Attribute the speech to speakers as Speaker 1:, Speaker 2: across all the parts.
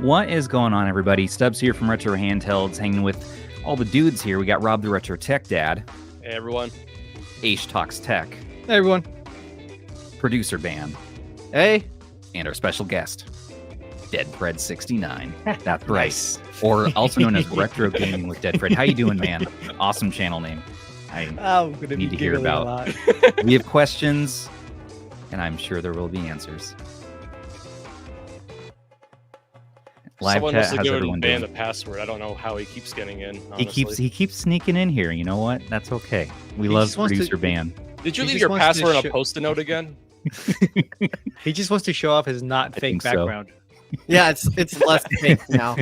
Speaker 1: What is going on, everybody? Stubbs here from Retro Handhelds, hanging with all the dudes here. We got Rob the Retro Tech Dad.
Speaker 2: Hey, everyone.
Speaker 1: Aish Talks Tech.
Speaker 3: Hey, everyone.
Speaker 1: Producer Band.
Speaker 3: Hey.
Speaker 1: And our special guest, DeadFred 69. That's right. Or also known as Retro Gaming with DeadFred. How you doing, man? Awesome channel name. I'm gonna need to hear about. We have questions, and I'm sure there will be answers. Live
Speaker 2: Someone
Speaker 1: chat,
Speaker 2: must have
Speaker 1: how's
Speaker 2: given
Speaker 1: everyone
Speaker 2: Dan
Speaker 1: doing?
Speaker 2: the password. I don't know how he keeps getting in. Honestly.
Speaker 1: He keeps sneaking in here. You know what? That's okay. We love producer Ban.
Speaker 2: Did you leave your password on a post-it note again?
Speaker 3: He just wants to show off his not fake background.
Speaker 4: So. Yeah, it's less fake now.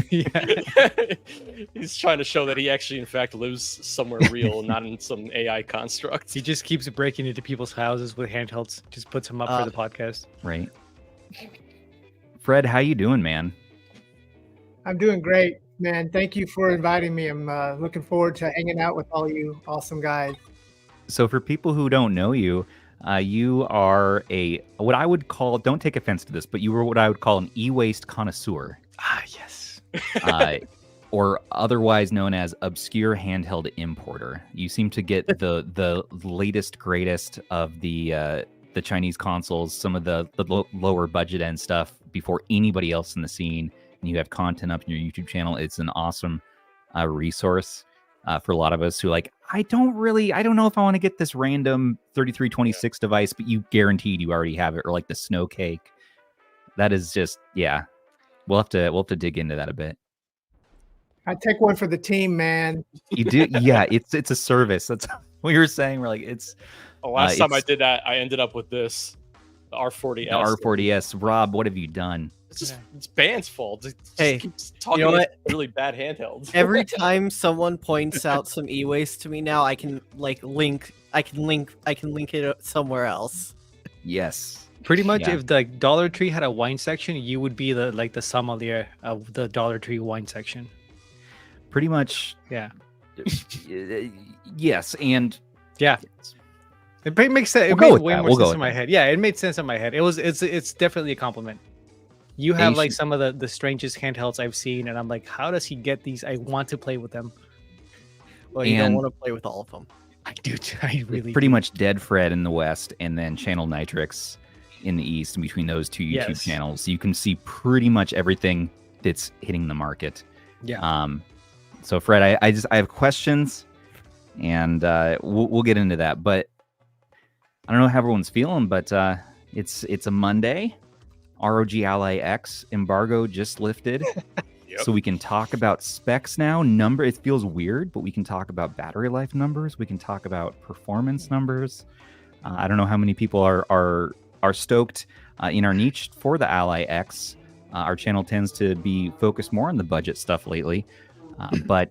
Speaker 2: He's trying to show that he actually, in fact, lives somewhere real, not in some AI construct.
Speaker 3: He just keeps breaking into people's houses with handhelds. Just puts them up for the podcast.
Speaker 1: Right. Fred, how you doing, man?
Speaker 5: I'm doing great, man. Thank you for inviting me. I'm looking forward to hanging out with all you awesome guys.
Speaker 1: So for people who don't know you, you are what I would call, don't take offense to this, but you were what I would call an e-waste connoisseur.
Speaker 3: Ah, yes.
Speaker 1: Or otherwise known as obscure handheld importer. You seem to get the latest, greatest of the Chinese consoles, some of the lower budget end stuff before anybody else in the scene. And you have content up in your YouTube channel. It's an awesome resource for a lot of us who I don't know if I want to get this random 3326 device, but you guaranteed you already have it, or like the snow cake. That is just, yeah. We'll have to dig into that a bit.
Speaker 5: I take one for the team, man.
Speaker 1: You do, yeah. It's a service. That's what you were saying. We're like, it's.
Speaker 2: The last time I did that, I ended up with this, the R40S.
Speaker 1: The R40S. Rob, what have you done?
Speaker 2: It's just it's Band's fault. It
Speaker 4: hey,
Speaker 2: keeps talking about really bad handhelds.
Speaker 4: Every time someone points out some e-waste to me now, I can link it somewhere else.
Speaker 1: Yes.
Speaker 3: Pretty much, if the Dollar Tree had a wine section, you would be the sommelier of the Dollar Tree wine section.
Speaker 1: Pretty much.
Speaker 3: Yeah.
Speaker 1: Yes, and
Speaker 3: yeah. It makes sense. It made way more sense in my head. Yeah, it made sense in my head. It's definitely a compliment. You have some of the strangest handhelds I've seen, and I'm like, how does he get these? I want to play with them.
Speaker 4: Well, you don't want to play with all of them.
Speaker 3: I do. I really.
Speaker 1: Pretty much DeadFred in the West, and then Channel Nitrix in the East. And between those two YouTube channels, you can see pretty much everything that's hitting the market.
Speaker 3: Yeah.
Speaker 1: So Fred, I have questions, and we'll get into that. But I don't know how everyone's feeling, but it's a Monday. ROG Ally X embargo just lifted. Yep. So we can talk about specs now. It feels weird, but we can talk about battery life numbers. We can talk about performance numbers. I don't know how many people are stoked in our niche for the Ally X. Our channel tends to be focused more on the budget stuff lately. But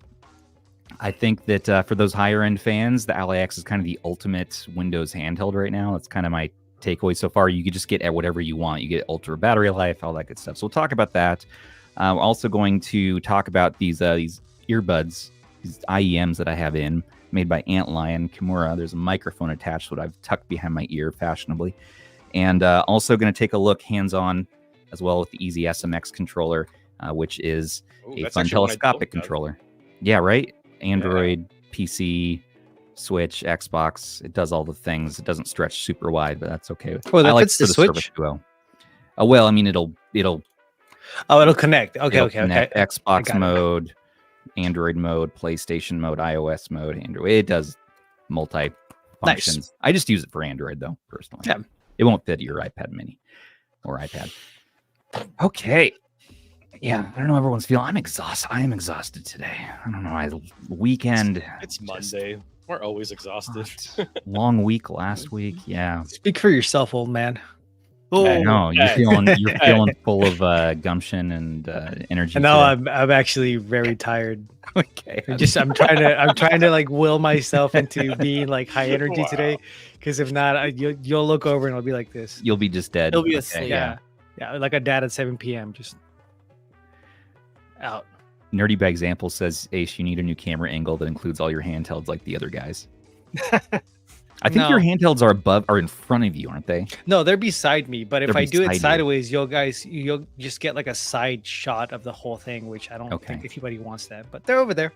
Speaker 1: I think that for those higher end fans, the Ally X is kind of the ultimate Windows handheld right now. That's kind of my takeaway so far. You could just get at whatever you want. You get ultra battery life, all that good stuff. So we'll talk about that. We're also going to talk about these earbuds, these IEMs that I have in, made by Antlion, Kimura. There's a microphone attached that I've tucked behind my ear fashionably. And also going to take a look hands-on as well with the EasySMX controller, which is a fun telescopic controller. Yeah, right? Android, PC, Switch, Xbox. It does all the things. It doesn't stretch super wide, but that's okay.
Speaker 3: Oh, that fits the Switch?
Speaker 1: Oh, well, I mean, it'll
Speaker 3: connect. Okay.
Speaker 1: Connect Xbox mode, Android mode, PlayStation mode, iOS mode, Android. It does multi functions. Nice. I just use it for Android though, personally.
Speaker 3: Yeah.
Speaker 1: It won't fit your iPad mini or iPad. Okay. Yeah, I don't know how everyone's feeling. I'm exhausted. I am exhausted today. I don't know. Weekend.
Speaker 2: It's Monday. We're always exhausted.
Speaker 1: Long week last week. Yeah.
Speaker 3: Speak for yourself, old man.
Speaker 1: I know you're
Speaker 2: Hey.
Speaker 1: feeling full of gumption and energy.
Speaker 3: And now
Speaker 1: today.
Speaker 3: I'm actually very tired.
Speaker 1: Okay.
Speaker 3: I'm trying to like will myself into being like high energy today, because if not, you'll look over and I'll be like this.
Speaker 1: You'll be just dead.
Speaker 4: He'll be
Speaker 1: Okay,
Speaker 4: asleep.
Speaker 3: Yeah, like a dad at 7 p.m. just out.
Speaker 1: Nerdy by Example says, Aish, you need a new camera angle that includes all your handhelds like the other guys. I think your handhelds are in front of you, aren't they?
Speaker 3: No, they're beside me. But if
Speaker 1: They're
Speaker 3: I do it
Speaker 1: beside you.
Speaker 3: sideways, you'll just get like a side shot of the whole thing, which I don't think anybody wants that. But they're over there.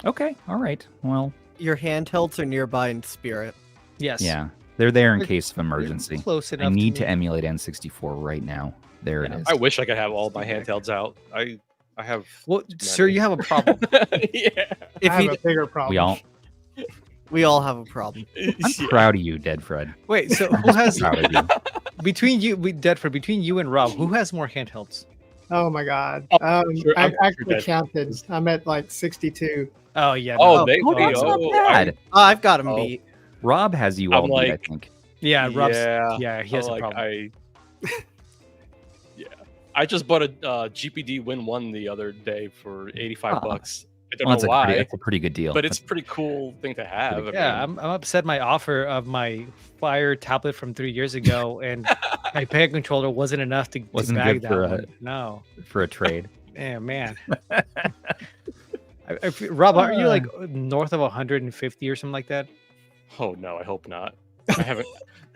Speaker 1: Okay. All right. Well,
Speaker 4: Your handhelds are nearby in spirit.
Speaker 3: Yes.
Speaker 1: yeah. They're there in
Speaker 3: They're-
Speaker 1: case of emergency.
Speaker 3: Close
Speaker 1: I
Speaker 3: enough.
Speaker 1: need
Speaker 3: to
Speaker 1: to emulate N64 right now. There it is.
Speaker 2: I wish I could have all my handhelds out. I have.
Speaker 3: Well, sir, you have a problem.
Speaker 2: Yeah.
Speaker 4: If
Speaker 5: I have
Speaker 4: you,
Speaker 5: a bigger problem.
Speaker 1: We all
Speaker 4: have a problem.
Speaker 1: I'm proud of you, DeadFred.
Speaker 3: Wait, so who has
Speaker 1: Proud of you.
Speaker 3: between you and Rob, who has more handhelds?
Speaker 5: Oh my God.
Speaker 2: sure-
Speaker 5: I
Speaker 2: I'm sure
Speaker 5: actually
Speaker 2: that-
Speaker 5: counted. I'm at like 62.
Speaker 3: Oh yeah.
Speaker 2: Oh,
Speaker 3: no.
Speaker 2: they.
Speaker 1: Oh, that's not
Speaker 2: oh,
Speaker 1: bad.
Speaker 4: I've got him
Speaker 2: Oh.
Speaker 4: beat.
Speaker 1: Rob has you
Speaker 2: I'm
Speaker 1: all beat, I
Speaker 2: like-
Speaker 1: think.
Speaker 3: Yeah, Rob's,
Speaker 2: Yeah.
Speaker 3: yeah, he has a
Speaker 2: like,
Speaker 3: problem.
Speaker 2: I just bought a GPD Win 1 the other day for 85
Speaker 1: Ah.
Speaker 2: bucks. I don't
Speaker 1: Well,
Speaker 2: know why,
Speaker 1: that's a pretty good deal.
Speaker 2: but it's a pretty cool thing to have.
Speaker 3: Yeah, I'm upset my offer of my Fire tablet from 3 years ago and my peg controller wasn't enough to
Speaker 1: Wasn't
Speaker 3: bag
Speaker 1: good
Speaker 3: that
Speaker 1: for
Speaker 3: one. No.
Speaker 1: for a trade.
Speaker 3: Yeah, man. Rob, aren't you like north of 150 or something like that?
Speaker 2: Oh no, I hope not. I haven't.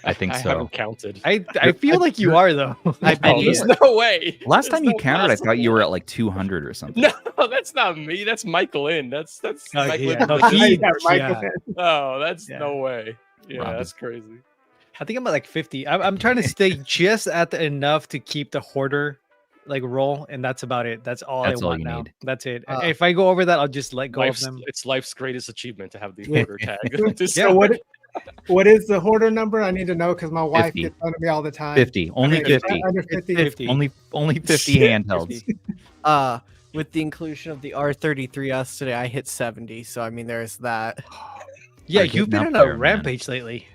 Speaker 1: I think
Speaker 2: I
Speaker 1: so.
Speaker 2: haven't counted.
Speaker 3: I feel like you are though.
Speaker 4: I bet
Speaker 2: Oh,
Speaker 4: you.
Speaker 2: there's no way.
Speaker 1: Last
Speaker 2: There's
Speaker 1: time you
Speaker 2: no
Speaker 1: counted, I thought you were
Speaker 2: possible-
Speaker 1: at like 200 or something.
Speaker 2: No, that's not me. That's Michael In. That's
Speaker 3: Oh,
Speaker 2: Michael
Speaker 3: yeah.
Speaker 2: In.
Speaker 3: No,
Speaker 5: I
Speaker 3: he-
Speaker 5: got Michael
Speaker 3: yeah.
Speaker 5: in.
Speaker 2: Oh, that's
Speaker 3: Yeah.
Speaker 2: no way. Yeah,
Speaker 1: Rob
Speaker 2: that's
Speaker 1: is-
Speaker 2: crazy.
Speaker 3: I think I'm at like 50. I'm trying to stay just at enough to keep the hoarder like roll, and that's about it. That's all
Speaker 1: That's
Speaker 3: I
Speaker 1: all
Speaker 3: want
Speaker 1: you
Speaker 3: now.
Speaker 1: need.
Speaker 3: That's it.
Speaker 4: Uh,
Speaker 3: If I go over that, I'll just let go
Speaker 2: Life's,
Speaker 3: of them.
Speaker 2: it's life's greatest achievement to have the
Speaker 3: Yeah.
Speaker 2: order tag. Just-
Speaker 5: So what is the hoarder number? I need to know because my wife
Speaker 1: 50.
Speaker 5: gets on to me all the time.
Speaker 1: 50. Only
Speaker 5: Okay,
Speaker 1: 50.
Speaker 5: Under 50.
Speaker 3: 50.
Speaker 1: Only 50 handhelds.
Speaker 3: 50.
Speaker 4: With the inclusion of the R33S today, I hit 70. So I mean, there's that.
Speaker 3: Yeah,
Speaker 1: Like
Speaker 3: you've
Speaker 1: getting
Speaker 3: been
Speaker 1: up
Speaker 3: on a
Speaker 1: there, man.
Speaker 3: rampage lately.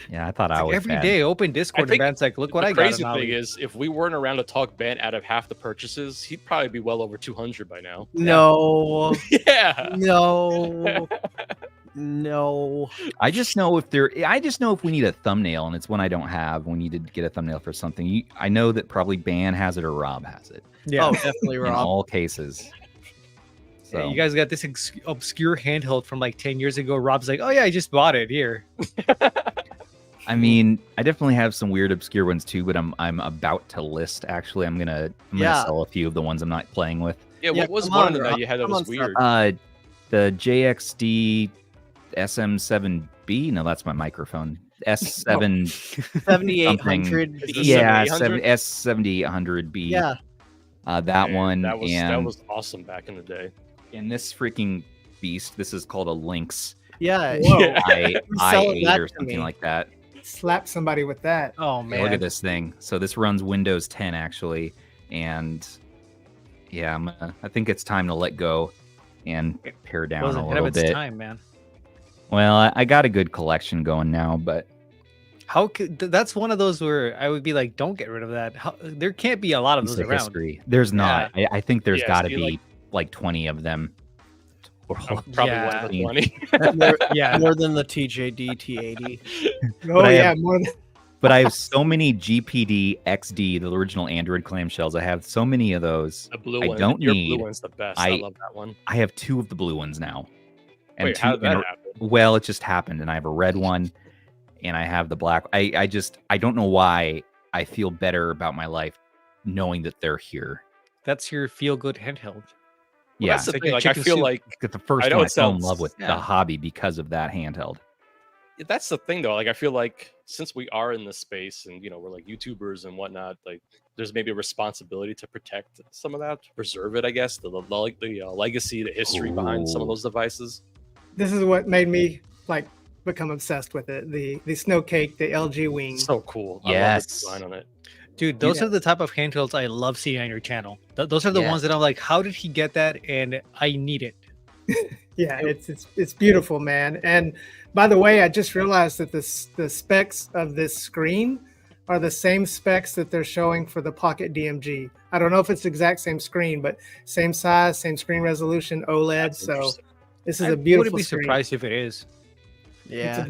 Speaker 1: Yeah, I thought
Speaker 3: It's
Speaker 1: I
Speaker 3: like
Speaker 1: was
Speaker 3: every
Speaker 1: bad.
Speaker 3: day, open Discord
Speaker 2: think
Speaker 3: events. Like, look what
Speaker 2: the
Speaker 3: I got.
Speaker 2: crazy
Speaker 3: on
Speaker 2: thing
Speaker 3: Ollie.
Speaker 2: is, if we weren't around to talk Ben out of half the purchases, he'd probably be well over 200 by now.
Speaker 4: No,
Speaker 2: Yeah.
Speaker 4: no, no.
Speaker 1: I just know if we need a thumbnail, and it's one I don't have. We need to get a thumbnail for something. I know that probably Ban has it or Rob has it
Speaker 3: Yeah.
Speaker 4: Oh, definitely
Speaker 1: in
Speaker 4: Rob.
Speaker 1: all cases.
Speaker 3: Yeah,
Speaker 1: So
Speaker 3: you guys got this obscure handheld from like 10 years ago. Rob's like, oh yeah, I just bought it here.
Speaker 1: I mean, I definitely have some weird obscure ones too, but I'm about to list. Actually, I'm gonna
Speaker 4: Yeah.
Speaker 1: sell a few of the ones I'm not playing with.
Speaker 2: Yeah,
Speaker 4: Yeah,
Speaker 2: what was
Speaker 4: come
Speaker 2: one
Speaker 4: on,
Speaker 2: of them that
Speaker 4: Rob.
Speaker 2: you had that
Speaker 4: Come
Speaker 2: was
Speaker 4: on,
Speaker 2: weird?
Speaker 1: The JXD SM7B. No, that's my microphone. S7.
Speaker 4: 7800.
Speaker 2: Is this
Speaker 1: Yeah,
Speaker 2: 7800?
Speaker 1: S7800B.
Speaker 4: Yeah.
Speaker 1: That
Speaker 2: Man,
Speaker 1: one.
Speaker 2: That
Speaker 1: and
Speaker 2: was awesome back in the day.
Speaker 1: and this freaking beast. This is called a Lynx
Speaker 4: Yeah.
Speaker 5: Whoa.
Speaker 2: Yeah.
Speaker 4: Selling
Speaker 1: I8
Speaker 4: that
Speaker 1: or
Speaker 4: to
Speaker 1: something
Speaker 4: me.
Speaker 1: like that.
Speaker 5: Slap somebody with that.
Speaker 3: Oh man.
Speaker 1: Look at this thing. So this runs Windows 10 actually, and yeah, I think it's time to let go and pare down
Speaker 3: Was
Speaker 1: a
Speaker 3: ahead of
Speaker 1: little
Speaker 3: its
Speaker 1: bit.
Speaker 3: time, man.
Speaker 1: Well, I got a good collection going now, but
Speaker 3: How could that's one of those where I would be like, don't get rid of that. There can't be a lot of
Speaker 1: piece
Speaker 3: those
Speaker 1: of
Speaker 3: around.
Speaker 1: history. There's not. I think there's
Speaker 2: Yeah,
Speaker 1: got to
Speaker 2: see,
Speaker 1: be like 20 of them.
Speaker 2: I'm probably
Speaker 3: Yeah.
Speaker 2: one of the 20.
Speaker 4: More,
Speaker 3: Yeah.
Speaker 4: more than the TJD T80.
Speaker 5: Oh
Speaker 1: I
Speaker 5: yeah,
Speaker 1: have-
Speaker 5: more than
Speaker 1: But I have so many GPD XD, the original Android clamshells. I have so many of those.
Speaker 2: The blue
Speaker 1: I
Speaker 2: one.
Speaker 1: don't
Speaker 2: Your
Speaker 1: need-
Speaker 2: blue one's the best. I
Speaker 1: I-
Speaker 2: love that one.
Speaker 1: I have 2 of the blue ones now. And
Speaker 2: Wait, how did that
Speaker 1: and-
Speaker 2: happen?
Speaker 1: Well, it just happened, and I have a red one, and I have the black. I don't know why I feel better about my life knowing that they're here.
Speaker 3: That's your feel good handheld.
Speaker 2: Well,
Speaker 1: Yeah,
Speaker 2: that's the
Speaker 3: It's like
Speaker 2: thing.
Speaker 3: a
Speaker 2: Like, I
Speaker 3: chicken
Speaker 2: feel
Speaker 3: soup.
Speaker 2: like
Speaker 1: it's the first
Speaker 2: I know
Speaker 1: one I
Speaker 2: it
Speaker 1: fell in
Speaker 2: sounds-
Speaker 1: love with the
Speaker 3: yeah.
Speaker 1: hobby because of that handheld.
Speaker 2: that's the thing though. Like I feel like since we are in this space and we're like YouTubers and whatnot, like there's maybe a responsibility to protect some of that, to preserve it. I guess the legacy, the history behind some of
Speaker 1: Ooh.
Speaker 2: those devices.
Speaker 5: this is what made me like become obsessed with it. The snow cake, the LG wing.
Speaker 2: So cool. I love
Speaker 1: Yes.
Speaker 2: the design on it.
Speaker 3: Dude, those
Speaker 5: Yeah.
Speaker 3: are the type of handhelds I love seeing on your channel. Those are the
Speaker 4: Yeah.
Speaker 3: ones that I'm like, how did he get that? And I need it.
Speaker 5: Yeah, it's beautiful, man. And by the way, I just realized that the specs of this screen are the same specs that they're showing for the Pocket DMG. I don't know if it's the exact same screen, but same size, same screen resolution, OLED. So this is a beautiful.
Speaker 3: I wouldn't be surprised if it is.
Speaker 4: Yeah,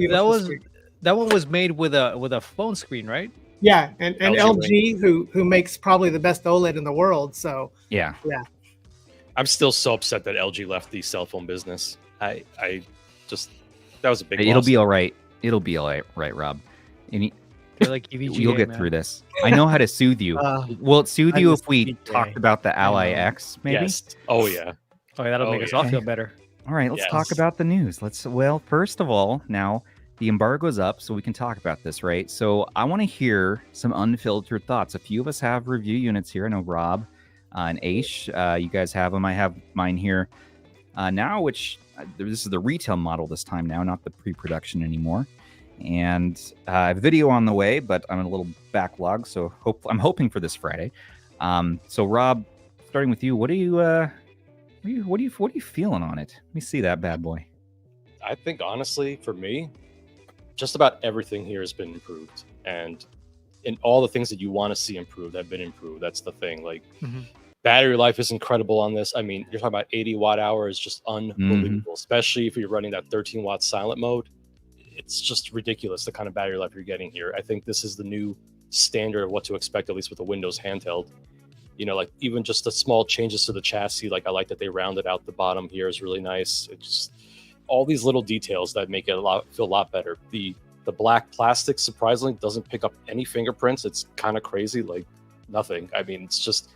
Speaker 3: that one was made with a phone screen, right?
Speaker 5: Yeah, and LG, who makes probably the best OLED in the world. So
Speaker 1: yeah.
Speaker 2: I'm still so upset that LG left the cell phone business. I just, that was a big.
Speaker 1: It'll be all right. It'll be all right, Rob.
Speaker 3: Like
Speaker 1: you'll get through this. I know how to soothe you. Will it soothe you if we talked about the Ally X? Maybe.
Speaker 2: Yes. Oh yeah.
Speaker 3: Oh, yeah, that'll make us all feel better.
Speaker 1: All right, let's talk about the news. Well, first of all, now the embargo's up, so we can talk about this, right? So I want to hear some unfiltered thoughts. A few of us have review units here. I know Rob and Aish, you guys have them. I have mine here now, which this is the retail model this time now, not the pre-production anymore. And I have a video on the way, but I'm in a little backlog, so I'm hoping for this Friday. So Rob, starting with you, what are you feeling on it? Let me see that bad boy.
Speaker 2: I think honestly, for me, just about everything here has been improved, and in all the things that you want to see improved have been improved. That's the thing. Like battery life is incredible on this. I mean, you're talking about 80 watt hour is just unbelievable, especially if you're running that 13 watt silent mode. It's just ridiculous the kind of battery life you're getting here. I think this is the new standard of what to expect, at least with the Windows handheld. You know, like even just the small changes to the chassis, like I like that they rounded out the bottom here is really nice. It's just all these little details that make it feel a lot better. The black plastic surprisingly doesn't pick up any fingerprints. It's kind of crazy, like nothing. I mean, it's just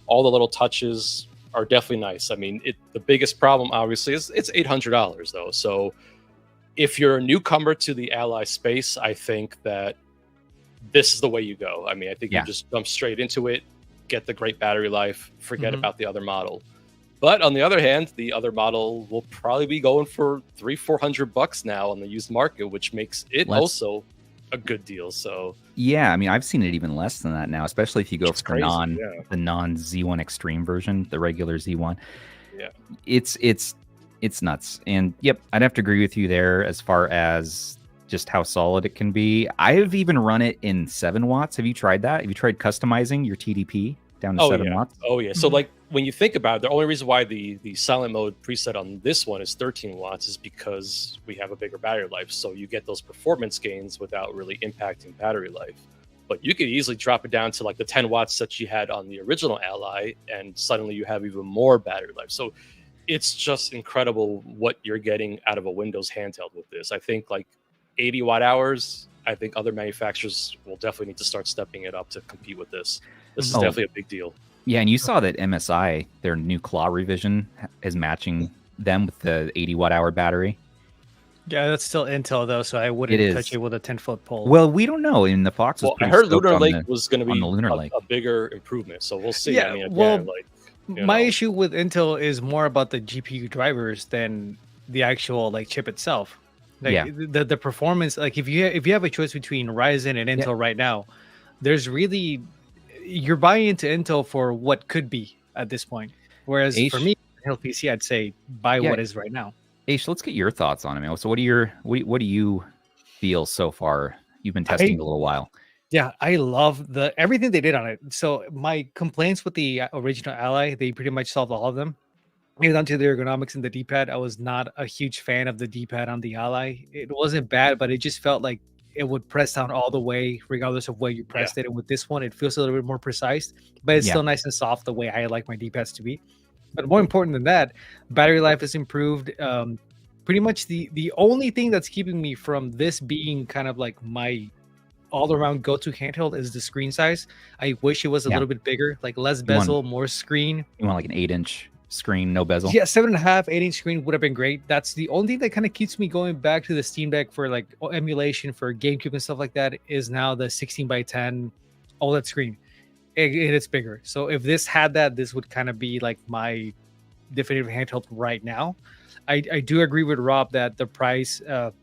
Speaker 2: all the little touches are definitely nice. I mean, the biggest problem obviously is it's $800 though. So if you're a newcomer to the Ally space, I think that this is the way you go. I mean, I think you just jump straight into it, get the great battery life, forget about the other model. But on the other hand, the other model will probably be going for $300-400 now on the used market, which makes it also a good deal. So
Speaker 1: yeah, I mean, I've seen it even less than that now, especially if you go for the non Z1 Extreme version, the regular Z1.
Speaker 2: Yeah,
Speaker 1: it's nuts. And yep, I'd have to agree with you there as far as just how solid it can be. I've even run it in 7 watts. Have you tried that? Have you tried customizing your TDP down to 7 watts?
Speaker 2: Oh yeah. So like when you think about it, the only reason why the silent mode preset on this one is 13 watts is because we have a bigger battery life. So you get those performance gains without really impacting battery life. But you could easily drop it down to like the 10 watts that you had on the original Ally, and suddenly you have even more battery life. So it's just incredible what you're getting out of a Windows handheld with this. I think like 80 watt hours, I think other manufacturers will definitely need to start stepping it up to compete with this. This is definitely a big deal.
Speaker 1: Yeah, and you saw that MSI, their new claw revision, is matching them with the 80 watt hour battery.
Speaker 3: Yeah, that's still Intel though, so I wouldn't touch it with a 10-foot pole.
Speaker 1: Well, we don't know. In the Fox,
Speaker 2: I heard Lunar Lake was going to be a bigger improvement, so we'll see.
Speaker 3: Yeah,
Speaker 2: I mean, again,
Speaker 3: my issue with Intel is more about the GPU drivers than the actual like chip itself. Like the performance. Like if you have a choice between Ryzen and Intel right now, there's really you're buying into Intel for what could be at this point. Whereas for me, Intel PC, I'd say buy what is right now.
Speaker 1: Aish, let's get your thoughts on it, man. So what do you feel so far? You've been testing a little while.
Speaker 3: Yeah, I love everything they did on it. So my complaints with the original Ally, they pretty much solved all of them. Even down to the ergonomics and the D-pad, I was not a huge fan of the D-pad on the Ally. It wasn't bad, but it just felt like it would press down all the way, regardless of where you pressed it. And with this one, it feels a little bit more precise, but it's still nice and soft the way I like my D-pads to be. But more important than that, battery life is improved. Pretty much the only thing that's keeping me from this being kind of like my all-around go-to handheld is the screen size. I wish it was a little bit bigger, like less bezel, more screen.
Speaker 1: You want like an 8-inch screen, no bezel?
Speaker 3: Yeah, 7.5, 8-inch screen would have been great. That's the only thing that kind of keeps me going back to the Steam Deck for like emulation for GameCube and stuff like that is now the 16:10 OLED screen. It's bigger. So if this had that, this would kind of be like my definitive handheld right now. I do agree with Rob that the price, the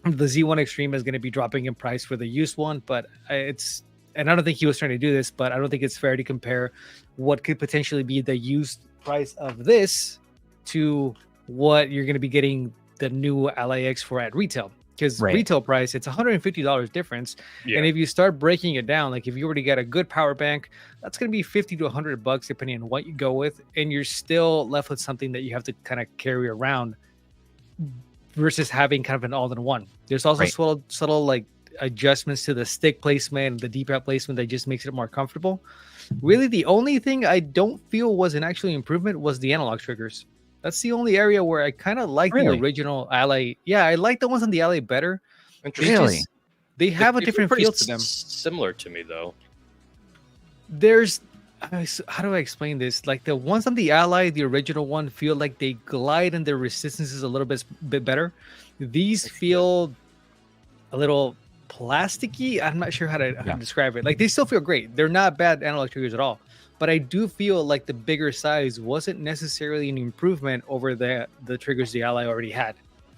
Speaker 3: Z1 Extreme is going to be dropping in price for the used one, but and I don't think he was trying to do this, but I don't think it's fair to compare what could potentially be the used price of this to what you're going to be getting the new Ally X for at retail. Because retail price, it's $150 difference. Yeah. And if you start breaking it down, like if you were to get a good power bank, that's going to be $50 to $100 depending on what you go with. And you're still left with something that you have to kind of carry around versus having kind of an all-in-one. There's also subtle like adjustments to the stick placement, the D-pad placement that just makes it more comfortable. Really, the only thing I don't feel was an actual improvement was the analog triggers. That's the only area where I kind of like the original Ally. Yeah, I like the ones on the Ally better.
Speaker 1: Really?
Speaker 3: They have a different feel to them.
Speaker 2: Similar to me, though.
Speaker 3: There's... how do I explain this? Like the ones on the Ally, the original one, feel like they glide and their resistance is a little bit better. These feel a little plasticky. I'm not sure how to describe it. Like they still feel great. They're not bad analog triggers at all. But I do feel like the bigger size wasn't necessarily an improvement over the triggers the Ally already had.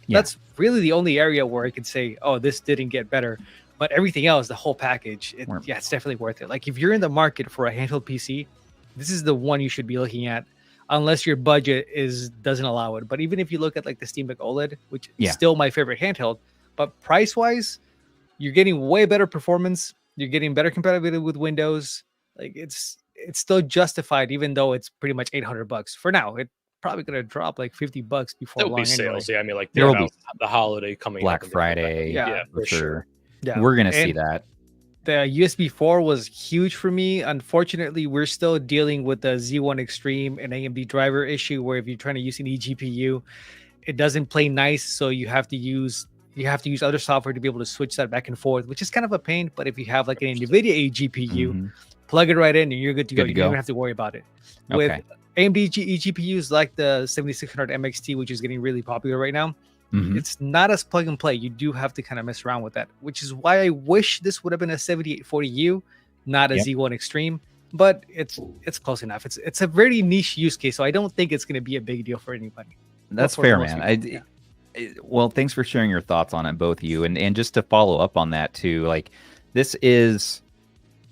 Speaker 3: Yeah. That's really the only area where I could say, oh, this didn't get better. But everything else, the whole package, it's definitely worth it. Like if you're in the market for a handheld PC, this is the one you should be looking at, unless your budget doesn't allow it. But even if you look at like the Steam Deck OLED, which is still my favorite handheld, but price-wise, you're getting way better performance. You're getting better compatibility with Windows. Like it's still justified, even though it's pretty much $800 for now. It's probably gonna drop like $50 before
Speaker 2: There'll
Speaker 3: long.
Speaker 2: Be sales.
Speaker 3: Anyway.
Speaker 2: Yeah, I mean, like
Speaker 1: there will be
Speaker 2: the holiday coming,
Speaker 1: Black Friday.
Speaker 2: Yeah, for sure.
Speaker 3: Yeah,
Speaker 1: we're gonna see that.
Speaker 3: The USB 4 was huge for me. Unfortunately, we're still dealing with the Z1 Extreme and AMD driver issue, where if you're trying to use an eGPU, it doesn't play nice, so you have to use other software to be able to switch that back and forth, which is kind of a pain. But if you have like an NVIDIA eGPU, plug it right in and you're good to go. You don't even have to worry about it. With AMD eGPUs like the 7600 MXT, which is getting really popular right now, it's not as plug and play. You do have to kind of mess around with that, which is why I wish this would have been a 7840U, not a Z1 Extreme. But it's close enough. It's a very niche use case, so I don't think it's going to be a big deal for anybody.
Speaker 1: That's fair, man. Well, thanks for sharing your thoughts on it, both of you. And just to follow up on that too, like this is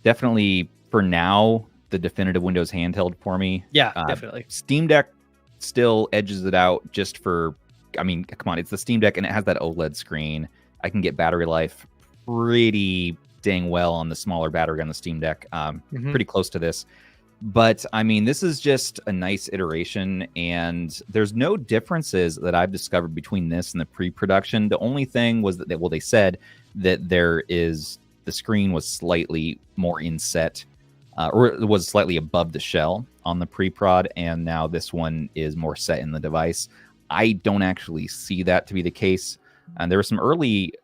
Speaker 1: definitely for now the definitive Windows handheld for me.
Speaker 3: Yeah, definitely.
Speaker 1: Steam Deck still edges it out just for, I mean, come on, it's the Steam Deck and it has that OLED screen. I can get battery life pretty dang well on the smaller battery on the Steam Deck, pretty close to this. But I mean, this is just a nice iteration, and there's no differences that I've discovered between this and the pre-production. The only thing was that they said that the screen was slightly more inset, or it was slightly above the shell on the pre-prod, and now this one is more set in the device. I don't actually see that to be the case, and there were some early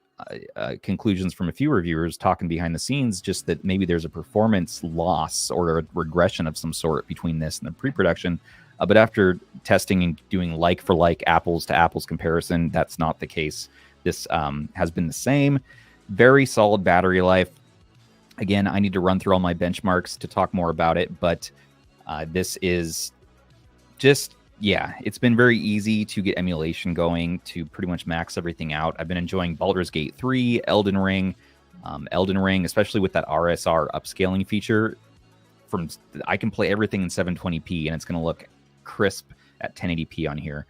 Speaker 1: conclusions from a few reviewers talking behind the scenes, just that maybe there's a performance loss or a regression of some sort between this and the pre-production. But after testing and doing like for like, apples to apples comparison, that's not the case. This has been the same. Very solid battery life. Again, I need to run through all my benchmarks to talk more about it, but this is just, yeah, it's been very easy to get emulation going to pretty much max everything out. I've been enjoying Baldur's Gate 3, Elden Ring, especially with that RSR upscaling feature. I can play everything in 720p and it's going to look crisp at 1080p on here.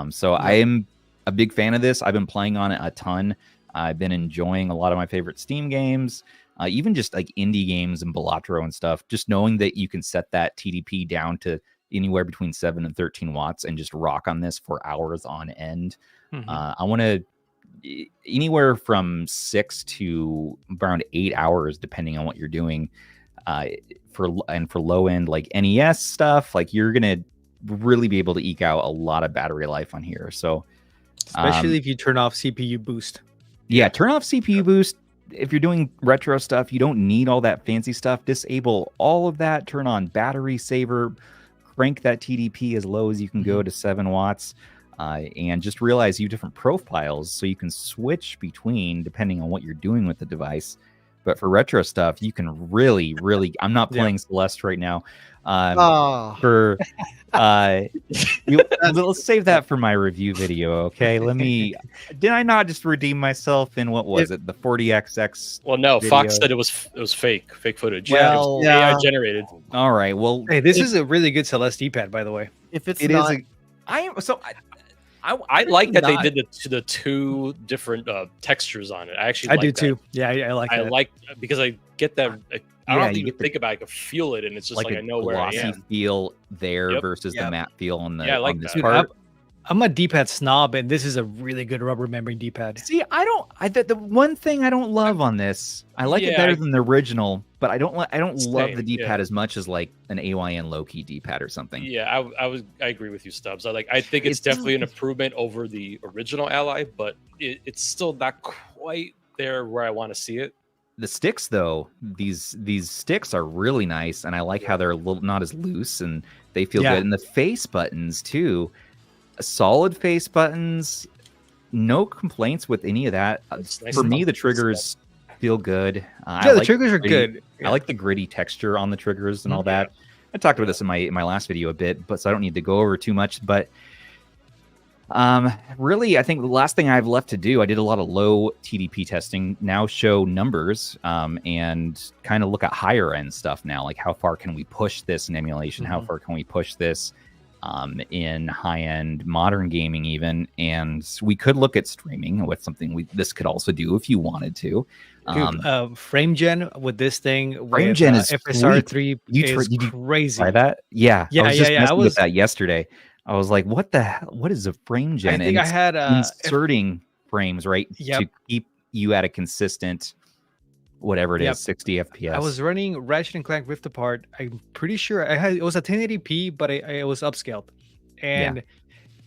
Speaker 1: So I am a big fan of this. I've been playing on it a ton. I've been enjoying a lot of my favorite Steam games, even just like indie games and Balatro and stuff. Just knowing that you can set that TDP down to anywhere between 7 and 13 watts and just rock on this for hours on end. I want to anywhere from 6 to around 8 hours, depending on what you're doing. For low end like NES stuff, like you're gonna really be able to eke out a lot of battery life on here. So
Speaker 3: especially if you turn off CPU boost.
Speaker 1: Yeah, turn off CPU boost. If you're doing retro stuff, you don't need all that fancy stuff. Disable all of that. Turn on battery saver. Crank that TDP as low as you can go to 7 watts, and just realize you have different profiles so you can switch between depending on what you're doing with the device. But for retro stuff, you can really, I'm not playing Celeste right now. Let's save that for my review video, okay? Did I not just redeem myself in, what was it, the 40XX?
Speaker 2: Well, no, video? Fox said it was fake footage.
Speaker 1: Well,
Speaker 2: AI generated.
Speaker 1: All right, well,
Speaker 3: hey, this is a really good Celeste D-pad, by the way.
Speaker 4: If it's not,
Speaker 2: I like that they did the two different textures on it. I actually like
Speaker 3: do
Speaker 2: that.
Speaker 3: too. Yeah, I like that.
Speaker 2: I like because I get that. I don't even think about it. I can feel it, and it's just like I know where I am.
Speaker 1: Feel there versus the matte feel on the
Speaker 2: on
Speaker 1: this
Speaker 2: that.
Speaker 1: part.
Speaker 3: I'm a D-pad snob, and this is a really good rubber membrane D-pad.
Speaker 1: See, the one thing I don't love on this, I like it better than the original, but I don't love the D-pad as much as like an AYN low-key D-pad or something.
Speaker 2: Yeah, I agree with you, Stubbs. I think it's definitely an improvement over the original Ally, but it's still not quite there where I want to see it.
Speaker 1: The sticks, though, these sticks are really nice, and I like how they're not as loose and they feel good. And the face buttons too. Solid face buttons, no complaints with any of that. For me, the triggers feel good.
Speaker 3: The triggers are good.
Speaker 1: I like the gritty texture on the triggers and all that. I talked about this in my last video a bit, but so I don't need to go over too much. But really, I think the last thing I have left to do, I did a lot of low TDP testing. Now show numbers and kind of look at higher end stuff now, like how far can we push this in emulation? How far can we push this? In high-end modern gaming even, and we could look at streaming with something this could also do if you wanted to.
Speaker 3: Frame gen with this thing,
Speaker 1: frame gen is
Speaker 3: FSR3
Speaker 1: is
Speaker 3: crazy.
Speaker 1: Try that? Yeah. I was with that yesterday. I was like, what is a frame gen?
Speaker 3: I think I had
Speaker 1: inserting frames to keep you at a consistent whatever it is, 60 FPS.
Speaker 3: I was running Ratchet and Clank Rift Apart. I'm pretty sure it was a 1080p, but it was upscaled, and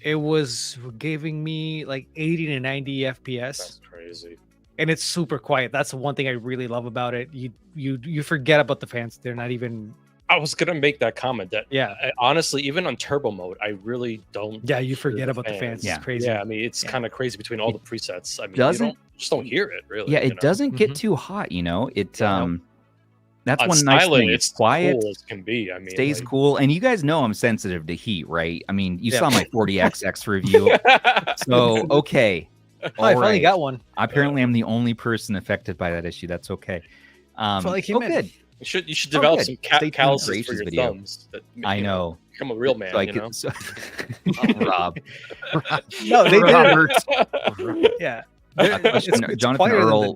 Speaker 3: it was giving me like 80 to 90 FPS.
Speaker 2: That's crazy.
Speaker 3: And it's super quiet. That's the one thing I really love about it. You forget about the fans. They're not even.
Speaker 2: I was gonna make that comment that honestly, even on turbo mode, I really don't.
Speaker 3: Yeah, you forget about the fans. It's crazy.
Speaker 2: Yeah, I mean, it's kind of crazy between all the presets. I mean, just don't hear it really.
Speaker 1: Yeah, it doesn't get too hot. It that's
Speaker 2: on
Speaker 1: one nice thing.
Speaker 2: It's
Speaker 1: quiet
Speaker 2: cool as can be. I mean,
Speaker 1: stays cool, and you guys know I'm sensitive to heat, right? I mean, you saw my 40XX review, so okay.
Speaker 3: I finally got one.
Speaker 1: Apparently, I'm the only person affected by that issue. That's okay. Good.
Speaker 2: You should develop some calluses for your thumbs.
Speaker 1: I know.
Speaker 2: Become a real man.
Speaker 1: Rob.
Speaker 3: No, they
Speaker 1: Robert.
Speaker 3: Yeah.
Speaker 1: Jonathan Earl,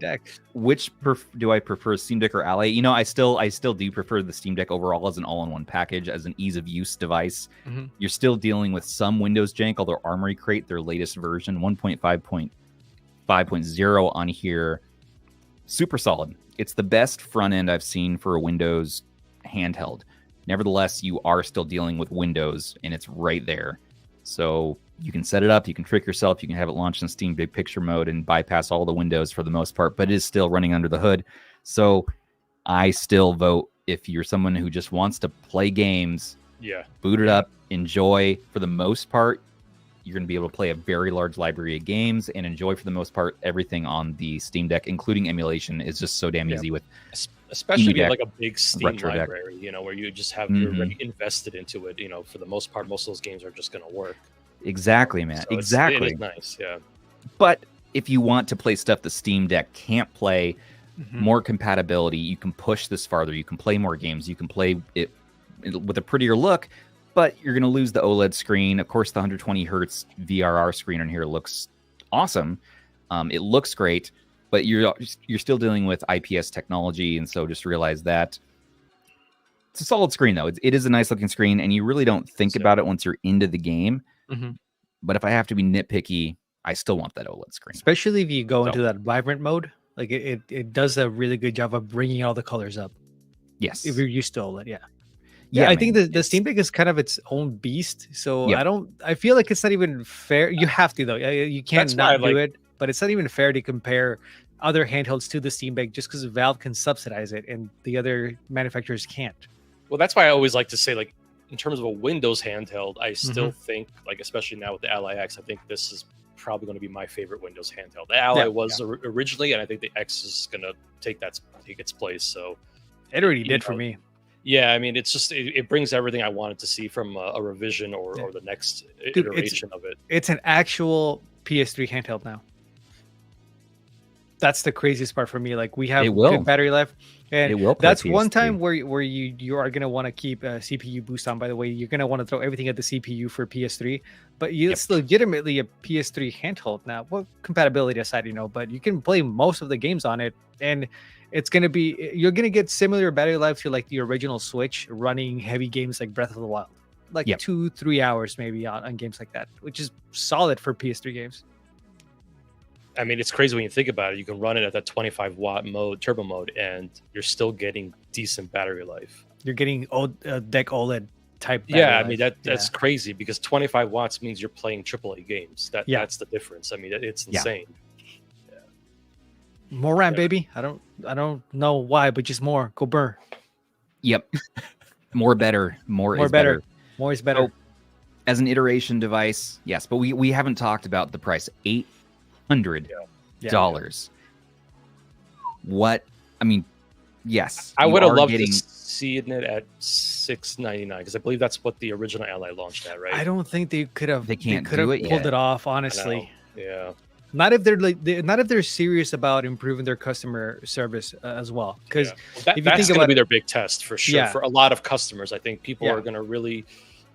Speaker 1: which do I prefer, Steam Deck or Ally? I still do prefer the Steam Deck overall as an all-in-one package, as an ease of use device. You're still dealing with some Windows jank, although Armory Crate, their latest version, 1.5.5.0 on here, super solid. It's the best front end I've seen for a Windows handheld. Nevertheless, you are still dealing with Windows, and it's right there. So you can set it up, you can trick yourself, you can have it launched in Steam Big Picture mode and bypass all the windows for the most part, but it is still running under the hood. So I still vote, if you're someone who just wants to play games, boot it up, enjoy. For the most part, you're going to be able to play a very large library of games and enjoy, for the most part, everything on the Steam Deck, including emulation, is just so damn easy with.
Speaker 2: Especially if you have like a big Steam library, where you just have you're already invested into it. For the most part, most of those games are just going to work.
Speaker 1: Exactly, man. So exactly.
Speaker 2: It is nice, yeah.
Speaker 1: But if you want to play stuff the Steam Deck can't play, more compatibility, you can push this farther. You can play more games. You can play it with a prettier look. But you're going to lose the OLED screen. Of course, the 120 hertz VRR screen on here looks awesome. It looks great, but you're still dealing with IPS technology, and so just realize that it's a solid screen, though. It is a nice looking screen, and you really don't think about it once you're into the game. But if I have to be nitpicky, I still want that OLED screen.
Speaker 3: Especially if you go into that vibrant mode. Like it does a really good job of bringing all the colors up.
Speaker 1: Yes.
Speaker 3: If you're used to OLED, Yeah, I think the Steam Deck is kind of its own beast. So I feel like it's not even fair. You have to, though. You can't not do it, but it's not even fair to compare other handhelds to the Steam Deck just because Valve can subsidize it and the other manufacturers can't.
Speaker 2: Well, that's why I always like to say, like, in terms of a Windows handheld, I still think, like, especially now with the Ally X, I think this is probably going to be my favorite Windows handheld. The Ally was originally, and I think the X is going to take its place. So
Speaker 3: it already did for me.
Speaker 2: Yeah, I mean, it's just it brings everything I wanted to see from a revision or the next iteration of it.
Speaker 3: It's an actual PS3 handheld now. that's the craziest part for me. Like we have
Speaker 1: It will.
Speaker 3: good battery life, and
Speaker 1: It will play
Speaker 3: that's one
Speaker 1: PS3.
Speaker 3: time where you are gonna want to keep a CPU boost on. By the way, you're gonna want to throw everything at the CPU for PS3, but it's legitimately a PS3 handheld now. Well, compatibility aside, but you can play most of the games on it, and it's gonna be you're gonna get similar battery life to like the original Switch running heavy games like Breath of the Wild, like 2-3 hours maybe on games like that, which is solid for PS3 games.
Speaker 2: I mean, it's crazy when you think about it. You can run it at that 25 watt mode, turbo mode, and you're still getting decent battery life.
Speaker 3: You're getting deck OLED type.
Speaker 2: Yeah, I mean that's crazy because 25 watts means you're playing AAA games. That's the difference. I mean, it's insane. Yeah.
Speaker 3: More RAM, baby. I don't know why, but just more. Go burn.
Speaker 1: Yep. More better. More is
Speaker 3: better. More is better.
Speaker 1: So, as an iteration device, yes, but we haven't talked about the price. $800. What? I mean, yes.
Speaker 2: I would have loved to see it at $699 because I believe that's what the original Ally launched at, right?
Speaker 3: I don't think they could have.
Speaker 1: They can't
Speaker 3: pulled
Speaker 1: yet.
Speaker 3: it off, honestly.
Speaker 2: Yeah.
Speaker 3: Not if they're serious about improving their customer service as well. Because
Speaker 2: that's going to be their big test for sure.
Speaker 3: Yeah.
Speaker 2: For a lot of customers, I think people are going to really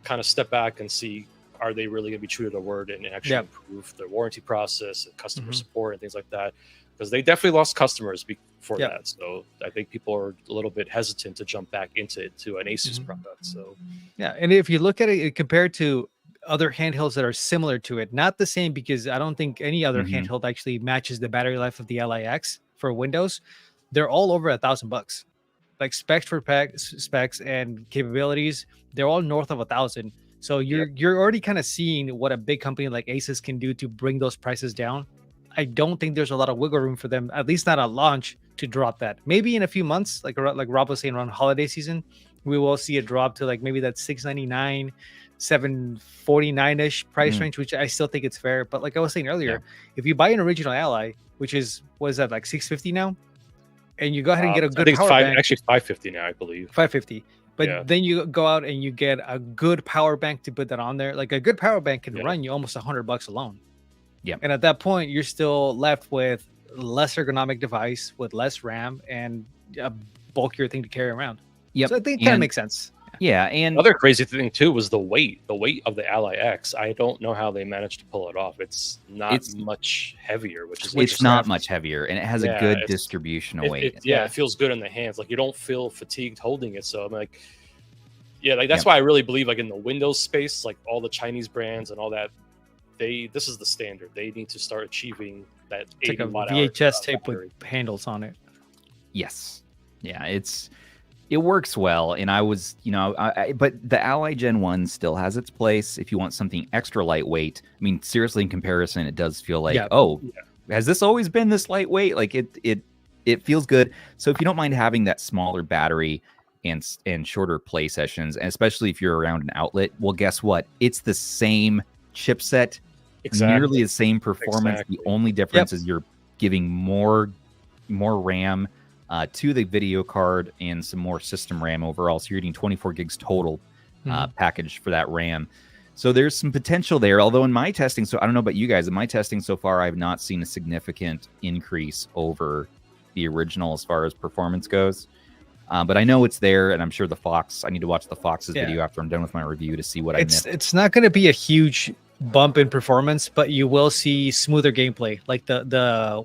Speaker 2: kind of step back and see, are they really going to be true to their word and actually improve their warranty process and customer support and things like that? Because they definitely lost customers before that. So I think people are a little bit hesitant to jump back into an ASUS product. So
Speaker 3: and if you look at it compared to other handhelds that are similar to it, not the same, because I don't think any other handheld actually matches the battery life of the Ally X for Windows. They're all over $1,000. Like specs and capabilities, they're all north of 1,000. So you're already kind of seeing what a big company like ASUS can do to bring those prices down. I don't think there's a lot of wiggle room for them, at least not at launch, to drop that. Maybe in a few months, like Rob was saying, around holiday season, we will see a drop to like maybe that $699, $749-ish price range, which I still think it's fair. But like I was saying earlier, if you buy an original Ally, which is, what is that, like $650 now? And you go ahead and get a good power bank.
Speaker 2: Actually $550 now, I believe.
Speaker 3: $550. But then you go out and you get a good power bank to put that on there. Like a good power bank can run you almost $100 alone.
Speaker 1: Yeah.
Speaker 3: And at that point, you're still left with less ergonomic device with less RAM and a bulkier thing to carry around.
Speaker 1: Yep.
Speaker 3: So I think it kind of makes sense.
Speaker 1: Yeah. And
Speaker 2: another crazy thing too was the weight of the Ally X. I don't know how they managed to pull it off. It's not much heavier, which is
Speaker 1: it's not much heavier, and it has a good distribution of weight.
Speaker 2: It feels good in the hands. Like you don't feel fatigued holding it. So I'm like, that's why I really believe like in the Windows space, like all the Chinese brands and all that, this is the standard. They need to start achieving that 80 watt hour
Speaker 3: VHS tape with handles on it.
Speaker 1: Yes. Yeah, it works well, and I was, but the Ally Gen 1 still has its place if you want something extra lightweight. I mean, seriously, in comparison, it does feel like, has this always been this lightweight? Like it feels good. So if you don't mind having that smaller battery and shorter play sessions, and especially if you're around an outlet, well, guess what? It's the same chipset, nearly the same performance. The only difference is you're giving more RAM to the video card and some more system RAM overall. So you're getting 24 gigs total package for that RAM. So there's some potential there. Although in my testing, so I don't know about you guys, in my testing so far, I've not seen a significant increase over the original as far as performance goes. But I know it's there, and I'm sure I need to watch the Fox's video after I'm done with my review to see what I missed.
Speaker 3: It's not going to be a huge bump in performance, but you will see smoother gameplay. Like the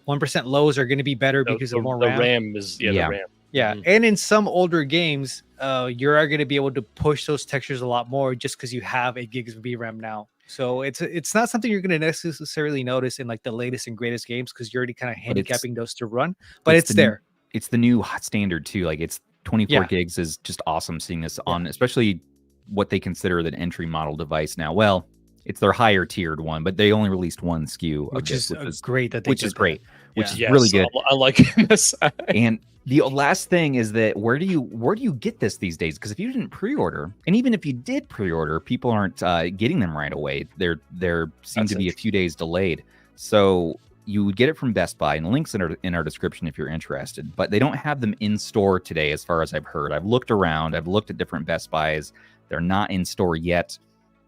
Speaker 3: 1% lows are going to be better because of more RAM.
Speaker 2: The RAM is the RAM.
Speaker 3: Yeah, and in some older games, you are going to be able to push those textures a lot more just because you have 8 gigs of VRAM now. So it's not something you're going to necessarily notice in like the latest and greatest games because you're already kind of handicapping those to run. But it's there.
Speaker 1: It's the new hot standard too. Like it's 24 gigs is just awesome seeing this on, especially what they consider the entry model device now. Well, it's their higher tiered one, but they only released one SKU,
Speaker 3: which is great. Which is
Speaker 1: really good.
Speaker 2: I like this.
Speaker 1: And the last thing is that where do you get this these days? Because if you didn't pre-order, and even if you did pre-order, people aren't getting them right away. There seem to be a few days delayed. So you would get it from Best Buy, and the links in our description if you're interested. But they don't have them in store today, as far as I've heard. I've looked around. I've looked at different Best Buys. They're not in store yet.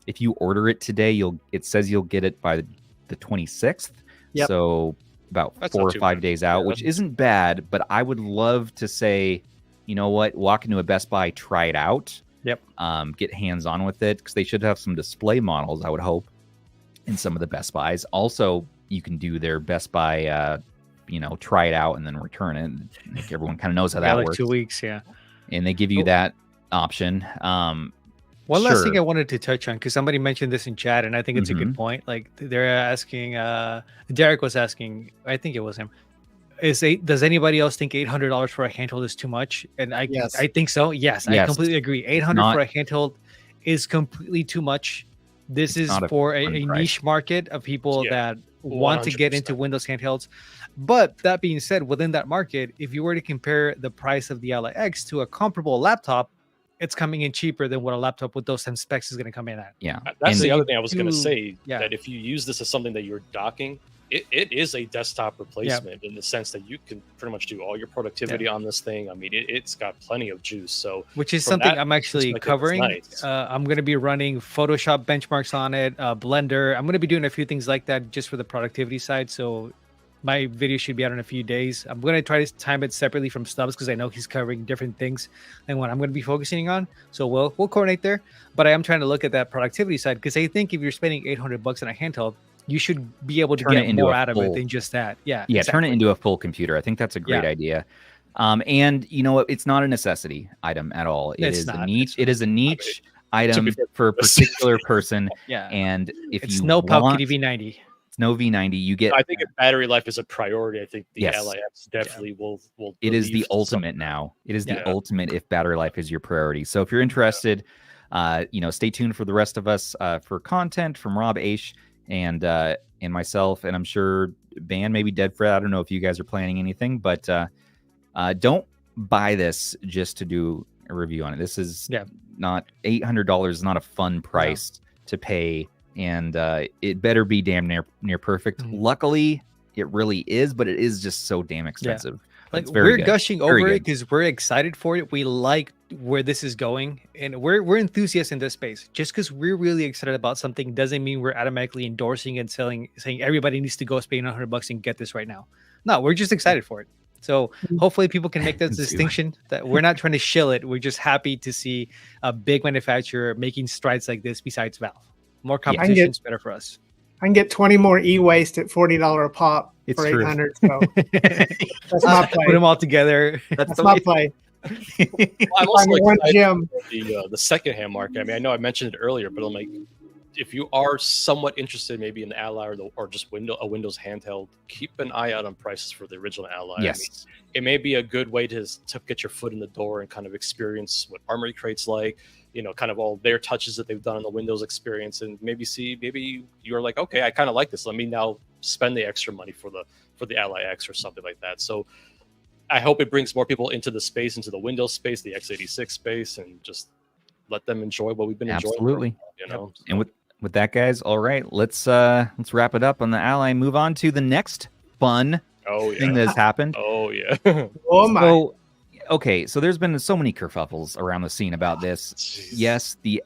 Speaker 1: If you order it today, it says you'll get it by the 26th.
Speaker 4: Yep.
Speaker 1: So about
Speaker 2: That's
Speaker 1: 4
Speaker 2: not
Speaker 1: or
Speaker 2: too
Speaker 1: 5
Speaker 2: bad.
Speaker 1: days out,
Speaker 2: Yeah.
Speaker 1: which isn't bad. But I would love to say, you know what, walk into a Best Buy, try it out.
Speaker 3: Yep.
Speaker 1: Get hands on with it, because they should have some display models, I would hope, in some of the Best Buys. Also, you can do their Best Buy, try it out and then return it. I think everyone kind of knows how that
Speaker 3: like
Speaker 1: works.
Speaker 3: 2 weeks, yeah.
Speaker 1: And they give you that option.
Speaker 3: One last thing I wanted to touch on, because somebody mentioned this in chat, and I think it's a
Speaker 1: Mm-hmm.
Speaker 3: good point. Like, they're asking, Derek was asking, I think it was him, does anybody else think $800 for a handheld is too much? And I think so. Yes, I completely agree. $800 for a handheld is completely too much. This is for a niche market of people that want to get into Windows handhelds. But that being said, within that market, if you were to compare the price of the Ally X to a comparable laptop, it's coming in cheaper than what a laptop with those same specs is going to come in at.
Speaker 1: Yeah,
Speaker 2: that's the other thing I was going to say. That if you use this as something that you're docking, it is a desktop replacement in the sense that you can pretty much do all your productivity on this thing. I mean, it's got plenty of juice. So,
Speaker 3: which is something I'm actually covering.
Speaker 2: Nice.
Speaker 3: I'm going to be running Photoshop benchmarks on it, Blender. I'm going to be doing a few things like that just for the productivity side. So my video should be out in a few days. I'm going to try to time it separately from Stubbs, because I know he's covering different things than what I'm going to be focusing on. So we'll coordinate there. But I am trying to look at that productivity side, because I think if you're spending $800 on a handheld, you should be able to get more out of it than just that. Yeah,
Speaker 1: exactly. Turn it into a full computer. I think that's a great idea. And you know what? It's not a necessity item at all. It is a niche item for a particular person.
Speaker 3: Yeah.
Speaker 1: And if
Speaker 3: it's
Speaker 1: you
Speaker 3: no
Speaker 1: want,
Speaker 3: Powkiddy V90.
Speaker 1: It's no V90. You get.
Speaker 2: I think if battery life is a priority, I think the Ally X definitely will.
Speaker 1: It is the ultimate now. It is the ultimate if battery life is your priority. So if you're interested, stay tuned for the rest of us for content from Rob, Aish, and myself, and I'm sure Ban, maybe DeadFred. I don't know if you guys are planning anything, but don't buy this just to do a review on it. This is not $800. Is not a fun price to pay, and it better be damn near perfect. Luckily, it really is, but it is just so damn expensive.
Speaker 3: Like, we're gushing over it because we're excited for it. We like where this is going, and we're enthusiasts in this space. Just because we're really excited about something doesn't mean we're automatically endorsing and saying everybody needs to go spend $100 and get this right now. No, we're just excited for it. So hopefully people can make that distinction, that we're not trying to shill it. We're just happy to see a big manufacturer making strides like this besides Valve. More competition is better for us.
Speaker 5: I can get 20 more e-waste at $40 a pop for 800. So that's my play.
Speaker 3: Put them all together.
Speaker 5: That's my play.
Speaker 2: I'm also excited for the secondhand market. I mean, I know I mentioned it earlier, but I'm like, if you are somewhat interested, maybe in the Ally or just a Windows handheld, keep an eye out on prices for the original Ally.
Speaker 1: Yes,
Speaker 2: I mean, it may be a good way to get your foot in the door and kind of experience what Armory Crate's like. Kind of all their touches that they've done on the Windows experience, and maybe you're like, okay, I kind of like this. Let me now spend the extra money for the Ally X or something like that. So I hope it brings more people into the space, into the Windows space, the x86 space, and just let them enjoy what we've been enjoying.
Speaker 1: Absolutely.
Speaker 2: So.
Speaker 1: And with that, guys, all right, let's wrap it up on the Ally. Move on to the next fun thing that has happened.
Speaker 2: Oh yeah.
Speaker 5: Oh my.
Speaker 1: So, okay, so there's been so many kerfuffles around the scene about this.
Speaker 2: Jeez.
Speaker 1: Yes, the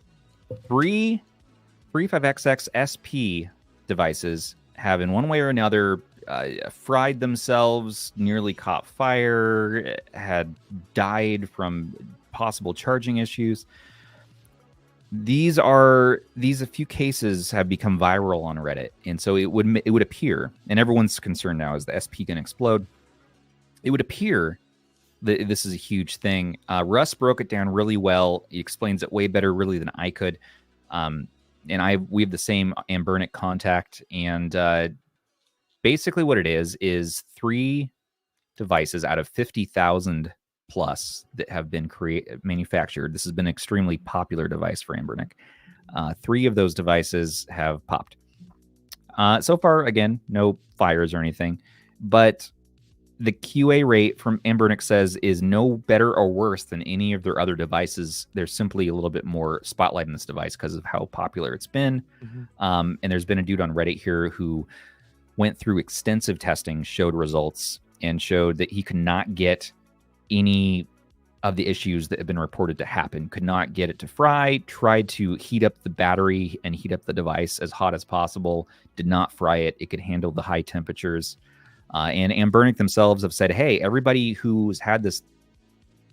Speaker 1: 35XX SP devices have, in one way or another, fried themselves, nearly caught fire, had died from possible charging issues. A few cases have become viral on Reddit, and so it would appear, and everyone's concerned now, is the SP going to explode? It would appear this is a huge thing. Russ broke it down really well. He explains it way better, really, than I could. And we have the same Anbernic contact. And basically, what it is 3 devices out of 50,000 plus that have been manufactured. This has been an extremely popular device for Anbernic. 3 of those devices have popped. So far, again, no fires or anything, but the QA rate from Anbernic says is no better or worse than any of their other devices. There's simply a little bit more spotlight in this device because of how popular it's been. And there's been a dude on Reddit here who went through extensive testing, showed results, and showed that he could not get any of the issues that have been reported to happen. Could not get it to fry, tried to heat up the battery and heat up the device as hot as possible, did not fry it. It could handle the high temperatures. And Anbernic themselves have said, hey, everybody who's had this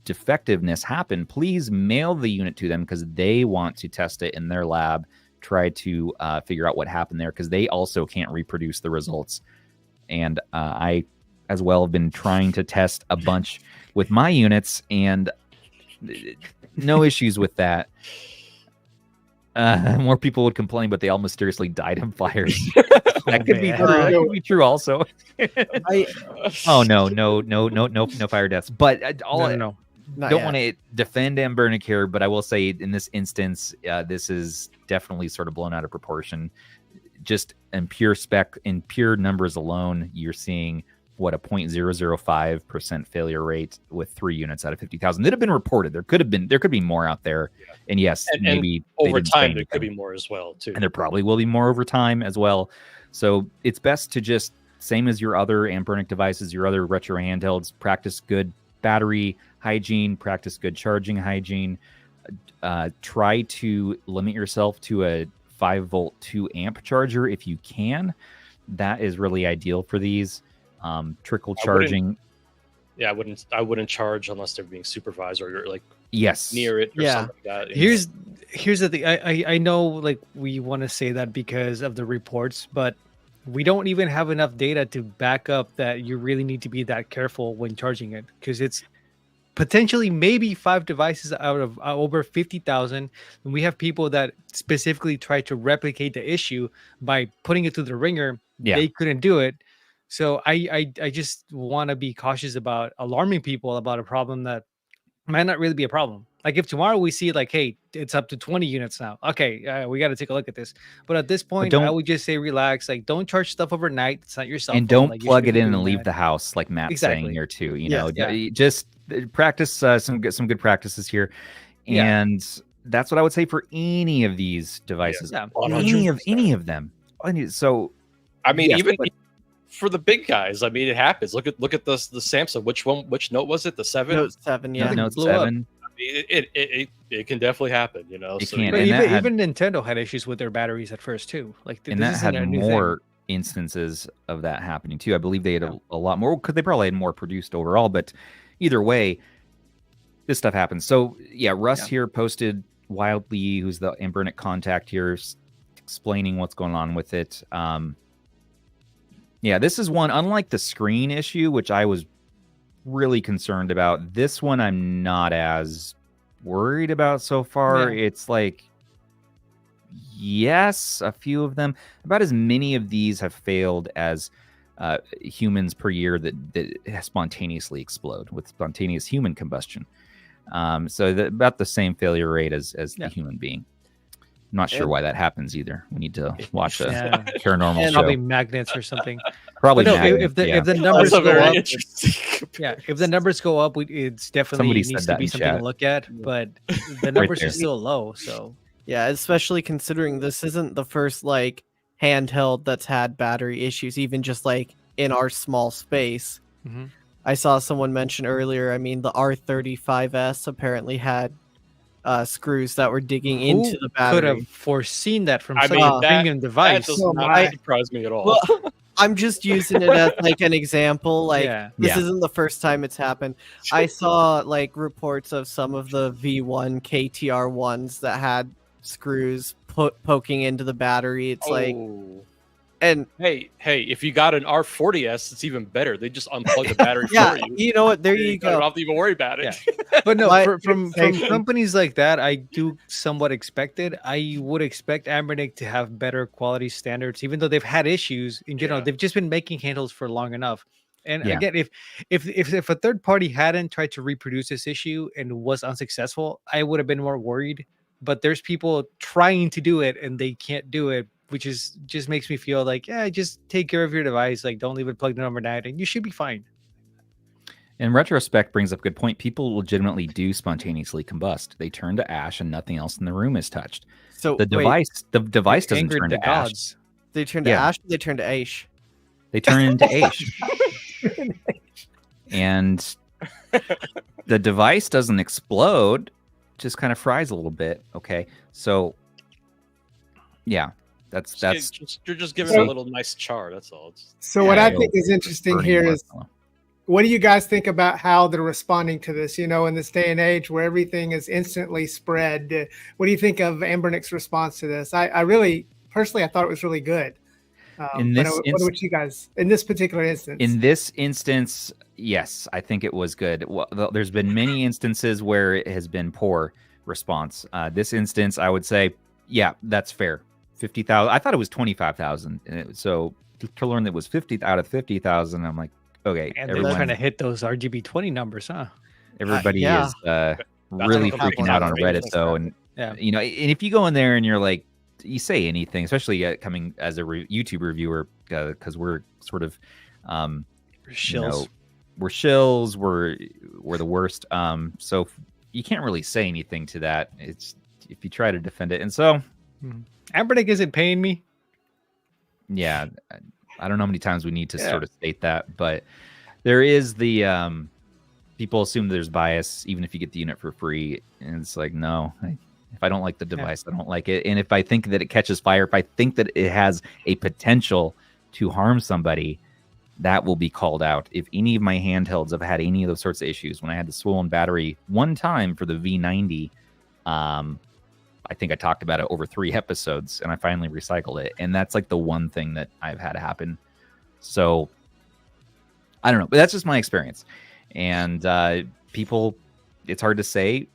Speaker 1: defectiveness happen, please mail the unit to them because they want to test it in their lab, try to figure out what happened there because they also can't reproduce the results. And I, as well, have been trying to test a bunch with my units, and no issues with that. More people would complain, but they all mysteriously died in fires. That could be true. That could be true also. Oh no fire deaths. But don't want to defend Anbernic here, but I will say in this instance, this is definitely sort of blown out of proportion. Just in pure spec, in pure numbers alone, you're seeing what a 0.005% failure rate with 3 units out of 50,000 that have been reported. There could be more out there, and yes, maybe
Speaker 2: over time there could be more as well too,
Speaker 1: and there probably will be more over time as well. So it's best to just, same as your other Anbernic devices, your other retro handhelds, practice good battery hygiene, practice good charging hygiene. Try to limit yourself to a 5-volt 2-amp charger if you can. That is really ideal for these. Trickle charging.
Speaker 2: I wouldn't charge unless they're being supervised or you're like near it or something like that.
Speaker 3: Here's the thing. I know like we want to say that because of the reports, but we don't even have enough data to back up that you really need to be that careful when charging it, because it's potentially maybe 5 devices out of over 50,000, and we have people that specifically try to replicate the issue by putting it through the ringer. They couldn't do it. So I just want to be cautious about alarming people about a problem that might not really be a problem. Like if tomorrow we see like, hey, it's up to 20 units now. Okay, we got to take a look at this. But at this point, I would just say relax. Like don't charge stuff overnight. It's not your cell phone.
Speaker 1: And don't
Speaker 3: like,
Speaker 1: plug it in and leave the house like Matt's saying here too. You know, just practice some good practices here. And that's what I would say for any of these devices. Any of them. So
Speaker 2: I mean, even for the big guys, I mean, it happens. Look at the Samsung. Which note was it? The 7?
Speaker 4: Note 7, yeah.
Speaker 1: Note 7.
Speaker 2: I mean, it can definitely happen, you know.
Speaker 1: It
Speaker 2: so
Speaker 1: can.
Speaker 3: Even Nintendo had issues with their batteries at first too. Like,
Speaker 1: and that had more instances of that happening too. I believe they had a lot more because they probably had more produced overall. But either way, this stuff happens. So yeah, Russ here posted Wildly, who's the Anbernic contact here, explaining what's going on with it. Yeah, this is one, unlike the screen issue, which I was really concerned about. This one I'm not as worried about so far. It's like, yes, a few of them. About as many of these have failed as humans per year that spontaneously explode with spontaneous human combustion. So about the same failure rate as the human being. I'm not sure why that happens either. We need to watch a paranormal show.
Speaker 3: Probably magnets or something.
Speaker 1: Probably
Speaker 3: if the numbers go up, if the numbers go up, it's definitely needs to be something to look at. But the numbers are still low, so
Speaker 4: especially considering this isn't the first like handheld that's had battery issues, even just like in our small space. I saw someone mention earlier. I mean, the R35S apparently had screws that were digging into the battery.
Speaker 3: Could have foreseen that from such a premium device.
Speaker 2: That does not surprise me at all.
Speaker 4: Well, I'm just using it as like an example. Like this isn't the first time it's happened. I saw like reports of some of the V1 KTR ones that had screws poking into the battery. It's like, and
Speaker 2: hey, if you got an R40S, it's even better. They just unplug the battery for you.
Speaker 4: You know what? There you go.
Speaker 2: You don't have to even worry about it.
Speaker 3: But no, from companies like that, I do somewhat expect it. I would expect Anbernic to have better quality standards, even though they've had issues in general. They've just been making handles for long enough. And again, if a third party hadn't tried to reproduce this issue and was unsuccessful, I would have been more worried. But there's people trying to do it and they can't do it, which is just makes me feel like, just take care of your device. Like, don't leave it plugged in overnight and you should be fine.
Speaker 1: In retrospect brings up a good point. People legitimately do spontaneously combust. They turn to ash and nothing else in the room is touched. So the device doesn't turn to ash.
Speaker 4: They turn to ash, they turn to Aish.
Speaker 1: They turn into Aish. And the device doesn't explode, just kind of fries a little bit. Okay. So yeah,
Speaker 2: You're just giving a little nice char. That's all.
Speaker 5: So what I think is interesting here is, what do you guys think about how they're responding to this? In this day and age where everything is instantly spread, what do you think of Anbernic's response to this? I really, personally, I thought it was really good. What about you guys in this particular instance?
Speaker 1: In this instance, yes, I think it was good. Well, there's been many instances where it has been poor response. This instance, I would say, yeah, that's fair. 50,000. I thought it was 25,000. So to learn that it was 50 out of 50,000, I'm like, okay.
Speaker 3: And they're trying to hit those RGB20 numbers, huh?
Speaker 1: Everybody is really freaking out on Reddit, though, and and if you go in there and you're like, you say anything, especially coming as a YouTube reviewer, because we're sort of
Speaker 3: shills.
Speaker 1: We're shills. We're the worst. So you can't really say anything to that. It's if you try to defend it, and so
Speaker 3: Anbernic isn't paying me.
Speaker 1: Yeah, I don't know how many times we need to sort of state that, but there is the people assume there's bias even if you get the unit for free, and it's like, no. If I don't like the device, I don't like it. And if I think that it catches fire, if I think that it has a potential to harm somebody, that will be called out. If any of my handhelds have had any of those sorts of issues, when I had the swollen battery one time for the V90, I think I talked about it over 3 episodes, and I finally recycled it. And that's like the one thing that I've had happen. So I don't know, but that's just my experience. And people, it's hard to say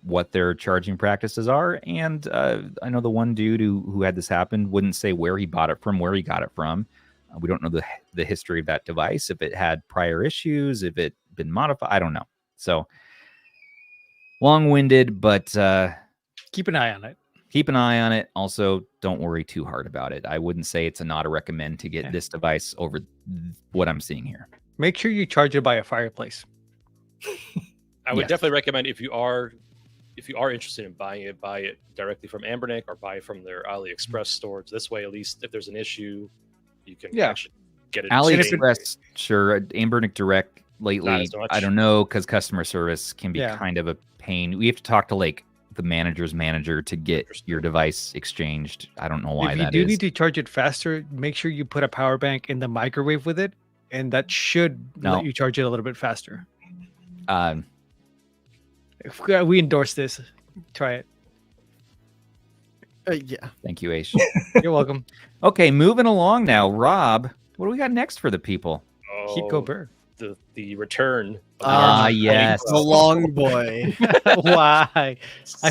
Speaker 1: what their charging practices are, and I know the one dude who had this happen wouldn't say where he bought it from, where he got it from. We don't know the history of that device, if it had prior issues, if it been modified. I don't know. So long-winded, but
Speaker 3: keep an eye on it.
Speaker 1: Keep an eye on it. Also, don't worry too hard about it. I wouldn't say it's a not a recommend to get this device over what I'm seeing here.
Speaker 3: Make sure you charge it by a fireplace.
Speaker 2: I would definitely recommend if you are interested in buying it, buy it directly from Anbernic or buy it from their AliExpress store. This way, at least if there's an issue, you can actually get it.
Speaker 1: AliExpress, sure. Anbernic Direct lately, I don't know, because customer service can be kind of a pain. We have to talk to like the manager's manager to get your device exchanged. I don't know why that is.
Speaker 3: If you do need to charge it faster, make sure you put a power bank in the microwave with it, and that should let you charge it a little bit faster. If we endorse this, try it.
Speaker 4: Yeah.
Speaker 1: Thank you, Aish.
Speaker 3: You're welcome.
Speaker 1: Okay, moving along now. Rob, what do we got next for the people?
Speaker 3: Keep Go Burr.
Speaker 2: The return.
Speaker 1: Yes.
Speaker 4: The long boy.
Speaker 3: Why? I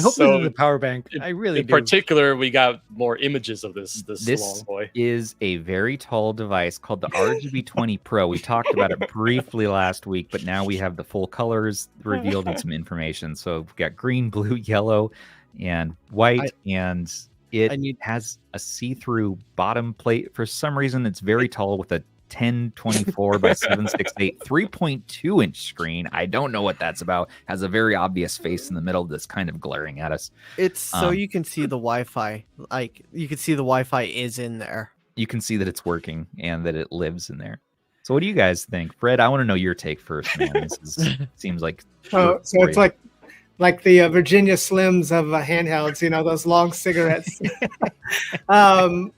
Speaker 3: hope this is the power bank. I really do.
Speaker 2: In particular, we got more images of this long boy.
Speaker 1: Is a very tall device called the RGB20 Pro. We talked about it briefly last week, but now we have the full colors revealed and some information. So we've got green, blue, yellow, and white, and it has a see-through bottom plate. For some reason, it's very tall with a 1024 by 768 3.2 inch screen. I don't know what that's about. Has a very obvious face in the middle that's kind of glaring at us.
Speaker 4: It's so you can see the Wi-Fi. Like you can see the Wi-Fi is in there.
Speaker 1: You can see that it's working and that it lives in there. So what do you guys think? Fred, I want to know your take first, man. This seems like
Speaker 5: so it's like the Virginia Slims of handhelds, those long cigarettes. I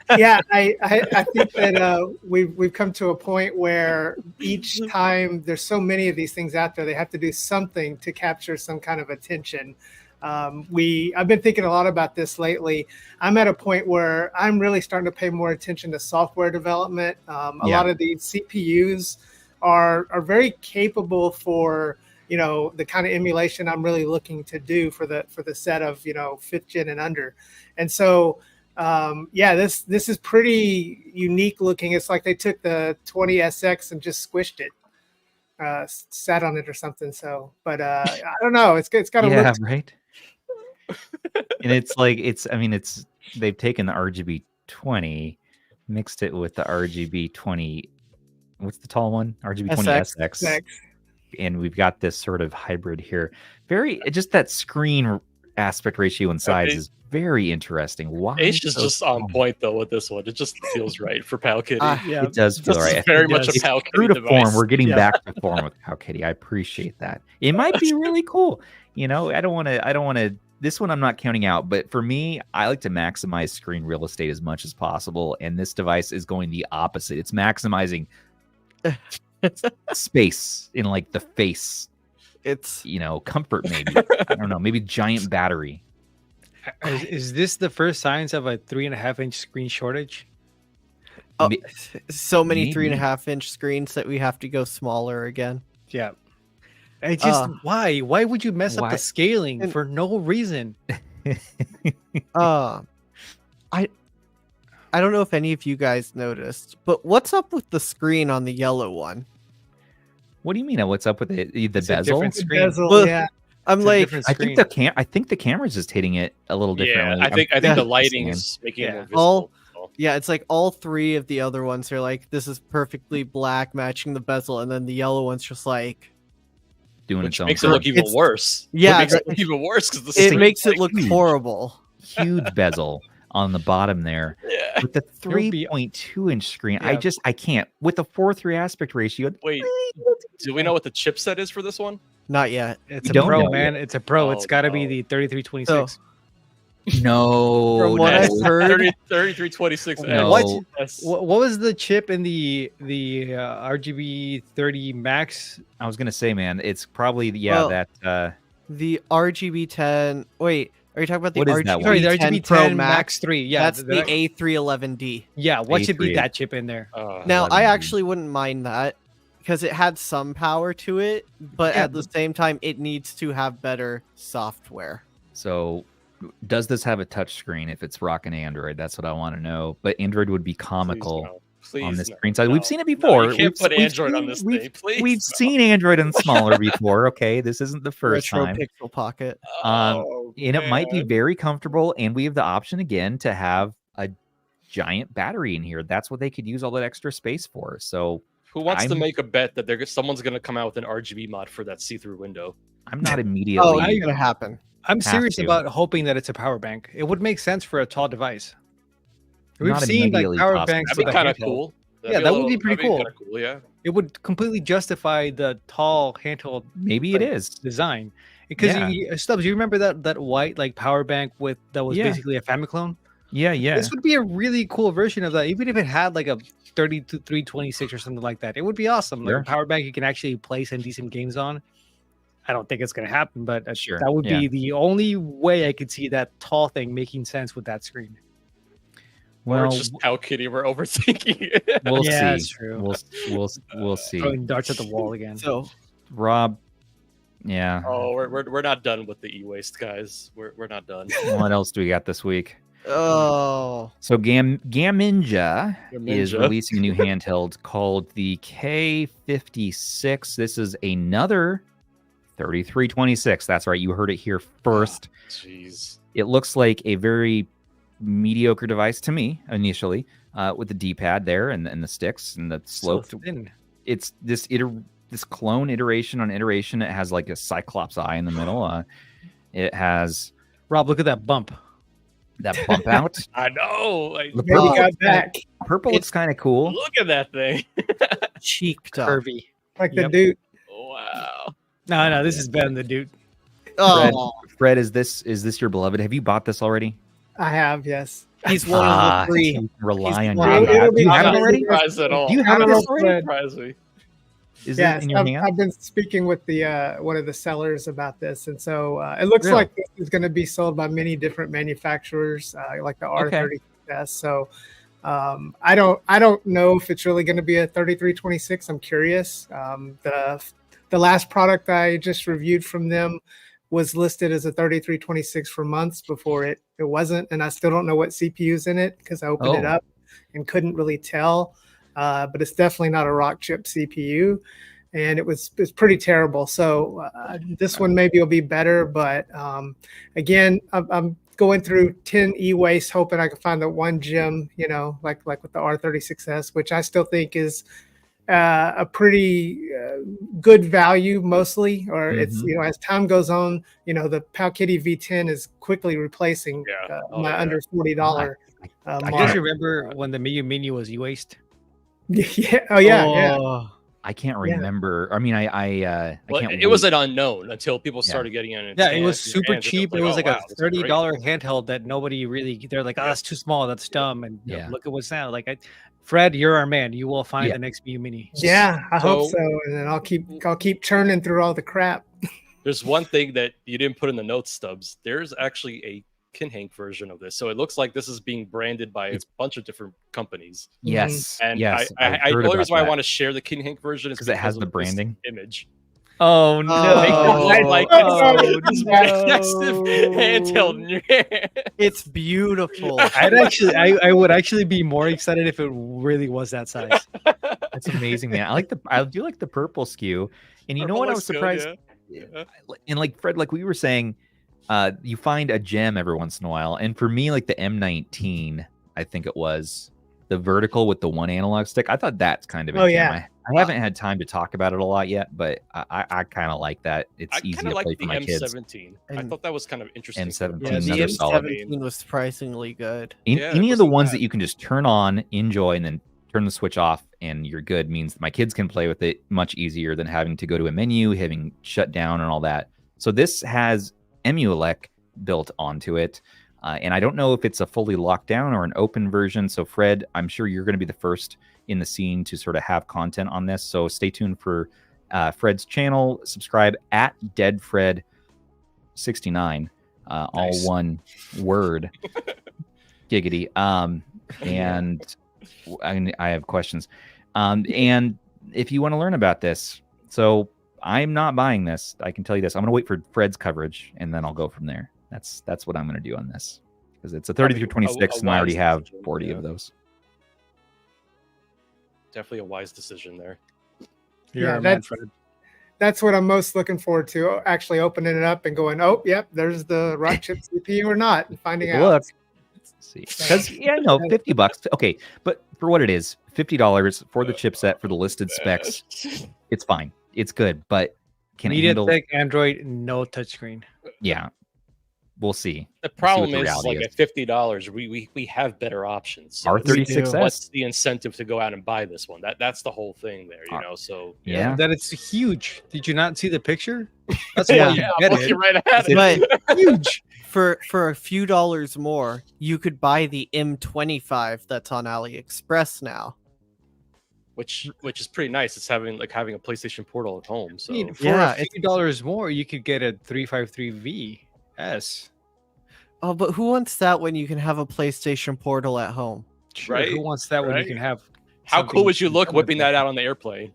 Speaker 5: think that we've come to a point where each time there's so many of these things out there, they have to do something to capture some kind of attention. I've been thinking a lot about this lately. I'm at a point where I'm really starting to pay more attention to software development. A lot of these CPUs are very capable for the kind of emulation I'm really looking to do for the set of 5th gen and under. And so this is pretty unique looking. It's like they took the 20SX and just squished it, sat on it or something. So, but I don't know. It's got a look.
Speaker 1: Right. And it's like they've taken the RGB20, mixed it with the RGB20. What's the tall one? RGB20 SX. And we've got this sort of hybrid here. Just that screen aspect ratio and size is very interesting. Why?
Speaker 2: Aish is just on point though with this one. It just feels right for Powkiddy.
Speaker 1: It does feel right.
Speaker 2: It's very much a Powkiddy device.
Speaker 1: Form. We're getting back to form with Powkiddy. I appreciate that. It might be really cool. I don't want to this one I'm not counting out, but for me, I like to maximize screen real estate as much as possible, and this device is going the opposite. It's maximizing space in like the face.
Speaker 4: It's
Speaker 1: comfort maybe. I don't know, maybe giant battery.
Speaker 3: Is this the first signs of a 3.5-inch screen shortage?
Speaker 4: Oh, so many
Speaker 1: Maybe.
Speaker 4: 3.5-inch screens that we have to go smaller again.
Speaker 3: Yeah. I just why would you mess up the scaling
Speaker 4: And-
Speaker 3: for no reason?
Speaker 4: I don't know if any of you guys noticed, but what's up with the screen on the yellow one?
Speaker 1: What do you mean? What's up with the
Speaker 3: It's a
Speaker 1: bezel?
Speaker 3: different screen.
Speaker 5: Bezel,
Speaker 4: Well,
Speaker 5: yeah.
Speaker 4: I'm
Speaker 3: It's a
Speaker 4: like,
Speaker 3: different
Speaker 1: I think
Speaker 3: screen.
Speaker 1: I think the camera's just hitting it a little differently.
Speaker 2: Yeah, I think
Speaker 4: Yeah.
Speaker 2: the lighting is making it more
Speaker 4: All-
Speaker 2: visible.
Speaker 4: yeah, it's like all three of the other ones are like, this is perfectly black, matching the bezel, and then the yellow one's just like,
Speaker 1: doing
Speaker 2: Which
Speaker 1: its own
Speaker 2: makes it
Speaker 1: thing.
Speaker 2: look even
Speaker 4: It's-
Speaker 2: worse.
Speaker 4: yeah,
Speaker 2: It makes
Speaker 4: that-
Speaker 2: it look even worse because
Speaker 4: it makes it look
Speaker 1: huge.
Speaker 4: horrible.
Speaker 1: Huge bezel on the bottom there.
Speaker 2: Yeah.
Speaker 1: With the
Speaker 3: would be-
Speaker 1: 3.2-inch screen,
Speaker 3: Yeah.
Speaker 1: I can't. With the 4:3 aspect ratio,
Speaker 2: Wait, do we know what the chipset is for this one?
Speaker 4: Not yet.
Speaker 3: It's
Speaker 1: We
Speaker 3: a
Speaker 1: don't
Speaker 3: pro,
Speaker 1: know
Speaker 3: man. It's a pro. It's
Speaker 2: Oh,
Speaker 3: got to be
Speaker 2: no.
Speaker 3: the 3326.
Speaker 1: no.
Speaker 4: From what
Speaker 1: no.
Speaker 4: I've heard,
Speaker 2: 3326.
Speaker 1: No.
Speaker 3: What?
Speaker 2: Yes.
Speaker 3: What was the chip in the RGB30 Max?
Speaker 1: I was gonna say, man, it's probably
Speaker 4: Well,
Speaker 1: that.
Speaker 4: the RGB10. Wait, are you talking about the
Speaker 1: What is that
Speaker 4: RGB10
Speaker 1: one?
Speaker 3: Sorry, the RGB10
Speaker 4: Pro
Speaker 3: Max 3. Yeah,
Speaker 4: That's the A311D.
Speaker 3: Yeah, what should be
Speaker 1: A3.
Speaker 3: that chip in there?
Speaker 4: Now, I
Speaker 1: 11D.
Speaker 4: actually wouldn't mind that because it had some power to it, but
Speaker 3: Yeah,
Speaker 4: at the same time, it needs to have better software.
Speaker 1: So, does this have a touch screen? If it's rocking Android, that's what I want to know. But Android would be comical on this screen size. We've seen it before.
Speaker 2: No, you can't put
Speaker 1: We've
Speaker 2: Android on
Speaker 1: seen-
Speaker 2: this
Speaker 1: we've-
Speaker 2: thing, please.
Speaker 1: We've seen Android on smaller before. Okay, this isn't the first
Speaker 4: Retro
Speaker 1: time.
Speaker 4: Pixel Pocket.
Speaker 2: Oh,
Speaker 1: And it might be
Speaker 2: man.
Speaker 1: very comfortable, and we have the option again to have a giant battery in here. That's what they could use all that extra space for. So
Speaker 2: Who wants to
Speaker 1: I'm-
Speaker 2: make a bet that someone's going to come out with an RGB mod for that see-through window?
Speaker 1: I'm not immediately.
Speaker 4: Oh, it's gonna happen.
Speaker 3: I'm
Speaker 1: Have
Speaker 3: serious
Speaker 1: to.
Speaker 3: about hoping that it's a power bank. It would make sense for a tall device. We've
Speaker 1: Not
Speaker 3: seen like
Speaker 1: immediately
Speaker 3: power
Speaker 1: possible.
Speaker 3: banks.
Speaker 2: That'd be
Speaker 3: with a
Speaker 2: kind of
Speaker 3: handheld.
Speaker 2: cool.
Speaker 3: Yeah, that would be pretty cool.
Speaker 2: Kinda cool. Yeah.
Speaker 3: It would completely justify the tall handheld
Speaker 1: Maybe it is.
Speaker 3: design. Because
Speaker 1: Yeah.
Speaker 3: Stubbs, you remember that white like power bank that was
Speaker 1: Yeah.
Speaker 3: basically a Famiclone?
Speaker 1: Yeah, yeah.
Speaker 3: This would be a really cool version of that, even if it had like a 3326 or something like that. It would be awesome. Like
Speaker 1: Sure.
Speaker 3: a power bank you can actually play some decent games on. I don't think it's going to happen, but
Speaker 1: Sure,
Speaker 3: that would
Speaker 1: yeah.
Speaker 3: be the only way I could see that tall thing making sense with that screen.
Speaker 2: Or
Speaker 1: Well,
Speaker 2: it's just Powkiddy. We're overthinking it.
Speaker 1: we'll
Speaker 3: Yeah,
Speaker 1: see.
Speaker 3: that's true.
Speaker 1: We'll see.
Speaker 3: Throwing darts at the wall again.
Speaker 4: So,
Speaker 1: Rob, yeah.
Speaker 2: Oh, we're not done with the e-waste, guys. We're not done.
Speaker 1: What else do we got this week?
Speaker 4: oh,
Speaker 1: So Gaminja is
Speaker 2: Gaminja.
Speaker 1: releasing a new handheld called the K56. This is another 3326. That's right. You heard it here first.
Speaker 2: Jeez.
Speaker 1: It looks like a very mediocre device to me initially, with the D-pad there and the sticks and the slope.
Speaker 3: So thin.
Speaker 1: It's this clone iteration on iteration. It has like a Cyclops eye in the middle. It has
Speaker 3: Rob, look at that bump.
Speaker 1: that bump out.
Speaker 2: I know. Like,
Speaker 1: The
Speaker 5: Maybe
Speaker 1: purple,
Speaker 5: got back
Speaker 1: purple looks kind of cool.
Speaker 2: look at that thing.
Speaker 4: cheeked up.
Speaker 3: Curvy.
Speaker 5: like the
Speaker 3: Yep.
Speaker 5: dude.
Speaker 2: Wow.
Speaker 3: No, this is better than the dude.
Speaker 4: Oh,
Speaker 1: Fred, is this your beloved? Have you bought this already?
Speaker 5: I have, yes.
Speaker 4: he's one of the three.
Speaker 1: you can rely on
Speaker 5: Well,
Speaker 1: your
Speaker 5: it'll
Speaker 1: dad.
Speaker 5: be
Speaker 1: Do you have it
Speaker 5: honest.
Speaker 1: already?
Speaker 2: Surprised at all.
Speaker 1: Do you have
Speaker 5: I
Speaker 1: it
Speaker 5: don't know,
Speaker 1: already?
Speaker 5: Fred.
Speaker 2: Surprised me.
Speaker 1: Is
Speaker 5: Yes,
Speaker 1: it in your hand?
Speaker 5: I've been speaking with the one of the sellers about this, and so it looks
Speaker 1: Really?
Speaker 5: like this is going to be sold by many different manufacturers, like the R30S. So I don't know if it's really going to be a 3326. I'm curious. The last product I just reviewed from them was listed as a 3326 for months before it wasn't, and I still don't know what CPU's in it because I opened it
Speaker 1: Oh.
Speaker 5: up and couldn't really tell. But it's definitely not a rock chip CPU, and it's pretty terrible. So this one maybe will be better, but again, I'm going through 10 e-waste, hoping I can find the one gem, like with the R36S, which I still think is a pretty good value mostly, or it's as time goes on, the Powkiddy V10 is quickly replacing
Speaker 2: Yeah.
Speaker 5: my
Speaker 2: Yeah.
Speaker 5: under $40.
Speaker 3: I
Speaker 5: mark.
Speaker 3: just remember when the Miyu Mini was e-waste.
Speaker 5: Yeah. Oh yeah. Yeah.
Speaker 4: Oh,
Speaker 1: I can't remember. I mean, I can't.
Speaker 2: It was an unknown until people started getting in.
Speaker 3: Yeah, it was super cheap. It was like a $30 handheld that nobody really. They're like, oh, that's too small. That's dumb. And look at what's now. Like, Fred, you're our man. You will find the next Mew Mini.
Speaker 5: Yeah, I hope so. And then I'll keep churning through all the crap.
Speaker 2: There's one thing that you didn't put in the notes, Stubbs. There's actually a Kinhank version of this, so it looks like this is being branded by a bunch of different companies.
Speaker 1: Yes,
Speaker 2: and
Speaker 1: yes.
Speaker 2: the only reason why I want to share the Kinhank version is
Speaker 1: because it has the branding
Speaker 2: image.
Speaker 3: Oh no!
Speaker 2: Handheld.
Speaker 4: It's beautiful.
Speaker 3: I would actually be more excited if it really was that size.
Speaker 1: That's amazing, man. I do like the purple SKU, and you know what I was surprised. And like Fred, like we were saying, you find a gem every once in a while, and for me, like the M19, I think it was the vertical with the one analog stick. I thought that's kind of a gem. I haven't had time to talk about it a lot yet, but I kind of like that. It's easy to play for my kids.
Speaker 2: M17. I thought that was kind of interesting.
Speaker 1: M17,
Speaker 4: yeah, the M17 was surprisingly good.
Speaker 1: Any of the ones that you can just turn on, enjoy, and then turn the switch off, and you're good means that my kids can play with it much easier than having to go to a menu, having shut down, and all that. So this has emulation built onto it. And I don't know if it's a fully locked down or an open version. So Fred, I'm sure you're going to be the first in the scene to sort of have content on this. So stay tuned for Fred's channel. Subscribe at DeadFred69, all one word. Giggity. And I have questions. And if you want to learn about this, so I'm not buying this. I can tell you this. I'm going to wait for Fred's coverage, and then I'll go from there. That's what I'm going to do on this, because it's a 30 through 26, and I already have 40 of those.
Speaker 2: Definitely a wise decision there.
Speaker 5: That's what I'm most looking forward to. Actually opening it up and going, oh, yep, there's the right chip CPU or not, and finding out.
Speaker 1: Look, let's see, because $50. Okay, but for what it is, $50 for the chipset for the listed specs. It's fine. It's good, but can it handle
Speaker 3: Android, no touchscreen?
Speaker 1: Yeah. We'll see.
Speaker 2: The problem is, like at $50, we have better options. So
Speaker 1: R36S.
Speaker 2: What's the incentive to go out and buy this one? That's the whole thing there, you know. So
Speaker 3: that it's huge. Did you not see the picture? That's why you get it.
Speaker 2: Right at it.
Speaker 4: But huge. For a few dollars more, you could buy the M25 that's on AliExpress now.
Speaker 2: Which is pretty nice. It's having a PlayStation Portal at home. So
Speaker 3: for a few dollars more, you could get a 353V. Yes.
Speaker 4: Oh, but who wants that when you can have a PlayStation Portal at home?
Speaker 3: Sure, right? Who wants that when you can have?
Speaker 2: How cool would you look whipping that out on the airplane?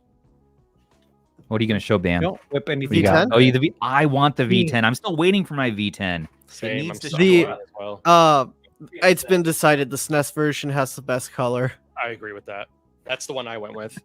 Speaker 1: What are you going to show, Dan?
Speaker 3: Don't whip anything.
Speaker 4: V10?
Speaker 1: Oh, I want the V10. I'm still waiting for my V10.
Speaker 2: Same.
Speaker 4: It's been decided the SNES version has the best color.
Speaker 2: I agree with that. That's the one I went with.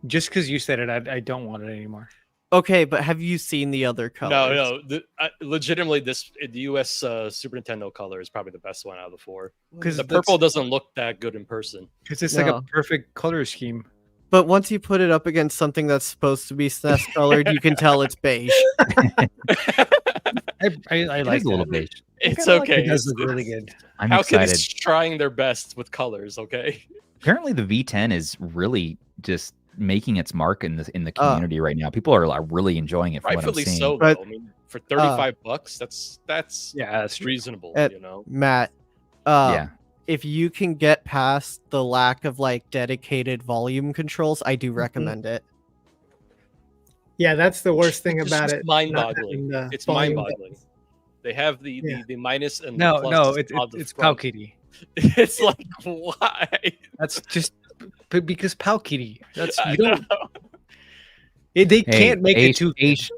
Speaker 3: Just because you said it, I don't want it anymore.
Speaker 4: Okay, but have you seen the other colors?
Speaker 2: No. Legitimately, the US Super Nintendo color is probably the best one out of the four. Because the purple doesn't look that good in person.
Speaker 3: Because it's like a perfect color scheme.
Speaker 4: But once you put it up against something that's supposed to be SNES colored, you can tell it's beige.
Speaker 3: I like
Speaker 1: a little beige.
Speaker 2: It's okay.
Speaker 3: It does look really good.
Speaker 1: I'm excited.
Speaker 2: Powkiddy's trying their best with colors. Okay.
Speaker 1: Apparently, the V10 is really just making its mark in the community right now. People are really enjoying it.
Speaker 2: Rightfully so.
Speaker 4: But,
Speaker 2: I mean, for $35, that's reasonable. You know,
Speaker 4: Matt. If you can get past the lack of dedicated volume controls, I do recommend it.
Speaker 5: Yeah, that's the worst thing about it.
Speaker 2: Mind-boggling. It's mind-boggling. They have the minus and the plus.
Speaker 3: It's Powkiddy.
Speaker 2: It's like, why?
Speaker 3: That's just because Powkiddy. That's you don't. They can't make it too.
Speaker 1: Aish,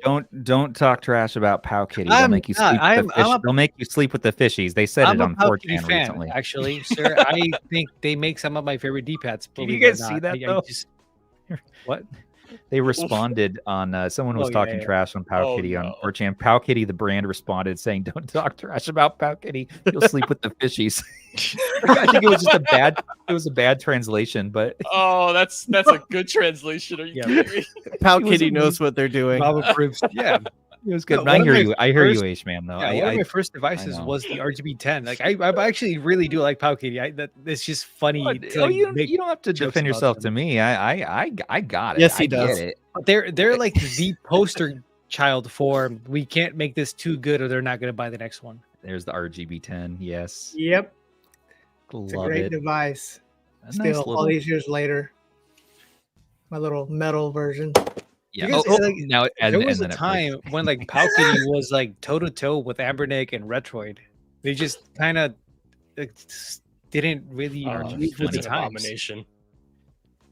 Speaker 1: don't talk trash about Powkiddy. They'll make you sleep. They'll make you sleep with the fishies. They said it on 4chan recently.
Speaker 3: Actually, sir, I think they make some of my favorite D-pads.
Speaker 1: Did you guys see that though?
Speaker 3: What?
Speaker 1: They responded on someone was talking trash on Powkiddy on 4chan. Powkiddy, the brand, responded saying, "Don't talk trash about Powkiddy. You'll sleep with the fishies." I think it was just a bad translation, but
Speaker 2: that's a good translation. Are you kidding me?
Speaker 4: Powkiddy knows what they're doing.
Speaker 3: Bob approves. Yeah.
Speaker 1: It was good.
Speaker 3: No,
Speaker 1: I
Speaker 3: one of
Speaker 1: hear
Speaker 3: my
Speaker 1: you. I hear you,
Speaker 3: first-
Speaker 1: Aish, man. Though.
Speaker 3: Yeah, one of my first devices was the RGB10. Like I actually really do like Powkiddy. It's just funny. To, like,
Speaker 1: You don't have to
Speaker 3: jokes
Speaker 1: defend
Speaker 3: about
Speaker 1: yourself
Speaker 3: them.
Speaker 1: to me. I got it.
Speaker 4: Yes, he
Speaker 1: I
Speaker 4: does.
Speaker 1: Get it.
Speaker 3: But they're like the poster child for we can't make this too good or they're not going to buy the next one.
Speaker 1: There's the RGB10. Yes.
Speaker 5: Yep. It's a
Speaker 1: Love
Speaker 5: great
Speaker 1: it.
Speaker 5: device.
Speaker 1: A
Speaker 5: Still,
Speaker 1: nice
Speaker 5: all
Speaker 1: little.
Speaker 5: these years later. My little metal version.
Speaker 1: Yeah.
Speaker 3: You guys-
Speaker 1: Oh,
Speaker 3: like,
Speaker 1: now
Speaker 3: There was a time when like Powkiddy was like toe to toe with Anbernic and Retroid. They just kind of didn't really move with the
Speaker 2: It's an
Speaker 3: times.
Speaker 2: abomination.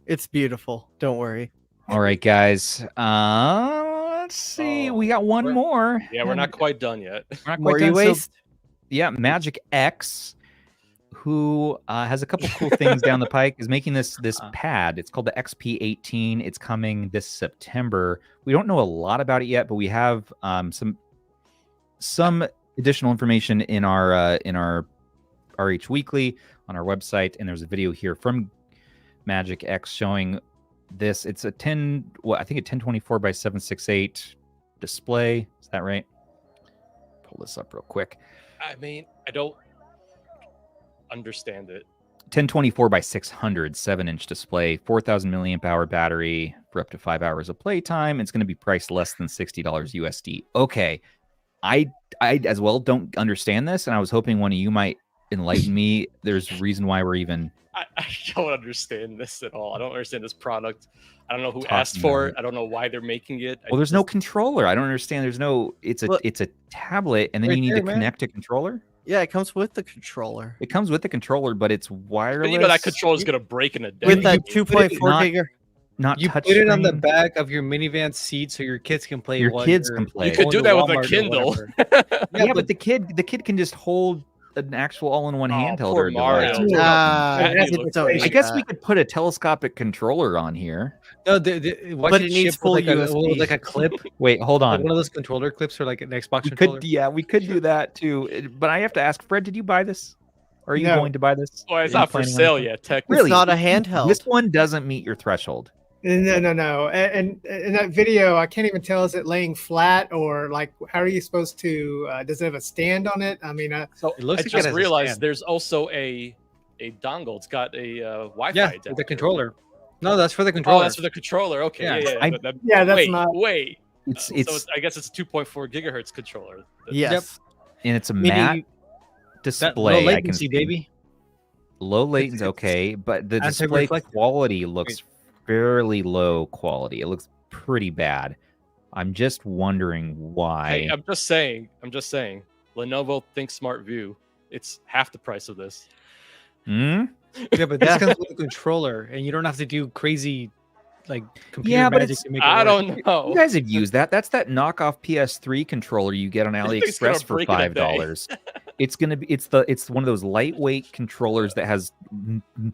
Speaker 4: It's beautiful. Don't worry.
Speaker 1: All right, guys. Let's see.
Speaker 2: Oh,
Speaker 1: We got one
Speaker 2: we're-
Speaker 1: more.
Speaker 2: Yeah, we're not quite done yet.
Speaker 1: We're not
Speaker 4: More
Speaker 1: quite
Speaker 4: you
Speaker 1: done. So,
Speaker 4: waste.
Speaker 1: yeah, MagicX, who has a couple cool things down the pike, is making this pad. It's called the XP18. It's coming this September. We don't know a lot about it yet, but we have some additional information in our RH Weekly on our website, and there's a video here from MagicX showing this. It's a 1024 by 768 display. Is that right? Pull this up real quick.
Speaker 2: I mean, I don't understand it.
Speaker 1: 1024 by 600 7-inch display, 4,000 milliamp hour battery for up to 5 hours of playtime. It's going to be priced less than $60 USD. Okay, I as well don't understand this, and I was hoping one of you might enlighten me. There's a reason why we're even.
Speaker 2: I don't understand this at all. I don't understand this product. I don't know who
Speaker 1: Talking
Speaker 2: asked for
Speaker 1: about
Speaker 2: it. I don't know why they're making it.
Speaker 1: Well, there's no controller. I don't understand. There's no. It's a tablet, and then
Speaker 3: Right
Speaker 1: you need
Speaker 3: there,
Speaker 1: to
Speaker 3: man.
Speaker 1: connect a controller.
Speaker 4: Yeah, it comes with the controller.
Speaker 1: It comes with the controller, but it's
Speaker 2: But
Speaker 1: wireless.
Speaker 2: you know that controller is gonna break in a day.
Speaker 4: With that
Speaker 1: you
Speaker 4: 2.4
Speaker 1: not-
Speaker 4: gigahertz.
Speaker 1: not
Speaker 3: You
Speaker 1: touch
Speaker 3: put it on the
Speaker 1: screen.
Speaker 3: back of your minivan seat so your kids can play.
Speaker 1: Your
Speaker 3: while
Speaker 1: kids
Speaker 3: you're
Speaker 1: can play.
Speaker 2: You could
Speaker 3: going
Speaker 2: do
Speaker 3: to
Speaker 2: that with a
Speaker 3: Walmart or
Speaker 2: Kindle.
Speaker 3: whatever.
Speaker 1: Yeah, but the kid can just hold an actual all-in-one
Speaker 2: Oh,
Speaker 1: handheld
Speaker 2: poor
Speaker 1: or
Speaker 2: Mario.
Speaker 1: device.
Speaker 2: That
Speaker 4: I
Speaker 2: looks
Speaker 4: don't
Speaker 2: great.
Speaker 4: need
Speaker 1: I guess
Speaker 4: that.
Speaker 1: we could put a telescopic controller on here.
Speaker 3: No, why
Speaker 4: But
Speaker 3: should
Speaker 4: it needs
Speaker 3: ship
Speaker 4: full
Speaker 3: with like
Speaker 4: USB.
Speaker 3: like a clip,
Speaker 1: Wait, hold
Speaker 3: like
Speaker 1: on.
Speaker 3: one of those controller clips for like an Xbox
Speaker 1: We
Speaker 3: controller.
Speaker 1: could, yeah, we could do that too. But I have to ask, Fred, did you buy this? Or are you
Speaker 5: No.
Speaker 1: going to buy this?
Speaker 2: Well, it's
Speaker 1: Are you
Speaker 2: not for
Speaker 1: planning on
Speaker 2: sale
Speaker 1: it?
Speaker 2: yet, technically.
Speaker 1: Really?
Speaker 4: It's not a handheld.
Speaker 1: This one doesn't meet your threshold.
Speaker 5: No. And in that video, I can't even tell, is it laying flat or like, how are you supposed to, does it have a stand on it? I mean,
Speaker 2: So
Speaker 3: It looks
Speaker 2: I
Speaker 3: like it
Speaker 2: just
Speaker 3: has a
Speaker 2: realized
Speaker 3: stand.
Speaker 2: there's also a dongle. It's got a Wi-Fi.
Speaker 3: Yeah,
Speaker 2: adapter.
Speaker 3: the controller. No, that's for the controller.
Speaker 2: Oh, that's for the controller. Okay,
Speaker 3: Yeah.
Speaker 2: yeah.
Speaker 1: I-
Speaker 5: yeah, that's
Speaker 2: wait,
Speaker 5: not.
Speaker 2: wait.
Speaker 1: It's
Speaker 2: So
Speaker 1: it's
Speaker 2: I guess it's a 2.4 gigahertz controller.
Speaker 4: Yes.
Speaker 1: and it's a
Speaker 3: Meaning
Speaker 1: matte
Speaker 3: that
Speaker 1: display.
Speaker 3: low
Speaker 1: I can
Speaker 3: latency,
Speaker 1: see.
Speaker 3: baby.
Speaker 1: Low latency,
Speaker 3: it's
Speaker 1: okay, but the display
Speaker 3: anti-reflective.
Speaker 1: quality looks fairly low quality. It looks pretty bad. I'm just wondering why.
Speaker 2: Hey, I'm just saying. Lenovo Think Smart View. It's half the price of this.
Speaker 1: Hmm?
Speaker 3: Yeah, but this comes with a controller, and you don't have to do crazy like computer
Speaker 1: Yeah, but
Speaker 3: magic
Speaker 1: it's-
Speaker 3: to make it
Speaker 2: I
Speaker 3: work.
Speaker 2: don't know.
Speaker 1: You guys have used that. That's that knockoff PS3 controller you get on
Speaker 2: thing's gonna
Speaker 1: AliExpress for
Speaker 2: break in a day.
Speaker 1: $5. It's gonna be. It's one of those lightweight controllers that has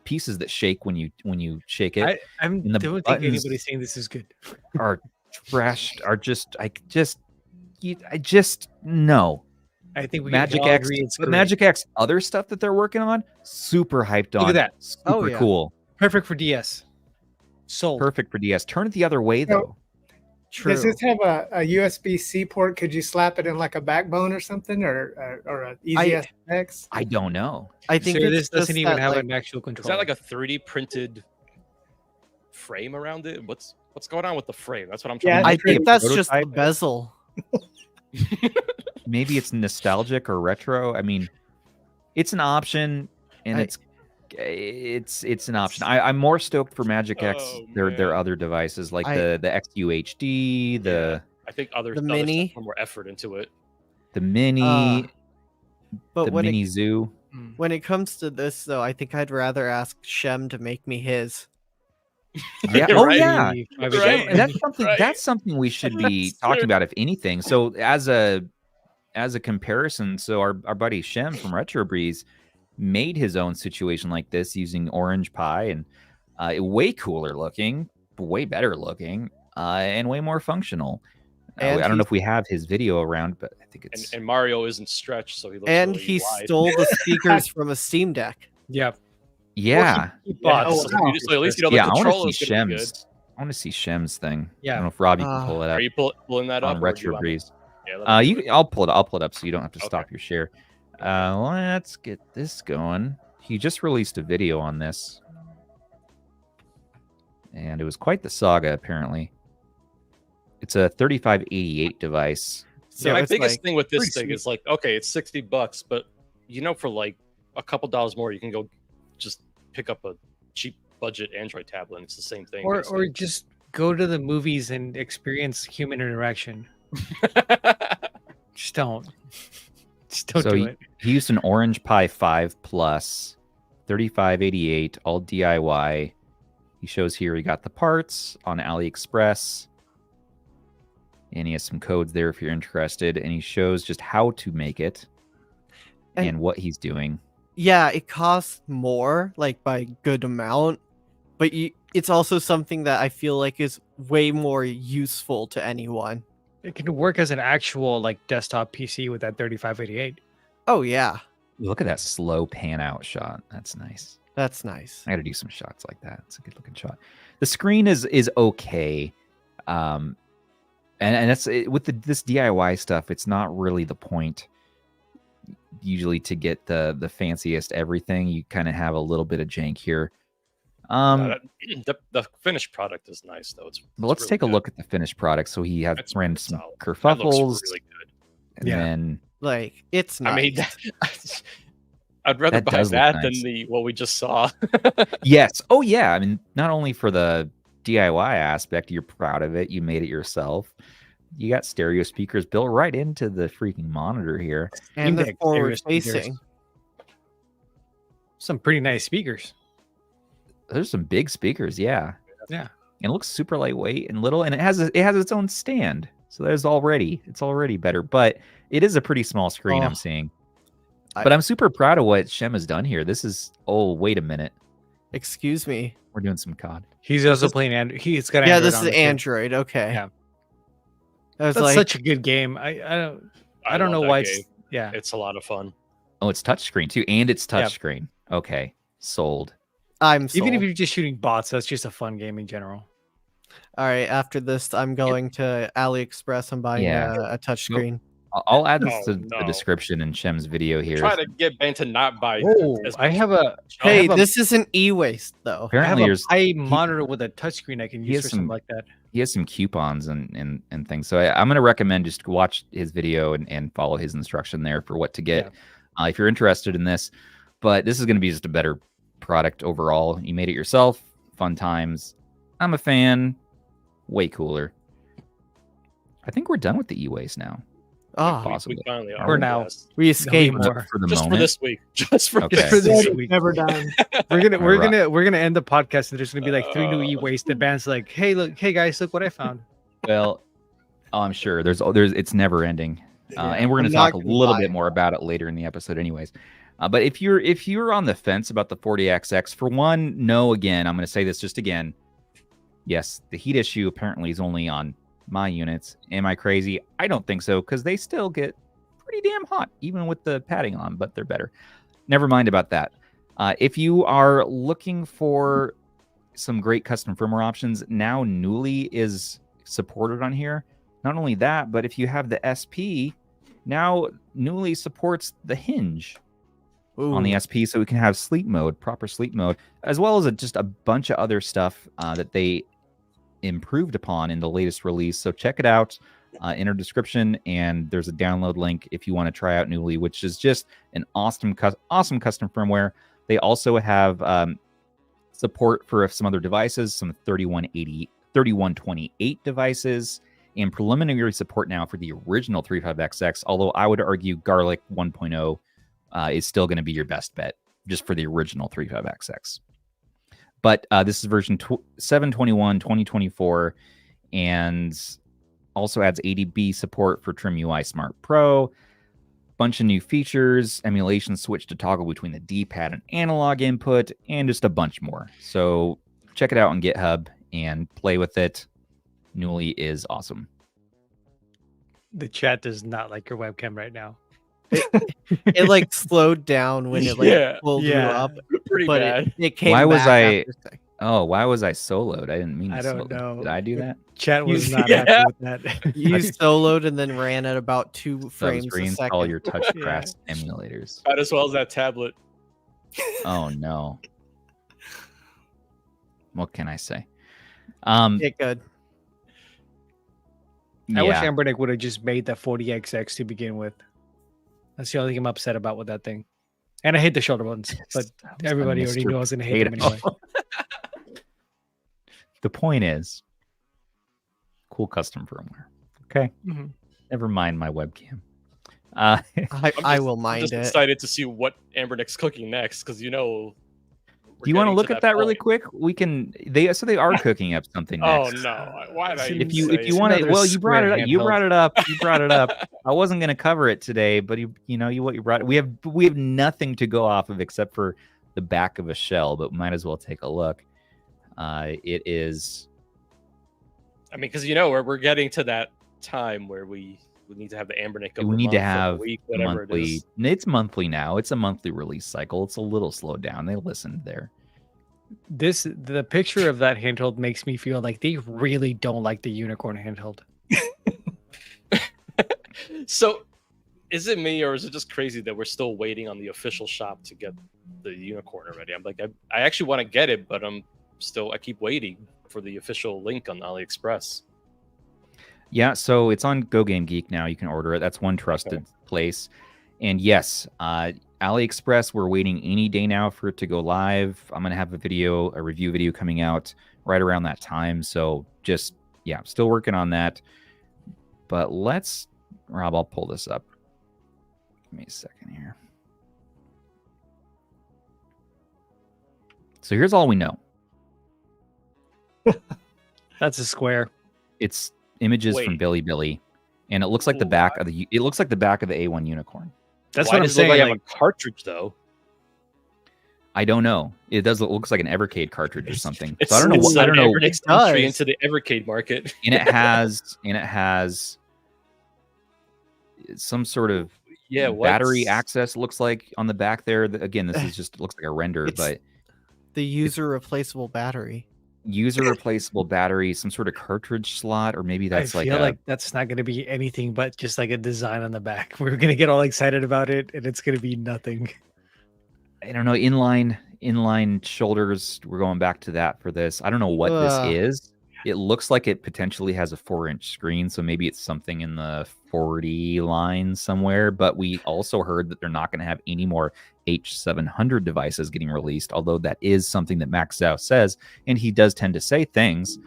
Speaker 1: pieces that shake when you shake it.
Speaker 3: I
Speaker 1: And the
Speaker 3: don't think
Speaker 1: buttons-
Speaker 3: anybody's saying this is good.
Speaker 1: Are trashed. Are just. I just no.
Speaker 3: I think we can all
Speaker 1: MagicX,
Speaker 3: agree it's
Speaker 1: but
Speaker 3: great.
Speaker 1: MagicX other stuff that they're working on, super hyped on.
Speaker 3: Look at that.
Speaker 1: Super
Speaker 4: Oh, yeah.
Speaker 1: cool.
Speaker 3: Perfect for DS. Sold.
Speaker 1: Perfect for DS. Turn it the other way though.
Speaker 4: True.
Speaker 5: Does this have a USB-C port? Could you slap it in like a backbone or something, or a EasySMX?
Speaker 1: I don't know.
Speaker 4: I think
Speaker 3: So
Speaker 4: it's
Speaker 3: this doesn't
Speaker 4: just
Speaker 3: even
Speaker 4: that,
Speaker 3: have
Speaker 4: like,
Speaker 3: an actual
Speaker 2: Is
Speaker 3: controller.
Speaker 2: that like a 3D printed frame around it? What's going on with the frame? That's what I'm
Speaker 5: Yeah,
Speaker 2: trying to
Speaker 4: I
Speaker 5: it's
Speaker 4: think that's just the
Speaker 1: prototype.
Speaker 4: bezel.
Speaker 1: Maybe it's nostalgic or retro. I mean, it's an option, and it's an option. I'm more stoked for MagicX.
Speaker 2: Oh,
Speaker 1: their
Speaker 2: man.
Speaker 1: other devices like
Speaker 4: I-
Speaker 1: the XUHD, the
Speaker 2: I think other
Speaker 4: The
Speaker 2: stuff
Speaker 4: Mini.
Speaker 2: put more effort into it.
Speaker 1: the Mini,
Speaker 4: But
Speaker 1: the
Speaker 4: when
Speaker 1: Mini Zoo.
Speaker 4: when it comes to this, though, I think I'd rather ask Shem to make me his.
Speaker 1: Yeah.
Speaker 2: You're
Speaker 1: Oh
Speaker 2: right.
Speaker 1: yeah.
Speaker 2: Right.
Speaker 1: And that's something
Speaker 2: Right.
Speaker 1: that's something we should be
Speaker 2: That's
Speaker 1: talking
Speaker 2: true.
Speaker 1: about, if anything. So as a comparison, so our buddy Shem from RetroBreeze made his own situation like this using Orange Pi, and way cooler looking, way better looking, and way more functional.
Speaker 4: And
Speaker 1: I don't know
Speaker 4: he-
Speaker 1: if we have his video around, but I think it's
Speaker 2: And Mario isn't stretched, so he looks
Speaker 4: And
Speaker 2: really
Speaker 4: he
Speaker 2: wide.
Speaker 4: stole the speakers from a Steam Deck.
Speaker 3: Yeah.
Speaker 1: yeah.
Speaker 3: He
Speaker 2: Yeah,
Speaker 3: bought
Speaker 5: oh,
Speaker 3: some
Speaker 5: wow.
Speaker 2: so at least you know the
Speaker 1: Yeah, I want
Speaker 2: control
Speaker 1: to
Speaker 2: is
Speaker 1: see
Speaker 2: going to be good.
Speaker 1: Shem's. I want to see Shem's thing. I
Speaker 3: Yeah.
Speaker 1: don't know if Robbie can pull it up
Speaker 2: Are you pulling that
Speaker 1: on
Speaker 2: up? or do you want me-
Speaker 1: RetroBreeze. I'll pull it up so you don't have to stop your share. Let's get this going. He just released a video on this, and it was quite the saga. Apparently, it's a 3588 device.
Speaker 2: So my biggest thing with this thing is like, okay, it's $60, but for like a couple dollars more, you can go just pick up a cheap budget Android tablet. And it's the same thing.
Speaker 3: Or just go to the movies and experience human interaction. Just don't do it.
Speaker 1: He used an Orange Pi 5 Plus, 3588, all DIY. He shows here he got the parts on AliExpress. And he has some codes there if you're interested. And he shows just how to make it and what he's doing.
Speaker 4: Yeah, it costs more, like by good amount. But it's also something that I feel like is way more useful to anyone.
Speaker 3: It can work as an actual like desktop PC with that 3588.
Speaker 4: Oh, yeah.
Speaker 1: Look at that slow pan out shot. That's nice.
Speaker 4: That's nice.
Speaker 1: I got to do some shots like that. It's a good looking shot. The screen is okay. And that's with this DIY stuff. It's not really the point. Usually to get the fanciest everything, you kind of have a little bit of jank here.
Speaker 2: The finished product is nice though.
Speaker 1: But let's take a look at the finished product. So he has ran some kerfuffles.
Speaker 2: That looks really good.
Speaker 1: And then
Speaker 4: like it's nice.
Speaker 2: I mean, I'd rather buy that than what we just saw.
Speaker 1: Yes. Oh yeah. I mean, not only for the DIY aspect, you're proud of it. You made it yourself. You got stereo speakers built right into the freaking monitor here.
Speaker 4: And they're forward facing.
Speaker 3: Some pretty nice speakers.
Speaker 1: There's some big speakers, yeah.
Speaker 3: Yeah.
Speaker 1: And it looks super lightweight and little, and it has its own stand. So it's already better. But it is a pretty small screen I'm seeing. But I'm super proud of what Shem has done here. This is wait a minute.
Speaker 4: Excuse me.
Speaker 1: We're doing some COD.
Speaker 3: He's also playing Android. He's got
Speaker 4: Android. Yeah, this is Android. Okay.
Speaker 3: Yeah. That's like such a good game. I don't know why it's
Speaker 2: it's a lot of fun.
Speaker 1: Oh, it's touchscreen too, and it's touchscreen. Okay, sold.
Speaker 4: I'm sold.
Speaker 3: Even if you're just shooting bots, that's just a fun game in general.
Speaker 4: All right, after this, I'm going to AliExpress and buying a touchscreen.
Speaker 1: I'll add this to the description in Shem's video here.
Speaker 2: Try to get Ben to not buy.
Speaker 4: This isn't e-waste though.
Speaker 1: Apparently,
Speaker 3: I monitor with a touchscreen I can use for something like that.
Speaker 1: He has some coupons and things. So I'm going to recommend just watch his video and follow his instruction there for what to get if you're interested in this. But this is going to be just a better product overall. You made it yourself. Fun times. I'm a fan. Way cooler. I think we're done with the e-waste now.
Speaker 2: We finally are.
Speaker 3: For now,
Speaker 4: we escaped
Speaker 1: for the
Speaker 2: just
Speaker 1: moment.
Speaker 2: For this week. Just for
Speaker 3: this week.
Speaker 5: Never done.
Speaker 3: We're gonna end the podcast and there's gonna be like 3 new e-waste. The band's like, hey guys, look what I found.
Speaker 1: Well, I'm sure there's it's never ending, and we're gonna talk a little bit more about it later in the episode, anyways. But if you're on the fence about the 40XX, for one, no. Again, I'm gonna say this just again. Yes, the heat issue apparently is only on my units. Am I crazy? I don't think so, because they still get pretty damn hot, even with the padding on, but they're better. Never mind about that. If you are looking for some great custom firmware options, now Knulli is supported on here. Not only that, but if you have the SP, now Knulli supports the hinge on the SP, so we can have sleep mode, proper sleep mode, as well as just a bunch of other stuff that they improved upon in the latest release. So check it out in our description, and there's a download link if you want to try out Knulli, which is just an awesome custom firmware. They also have support for some other devices, some 3128 devices, and preliminary support now for the original 35XX, although I would argue Garlic 1.0 is still going to be your best bet just for the original 35XX. But this is version 721 2024, and also adds ADB support for Trim UI Smart Pro. Bunch of new features, emulation switch to toggle between the D-pad and analog input, and just a bunch more. So check it out on GitHub and play with it. Knulli is awesome.
Speaker 3: The chat does not like your webcam right now.
Speaker 4: It like slowed down when it like pulled you up.
Speaker 2: Pretty bad.
Speaker 4: It came
Speaker 1: Why was
Speaker 4: back
Speaker 1: Oh, why was I soloed? I didn't mean to.
Speaker 3: I don't know.
Speaker 1: Did I do that?
Speaker 3: Chat was not happy with that.
Speaker 4: You soloed and then ran at about 2 frames a second.
Speaker 1: All your touch grass emulators.
Speaker 2: About as well as that tablet.
Speaker 1: Oh no. What can I say?
Speaker 4: Get good.
Speaker 3: I wish Anbernic would have just made the 40XX to begin with. That's the only thing I'm upset about with that thing. And I hate the shoulder buttons, but everybody already knows I was going to hate them anyway.
Speaker 1: The point is, cool custom firmware. Okay.
Speaker 3: Mm-hmm.
Speaker 1: Never mind my webcam.
Speaker 4: I will mind
Speaker 2: I'm just
Speaker 4: it.
Speaker 2: excited to see what Anbernic's cooking next, because you know.
Speaker 1: Do you want to look at that really quick? We can. They are cooking up something next.
Speaker 2: Oh no! Why did I?
Speaker 1: If you want to, well, you brought it up. You brought it up. You brought it up. I wasn't going to cover it today, but you brought. We have nothing to go off of except for the back of a shell, but might as well take a look. It is.
Speaker 2: I mean, because we're getting to that time where we need to have the Anbernic.
Speaker 1: We need to have
Speaker 2: week, whatever
Speaker 1: monthly.
Speaker 2: it is.
Speaker 1: It's monthly now. It's a monthly release cycle. It's a little slowed down. They listened there.
Speaker 3: The picture of that handheld makes me feel like they really don't like the unicorn handheld.
Speaker 2: So, is it me or is it just crazy that we're still waiting on the official shop to get the unicorn already? I'm like, I actually want to get it, but I keep waiting for the official link on AliExpress.
Speaker 1: Yeah, so it's on Go Game Geek now. You can order it. That's one trusted place. And yes, AliExpress, we're waiting any day now for it to go live. I'm going to have a review video coming out right around that time. So just, still working on that. But Rob, I'll pull this up. Give me a second here. So here's all we know.
Speaker 3: That's a square.
Speaker 1: It's images from Billy, and it looks like the back of the A1 unicorn.
Speaker 3: That's
Speaker 2: Why
Speaker 3: what I'm
Speaker 2: does it look
Speaker 3: saying.
Speaker 2: like I have a cartridge though.
Speaker 1: I don't know. It looks like an Evercade cartridge or something.
Speaker 2: It's,
Speaker 1: so I don't know.
Speaker 2: I don't know.
Speaker 3: It
Speaker 2: Entry
Speaker 3: does.
Speaker 2: into the Evercade market,
Speaker 1: and it has some sort of battery access. Looks like on the back there. Again, this is just looks like a render, but
Speaker 4: the user replaceable battery.
Speaker 1: User replaceable battery, some sort of cartridge slot, or maybe that's
Speaker 3: I feel like that's not going to be anything but just like a design on the back. We're going to get all excited about it, and it's going to be nothing.
Speaker 1: I don't know. Inline shoulders. We're going back to that for this. I don't know what this is. It looks like it potentially has a 4-inch screen, so maybe it's something in the 40 line somewhere. But we also heard that they're not going to have any more H700 devices getting released, although that is something that Max Zhao says, and he does tend to say things.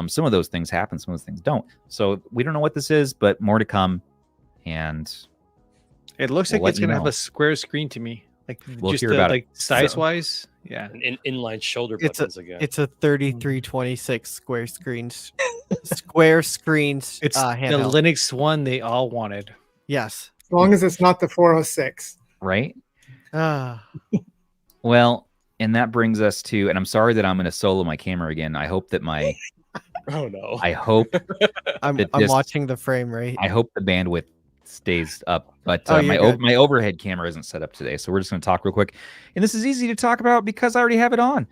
Speaker 1: Some of those things happen, some of those things don't. So we don't know what this is, but more to come. And
Speaker 3: it looks like it's going to have a square screen to me, like just like size wise. Yeah,
Speaker 2: an inline shoulder buttons again.
Speaker 4: It's a 3326 square screens. Square screens.
Speaker 3: It's
Speaker 4: handheld.
Speaker 3: The Linux one they all wanted.
Speaker 4: Yes,
Speaker 5: as long as it's not the 406.
Speaker 1: Right. Well, and that brings us to, and I'm sorry that I'm going to solo my camera again. I hope that my.
Speaker 2: Oh no!
Speaker 1: I hope
Speaker 4: I'm watching the frame rate.
Speaker 1: I hope the bandwidth stays up, but my overhead camera isn't set up today, so we're just going to talk real quick. And this is easy to talk about because I already have it on.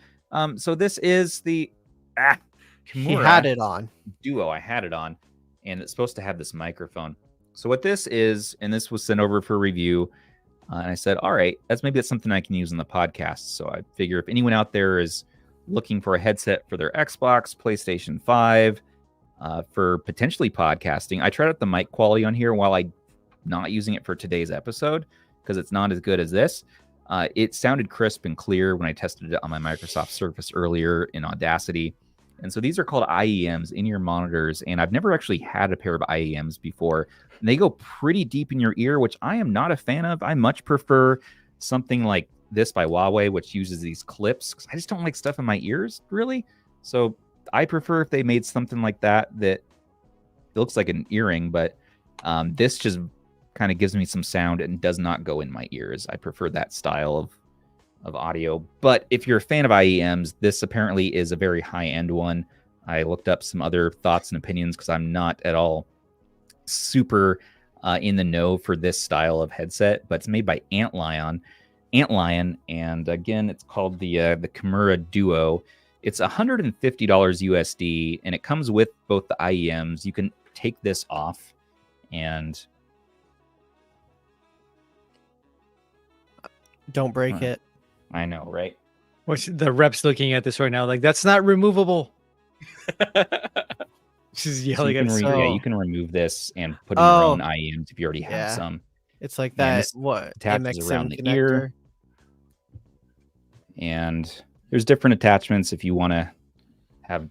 Speaker 1: So this is the Kimura
Speaker 4: He had it on
Speaker 1: Duo. I had it on, and it's supposed to have this microphone. So what this is, and this was sent over for review, and I said, all right, that's something I can use in the podcast. So I figure if anyone out there is looking for a headset for their Xbox, PlayStation 5, for potentially podcasting, I tried out the mic quality on here while I'm not using it for today's episode because it's not as good as this. It sounded crisp and clear when I tested it on my Microsoft Surface earlier in Audacity. And so these are called IEMs, in-ear monitors, and I've never actually had a pair of IEMs before. And they go pretty deep in your ear, which I am not a fan of. I much prefer something like this by Huawei, which uses these clips, because I just don't like stuff in my ears, really. So I prefer if they made something like that it looks like an earring, but this just kind of gives me some sound and does not go in my ears. I prefer that style of audio. But if you're a fan of IEMs, this apparently is a very high-end one. I looked up some other thoughts and opinions because I'm not at all super in the know for this style of headset, but it's made by Antlion, and again, it's called the Kimura Duo. It's $150 USD, and it comes with both the IEMs. You can take this off, and
Speaker 4: don't break it.
Speaker 1: I know, right?
Speaker 3: What's the reps looking at this right now? Like, that's not removable. She's yelling at
Speaker 1: us. Yeah, you can remove this and put in your own IEMs if you already have some.
Speaker 4: It's like that. What
Speaker 1: attaches around the
Speaker 4: connector.
Speaker 1: ear, and there's different attachments if you want to have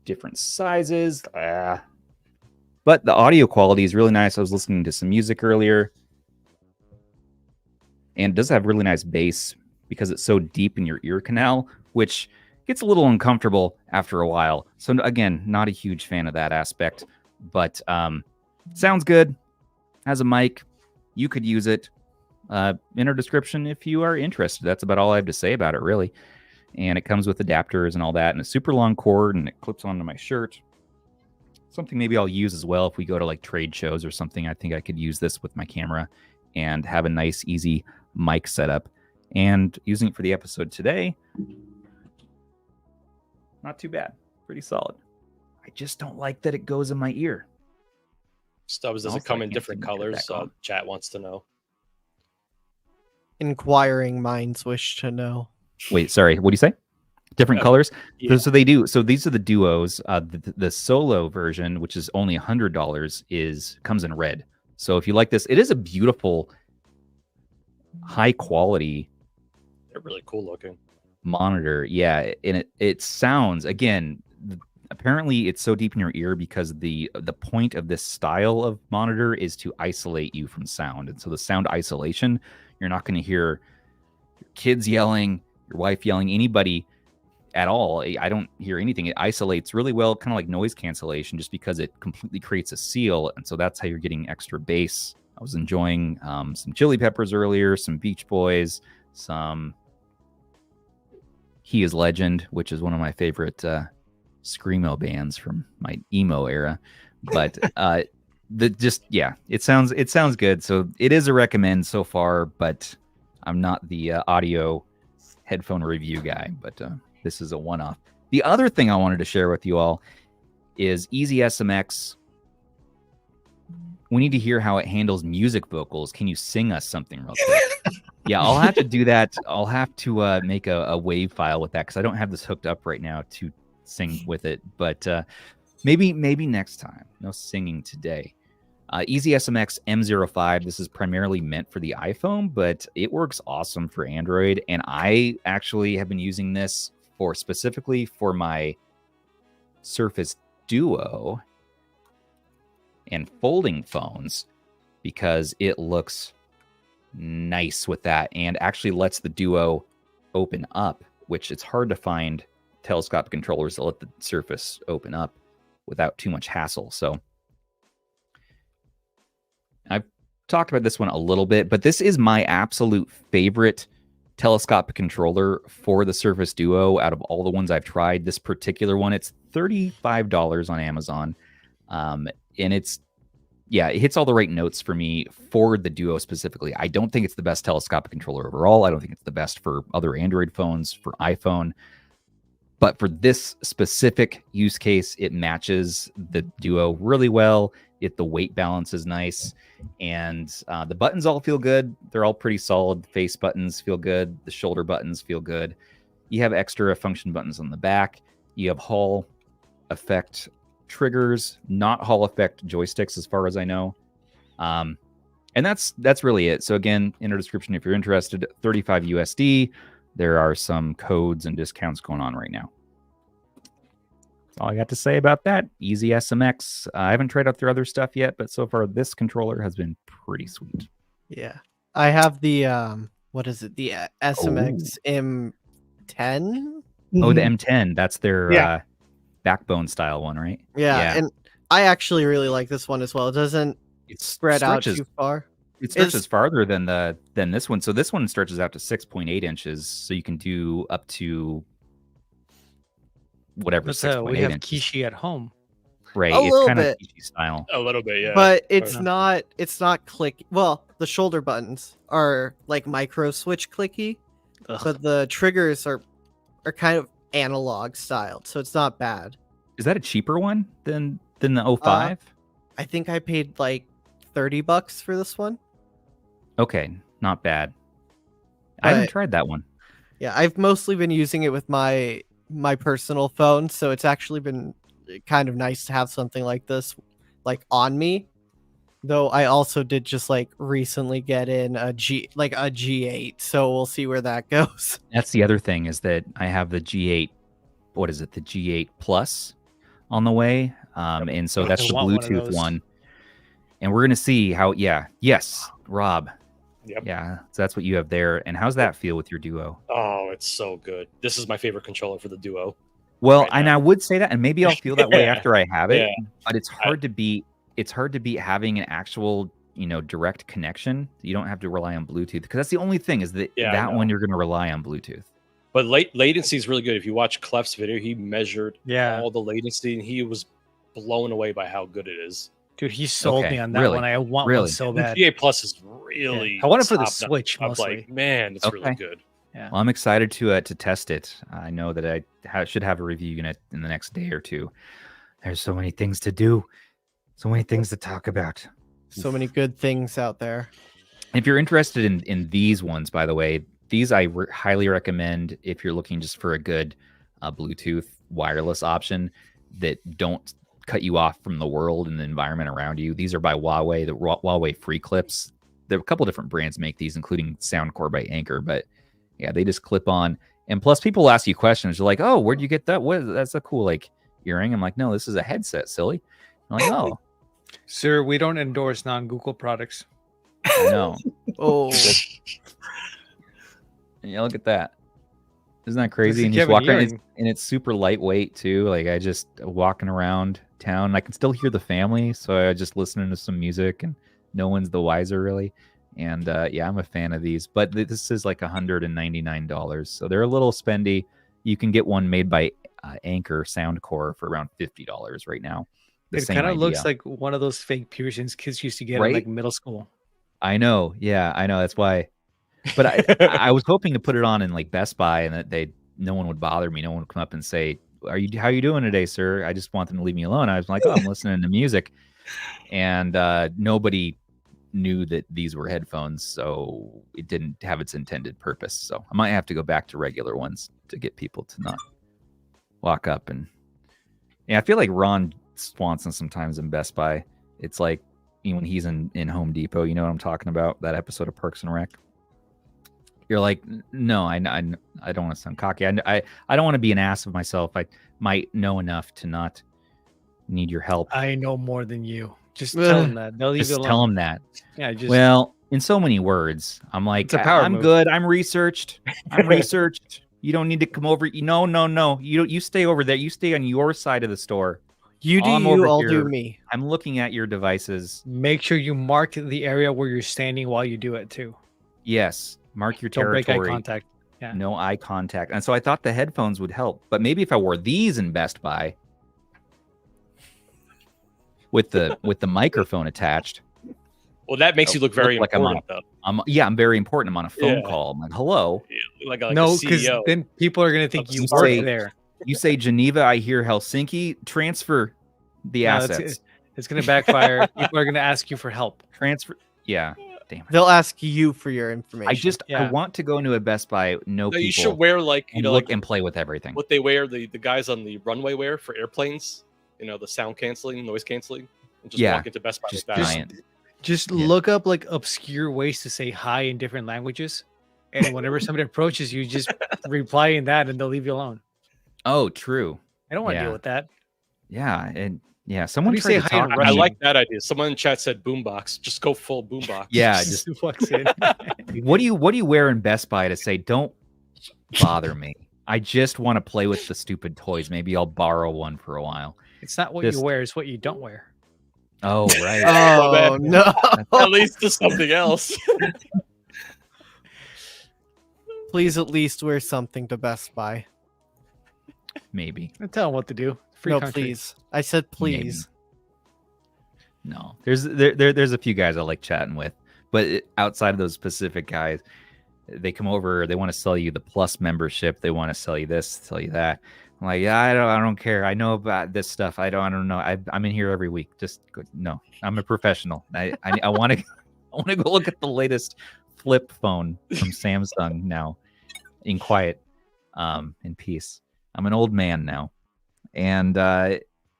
Speaker 1: different sizes. But the audio quality is really nice. I was listening to some music earlier, and it does have really nice bass because it's so deep in your ear canal, which gets a little uncomfortable after a while. So again, not a huge fan of that aspect, but sounds good. Has a mic. You could use it. In our description if you are interested. That's about all I have to say about it, really. And it comes with adapters and all that, and a super long cord, and it clips onto my shirt. Something maybe I'll use as well if we go to like trade shows or something. I think I could use this with my camera and have a nice, easy mic setup. And using it for the episode today, not too bad. Pretty solid. I just don't like that it goes in my ear.
Speaker 2: Stubbs, does it come in different colors? Chat wants to know.
Speaker 4: Inquiring minds wish to know.
Speaker 1: Wait, sorry. What do you say? Different colors? Yeah. So they do. So these are the duos. The solo version, which is only $100, comes in red. So if you like this, it is a beautiful, high quality.
Speaker 2: They're really cool looking
Speaker 1: monitor. Yeah, and it sounds, again, apparently it's so deep in your ear because the point of this style of monitor is to isolate you from sound. And so the sound isolation, you're not going to hear your kids yelling, your wife yelling, anybody at all. I don't hear anything. It isolates really well, kind of like noise cancellation, just because it completely creates a seal. And so that's how you're getting extra bass. I was enjoying some Chili Peppers earlier, some Beach Boys, some He Is Legend, which is one of my favorite screamo bands from my emo era. But it sounds good. So it is a recommend so far, but I'm not the audio headphone review guy, but this is a one-off. The other thing I wanted to share with you all is EasySMX. We need to hear how it handles music vocals. Can you sing us something real quick? Yeah, I'll have to do that. I'll have to make a WAV file with that because I don't have this hooked up right now to sing with it. But maybe next time. No singing today. EasySMX M05. This is primarily meant for the iPhone, but it works awesome for Android. And I actually have been using this specifically for my Surface Duo and folding phones because it looks nice with that and actually lets the Duo open up, which it's hard to find telescopic controllers that let the Surface open up without too much hassle. So I've talked about this one a little bit, but this is my absolute favorite telescopic controller for the Surface Duo out of all the ones I've tried. This particular one, it's $35 on Amazon. And it hits all the right notes for me for the Duo specifically. I don't think it's the best telescopic controller overall. I don't think it's the best for other Android phones, for iPhone. But for this specific use case, it matches the Duo really well. The weight balance is nice. And the buttons all feel good. They're all pretty solid. The face buttons feel good. The shoulder buttons feel good. You have extra function buttons on the back. You have Hall effect triggers, not Hall effect joysticks as far as I know. And that's really it. So again, in our description, if you're interested, $35 USD. There are some codes and discounts going on right now. That's all I got to say about that. EasySMX. I haven't tried out their other stuff yet, but so far this controller has been pretty sweet.
Speaker 4: Yeah. I have the what is it? The SMX M10?
Speaker 1: Oh, the M10. That's their backbone style one, right?
Speaker 4: Yeah. And I actually really like this one as well. It doesn't spread out too far.
Speaker 1: It stretches farther than this one. So this one stretches out to 6.8 inches. So you can do up to whatever. 6.8
Speaker 3: we have
Speaker 1: inches.
Speaker 3: Kishi at home.
Speaker 1: Right.
Speaker 4: It's
Speaker 1: kind of Kishi style.
Speaker 2: A little bit, yeah.
Speaker 4: But it's not clicky. Well, the shoulder buttons are like micro switch clicky. But the triggers are kind of analog styled, so it's not bad.
Speaker 1: Is that a cheaper one than the 05?
Speaker 4: I think I paid like $30 for this one.
Speaker 1: Okay, not bad. I haven't tried that one.
Speaker 4: Yeah, I've mostly been using it with my personal phone, so it's actually been kind of nice to have something like this like on me. Though I also did just like recently get in a G8, so we'll see where that goes.
Speaker 1: That's the other thing, is that I have the G8. What is it? The G8 Plus on the way, and so that's the Bluetooth one. And we're gonna see how. Yeah, yes, Rob.
Speaker 2: Yep.
Speaker 1: Yeah, so that's what you have there. And how's that feel with your Duo?
Speaker 2: Oh, it's so good. This is my favorite controller for the Duo.
Speaker 1: Well, right, and I would say that, and maybe I'll feel that way after I have it.
Speaker 2: Yeah.
Speaker 1: But it's hard to beat. It's hard to beat having an actual, direct connection. You don't have to rely on Bluetooth, because that's the only thing, is that that one you're going to rely on Bluetooth.
Speaker 2: But latency is really good. If you watch Clef's video, he measured all the latency, and he was blown away by how good it is.
Speaker 3: Dude, he sold me on that one. I want one so bad.
Speaker 2: The G8 Plus is really.
Speaker 3: I want it for the Switch mostly.
Speaker 2: I'm like, man, it's really good.
Speaker 3: Yeah.
Speaker 1: Well, I'm excited to test it. I know that I should have a review in the next day or two. There's so many things to do. So many things to talk about.
Speaker 4: So many good things out there.
Speaker 1: If you're interested in these ones, by the way, these I highly recommend if you're looking just for a good Bluetooth wireless option that don't cut you off from the world and the environment around you. These are by Huawei, the Huawei Free Clips. There are a couple different brands make these, including Soundcore by Anker, but yeah, they just clip on. And plus, people ask you questions. They're like, "Oh, where'd you get that? That's a cool earring." I'm like, "No, this is a headset, silly." I'm like, "Oh."
Speaker 3: Sir, we don't endorse non-Google products.
Speaker 1: I know.
Speaker 4: Oh.
Speaker 1: Yeah, look at that. Isn't that crazy? And just walking around, and it's super lightweight too. Like, I just walking around town, I can still hear the family, so I just listening to some music, and no one's the wiser really. And yeah, I'm a fan of these, but this is like $199, so they're a little spendy. You can get one made by Anker Soundcore for around $50 right now.
Speaker 3: It kind of looks like one of those fake piercings kids used to get in like middle school.
Speaker 1: I know. Yeah, I know. That's why. But I was hoping to put it on in like Best Buy, and that no one would bother me. No one would come up and say, how are you doing today, sir? I just want them to leave me alone. I was like, oh, I'm listening to music. And nobody knew that these were headphones, so it didn't have its intended purpose. So I might have to go back to regular ones to get people to not walk up. And yeah, I feel like Ron Swanson sometimes in Best Buy. It's like when he's in Home Depot, you know what I'm talking about? That episode of Parks and Rec. You're like, no, I don't want to sound cocky. I don't want to be an ass of myself. I might know enough to not need your help.
Speaker 3: I know more than you. Just tell them that. They'll leave you alone.
Speaker 1: Tell them that.
Speaker 3: Yeah.
Speaker 1: Well, in so many words, I'm like, I'm move. Good. I'm researched. You don't need to come over. No. You stay over there. You stay on your side of the store.
Speaker 4: You do you, I'll do me.
Speaker 1: I'm looking at your devices.
Speaker 3: Make sure you mark the area where you're standing while you do it too.
Speaker 1: Yes. Mark your territory.
Speaker 3: Don't break eye contact. Yeah.
Speaker 1: No eye contact. And so I thought the headphones would help. But maybe if I wore these in Best Buy with the microphone attached.
Speaker 2: Well, that makes you look very important, though.
Speaker 1: I'm very important. I'm on a phone call. I'm like, hello.
Speaker 2: Like
Speaker 3: no, because then people are going to think you work there.
Speaker 1: You say Geneva, I hear Helsinki. Transfer the assets.
Speaker 3: It's going to backfire. People are going to ask you for help.
Speaker 1: Transfer. Yeah. Damn it.
Speaker 4: They'll ask you for your information.
Speaker 1: I want to go into a Best Buy. People.
Speaker 2: You should wear
Speaker 1: look and play with everything.
Speaker 2: What they wear, the guys on the runway wear for airplanes. The sound canceling, noise canceling. And just walk into Best Buy with that.
Speaker 3: Just look up like obscure ways to say hi in different languages, and whenever somebody approaches you, just reply in that, and they'll leave you alone.
Speaker 1: Oh, true.
Speaker 3: I don't want to deal with that.
Speaker 1: Yeah, and someone
Speaker 3: tried to talk.
Speaker 2: I like that idea. Someone in chat said boombox. Just go full boombox.
Speaker 1: Yeah, just walks in. What do you wear in Best Buy to say don't bother me? I just want to play with the stupid toys. Maybe I'll borrow one for a while.
Speaker 3: It's not what you wear; it's what you don't wear.
Speaker 1: Oh, right.
Speaker 4: Oh, no.
Speaker 2: At least to something else.
Speaker 4: Please at least wear something to Best Buy.
Speaker 1: Maybe.
Speaker 3: Tell them what to do. Free country.
Speaker 4: Please. I said please.
Speaker 1: Maybe. No. There's a few guys I like chatting with, but outside of those specific guys, they come over, they want to sell you the Plus membership, they want to sell you this, sell you that. I'm like, yeah, I don't care. I know about this stuff. I don't know. I'm in here every week. Just no. I'm a professional. I want to go look at the latest flip phone from Samsung now, in quiet, in peace. I'm an old man now, and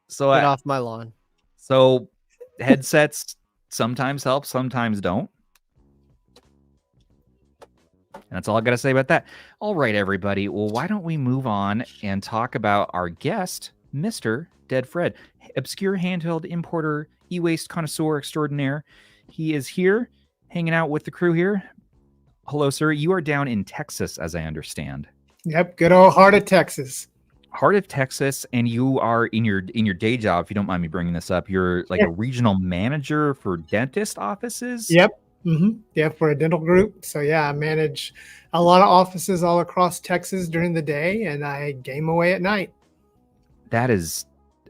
Speaker 1: so
Speaker 4: Get off my lawn.
Speaker 1: So headsets sometimes help, sometimes don't. And that's all I got to say about that. All right, everybody. Well, why don't we move on and talk about our guest, Mr. DeadFred, obscure handheld importer, e-waste connoisseur extraordinaire. He is here, hanging out with the crew here. Hello, sir. You are down in Texas, as I understand.
Speaker 5: Yep, good old heart of Texas.
Speaker 1: Heart of Texas, and you are in your day job. If you don't mind me bringing this up, you're like a regional manager for dentist offices.
Speaker 5: Yep. Yeah, for a dental group. So yeah, I manage a lot of offices all across Texas during the day, and I game away at night.
Speaker 1: That is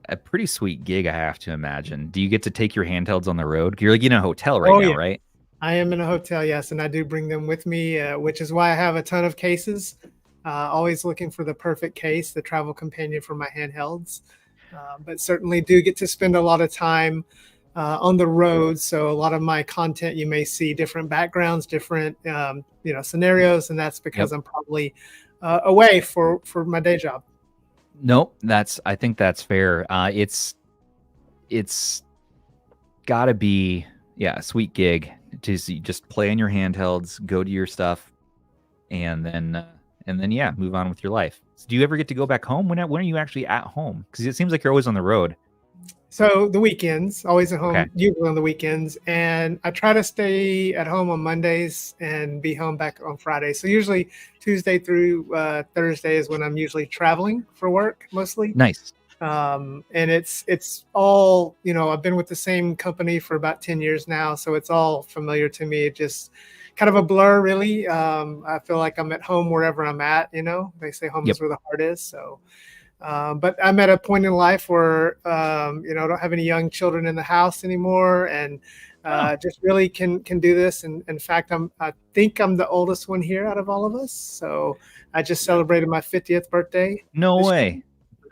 Speaker 1: a pretty sweet gig, I have to imagine. Do you get to take your handhelds on the road? You're like in a hotel right now, right?
Speaker 5: I am in a hotel, yes, and I do bring them with me, which is why I have a ton of cases. Always looking for the perfect case, the travel companion for my handhelds. But certainly do get to spend a lot of time on the road. So a lot of my content, you may see different backgrounds, different scenarios, and that's because I'm probably away for my day job.
Speaker 1: Nope, I think that's fair. It's gotta be a sweet gig to just play on your handhelds, go to your stuff, and then move on with your life. So do you ever get to go back home? When are you actually at home? Because it seems like you're always on the road.
Speaker 5: So the weekends, always at home, usually on the weekends. And I try to stay at home on Mondays and be home back on Fridays. So usually Tuesday through Thursday is when I'm usually traveling for work, mostly.
Speaker 1: Nice.
Speaker 5: And it's all, I've been with the same company for about 10 years now. So it's all familiar to me. It just kind of a blur, really. I feel like I'm at home wherever I'm at, They say home is where the heart is. So but I'm at a point in life where, I don't have any young children in the house anymore, and just really can do this. And in fact, I think I'm the oldest one here out of all of us. So I just celebrated my 50th birthday.
Speaker 1: No way.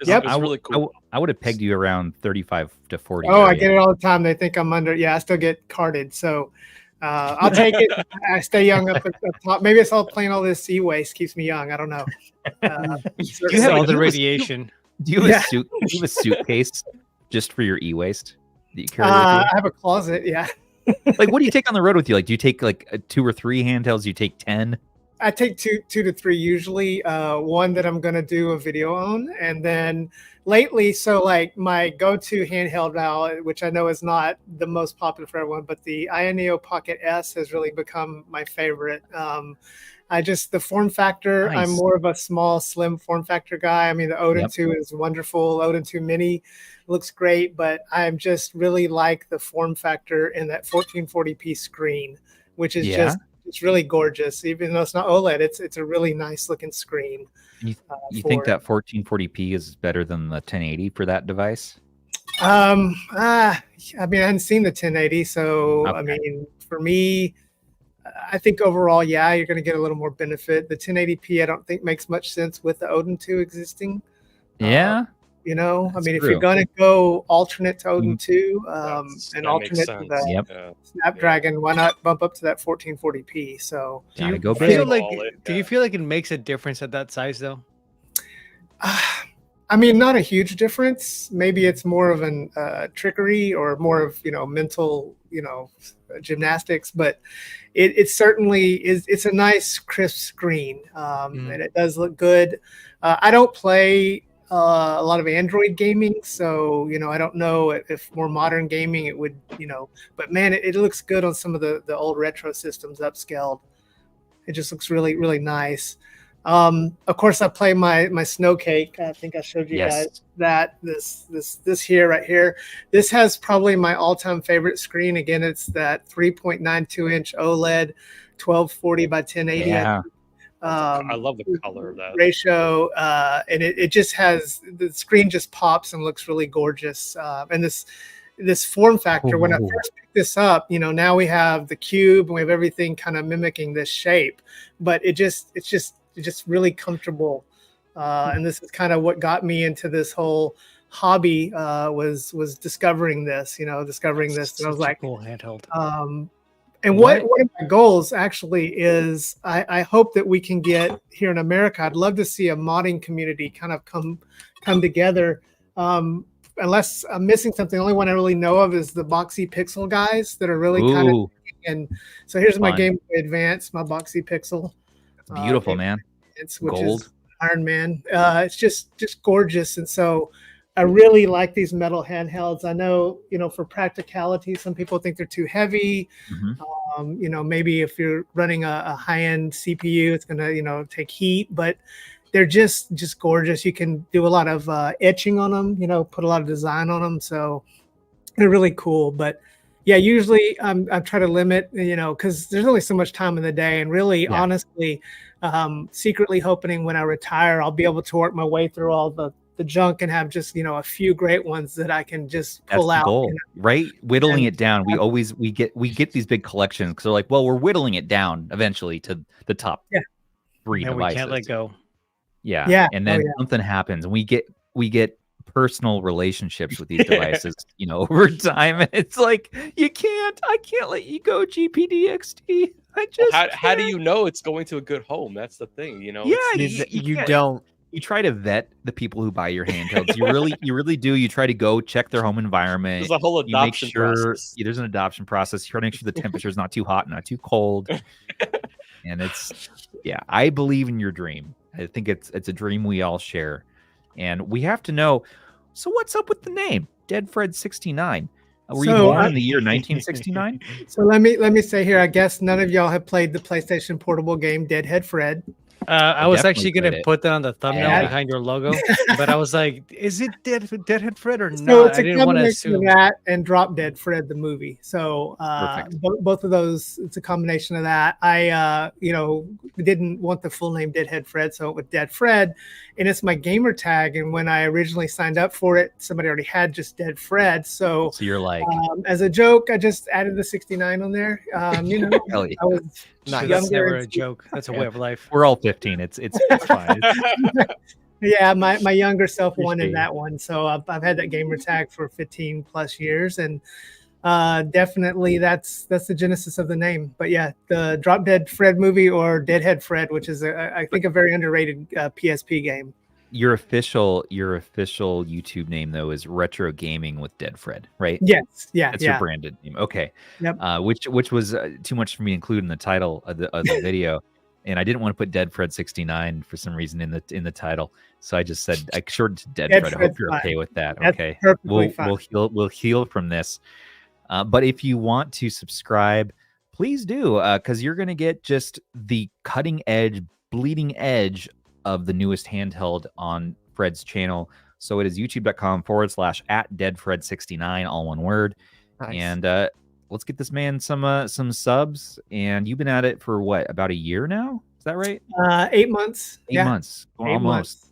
Speaker 5: Yep.
Speaker 2: It's really cool.
Speaker 1: I would have pegged you around 35 to 40.
Speaker 5: Oh, I get it all the time. They think I'm under. Yeah, I still get carded. So I'll take it. I stay young up at the top. Maybe it's all playing all this e-waste keeps me young. I don't know.
Speaker 3: You have all the radiation.
Speaker 1: Do you have a suitcase just for your e-waste that you carry with you?
Speaker 5: I have a closet. Yeah.
Speaker 1: Like, what do you take on the road with you? Like, do you take like 2 or 3 handhelds? Do you take 10?
Speaker 5: I take two to three usually. One that I'm going to do a video on, and then lately, so like my go-to handheld now, which I know is not the most popular for everyone, but the Neo Pocket S has really become my favorite. The form factor,
Speaker 1: Nice.
Speaker 5: I'm more of a small, slim form factor guy. I mean, the Odin 2 is wonderful. Odin 2 Mini looks great, but I'm just really like the form factor in that 1440p screen, which is it's really gorgeous. Even though it's not OLED, it's a really nice looking screen.
Speaker 1: You think that 1440p is better than the 1080 for that device?
Speaker 5: I mean, I hadn't seen the 1080, so I mean, for me, I think overall, you're going to get a little more benefit. The 1080p, I don't think makes much sense with the Odin 2 existing.
Speaker 1: Yeah.
Speaker 5: If you're going to go alternate to Odin 2 and alternate to the Snapdragon, why not bump up to that 1440p? So
Speaker 3: do you feel like it makes a difference at that size though?
Speaker 5: I mean, not a huge difference. Maybe it's more of an trickery or more of mental gymnastics, but it certainly is. It's a nice crisp screen, and it does look good. I don't play a lot of Android gaming, so I don't know if more modern gaming it would but man, it looks good on some of the old retro systems upscaled. It just looks really, really nice. Of course, I play my Snow Cake. I think I showed you guys that this here right here. This has probably my all-time favorite screen. Again, it's that 3.92-inch OLED 1240 by 1080.
Speaker 2: Yeah. I love the color of that
Speaker 5: ratio, and it just has the screen just pops and looks really gorgeous. And this this form factor. When I first picked this up, now we have the cube and we have everything kind of mimicking this shape, but it's just really comfortable. And this is kind of what got me into this whole hobby, was discovering this, And I was like,
Speaker 3: cool handheld.
Speaker 5: And one of my goals actually is I hope that we can get here in America. I'd love to see a modding community kind of come together. Unless I'm missing something, the only one I really know of is the Boxy Pixel guys that are really kind of. And so here's my Game Boy Advance, my Boxy Pixel.
Speaker 1: Beautiful, man.
Speaker 5: Which Gold. Is Iron Man. It's just gorgeous, and so I really like these metal handhelds. I know, for practicality, some people think they're too heavy. Maybe if you're running a high-end CPU, it's gonna, take heat, but they're just gorgeous. You can do a lot of etching on them, put a lot of design on them. So they're really cool. But yeah, usually I try to limit, because there's only so much time in the day. And really, honestly, secretly hoping when I retire, I'll be able to work my way through all the junk and have just, a few great ones that I can just pull out.
Speaker 1: Goal, right? Whittling it down. We get these big collections because they're like, well, we're whittling it down eventually to the top 3
Speaker 3: and
Speaker 1: devices.
Speaker 3: We can't let go.
Speaker 1: Yeah. And then something happens and we get personal relationships with these devices, over time. And it's like, I can't let you go, GPDXT.
Speaker 2: How do you know it's going to a good home? That's the thing,
Speaker 1: Yeah,
Speaker 4: you don't.
Speaker 1: You try to vet the people who buy your handhelds. You really do. You try to go check their home environment.
Speaker 2: There's a whole adoption process.
Speaker 1: There's an adoption process. You try to make sure the temperature is not too hot, not too cold. And I believe in your dream. I think it's a dream we all share. And we have to know, so what's up with the name? DeadFred 69. Were you born in the year 1969?
Speaker 5: So let me say here, I guess none of y'all have played the PlayStation portable game Deadhead Fred.
Speaker 3: I was actually going to put that on the thumbnail behind your logo, but I was like, is it Deadhead Fred or not?
Speaker 5: So it's a combination of that and Drop Dead Fred, the movie. So both of those, it's a combination of that. I, didn't want the full name Deadhead Fred, so it was Dead Fred, and it's my gamer tag. And when I originally signed up for it, somebody already had just Dead Fred. So
Speaker 1: you're like,
Speaker 5: as a joke, I just added the 69 on there. I was
Speaker 3: that's never a joke. That's a way of life.
Speaker 1: We're all 15. It's fine.
Speaker 5: Yeah, my younger self wanted that one, so I've had that gamer tag for 15 plus years, and definitely that's the genesis of the name. But yeah, the Drop Dead Fred movie or Deadhead Fred, which is I think a very underrated PSP game.
Speaker 1: Your official YouTube name though is Retro Gaming with DeadFred, right?
Speaker 5: Yes, yeah,
Speaker 1: that's your branded name. Okay,
Speaker 5: yep.
Speaker 1: Which was too much for me to include in the title of the video, and I didn't want to put DeadFred 69 for some reason in the title, so I just said I shortened to DeadFred. I hope you're okay with that.
Speaker 5: That's
Speaker 1: okay,
Speaker 5: fine.
Speaker 1: we'll heal from this. But if you want to subscribe, please do, because you're gonna get just the cutting edge, bleeding edge of the newest handheld on Fred's channel. So it is youtube.com/@deadfred69, all one word. Nice. And let's get this man some subs. And you've been at it for what, about a year now? Is that right?
Speaker 5: 8 months.
Speaker 1: 8 months. Almost.
Speaker 5: Months.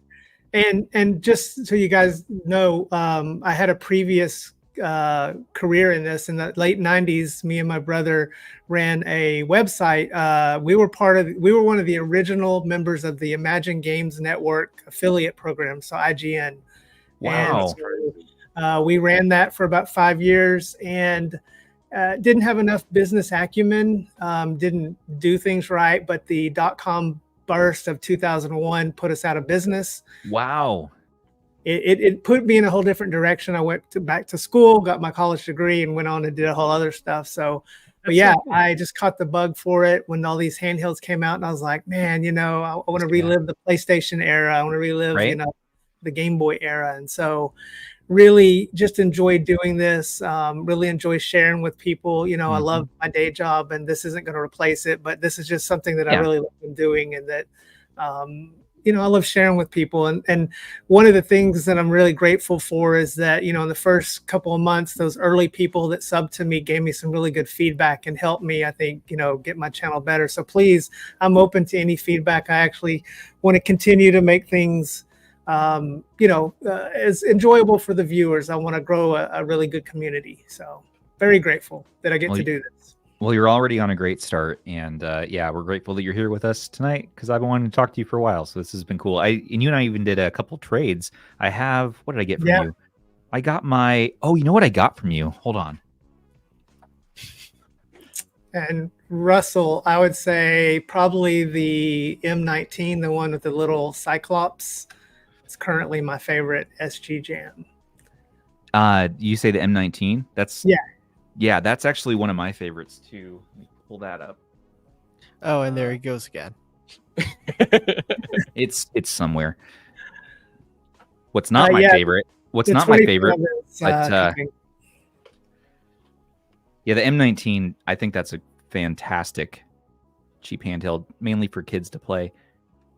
Speaker 5: And just so you guys know, I had a previous career in this. In the late 90s, me and my brother ran a website. We were one of the original members of the Imagine Games Network affiliate program, so IGN.
Speaker 1: Wow.
Speaker 5: And we ran that for about 5 years and didn't have enough business acumen, didn't do things right, but the .com burst of 2001 put us out of business.
Speaker 1: Wow.
Speaker 5: It put me in a whole different direction. I went back to school, got my college degree, and went on and did a whole other stuff. So, but yeah, cool. I just caught the bug for it when all these handhelds came out, and I was like, man, I want to relive the PlayStation era. I want to relive, the Game Boy era. And so really just enjoy doing this, really enjoy sharing with people. I love my day job, and this isn't going to replace it, but this is just something that I really love doing, and that, I love sharing with people. And one of the things that I'm really grateful for is that, in the first couple of months, those early people that subbed to me gave me some really good feedback and helped me, I think, get my channel better. So please, I'm open to any feedback. I actually want to continue to make things is enjoyable for the viewers. I want to grow a really good community. So very grateful that I get to do this.
Speaker 1: Well, you're already on a great start, and yeah, we're grateful that you're here with us tonight because I've been wanting to talk to you for a while. So this has been cool. And you and I even did a couple trades. I have, what did I get from you? I got my, oh, you know what I got from you? Hold on.
Speaker 5: And Russell, I would say probably the M19, the one with the little Cyclops. It's currently my favorite SG Jam.
Speaker 1: You say the M19? That's yeah, that's actually one of my favorites too. Let me pull that up.
Speaker 4: Oh, and there he goes again.
Speaker 1: It's somewhere. What's not my favorite? What's not my favorite? But yeah, the M19. I think that's a fantastic cheap handheld, mainly for kids to play.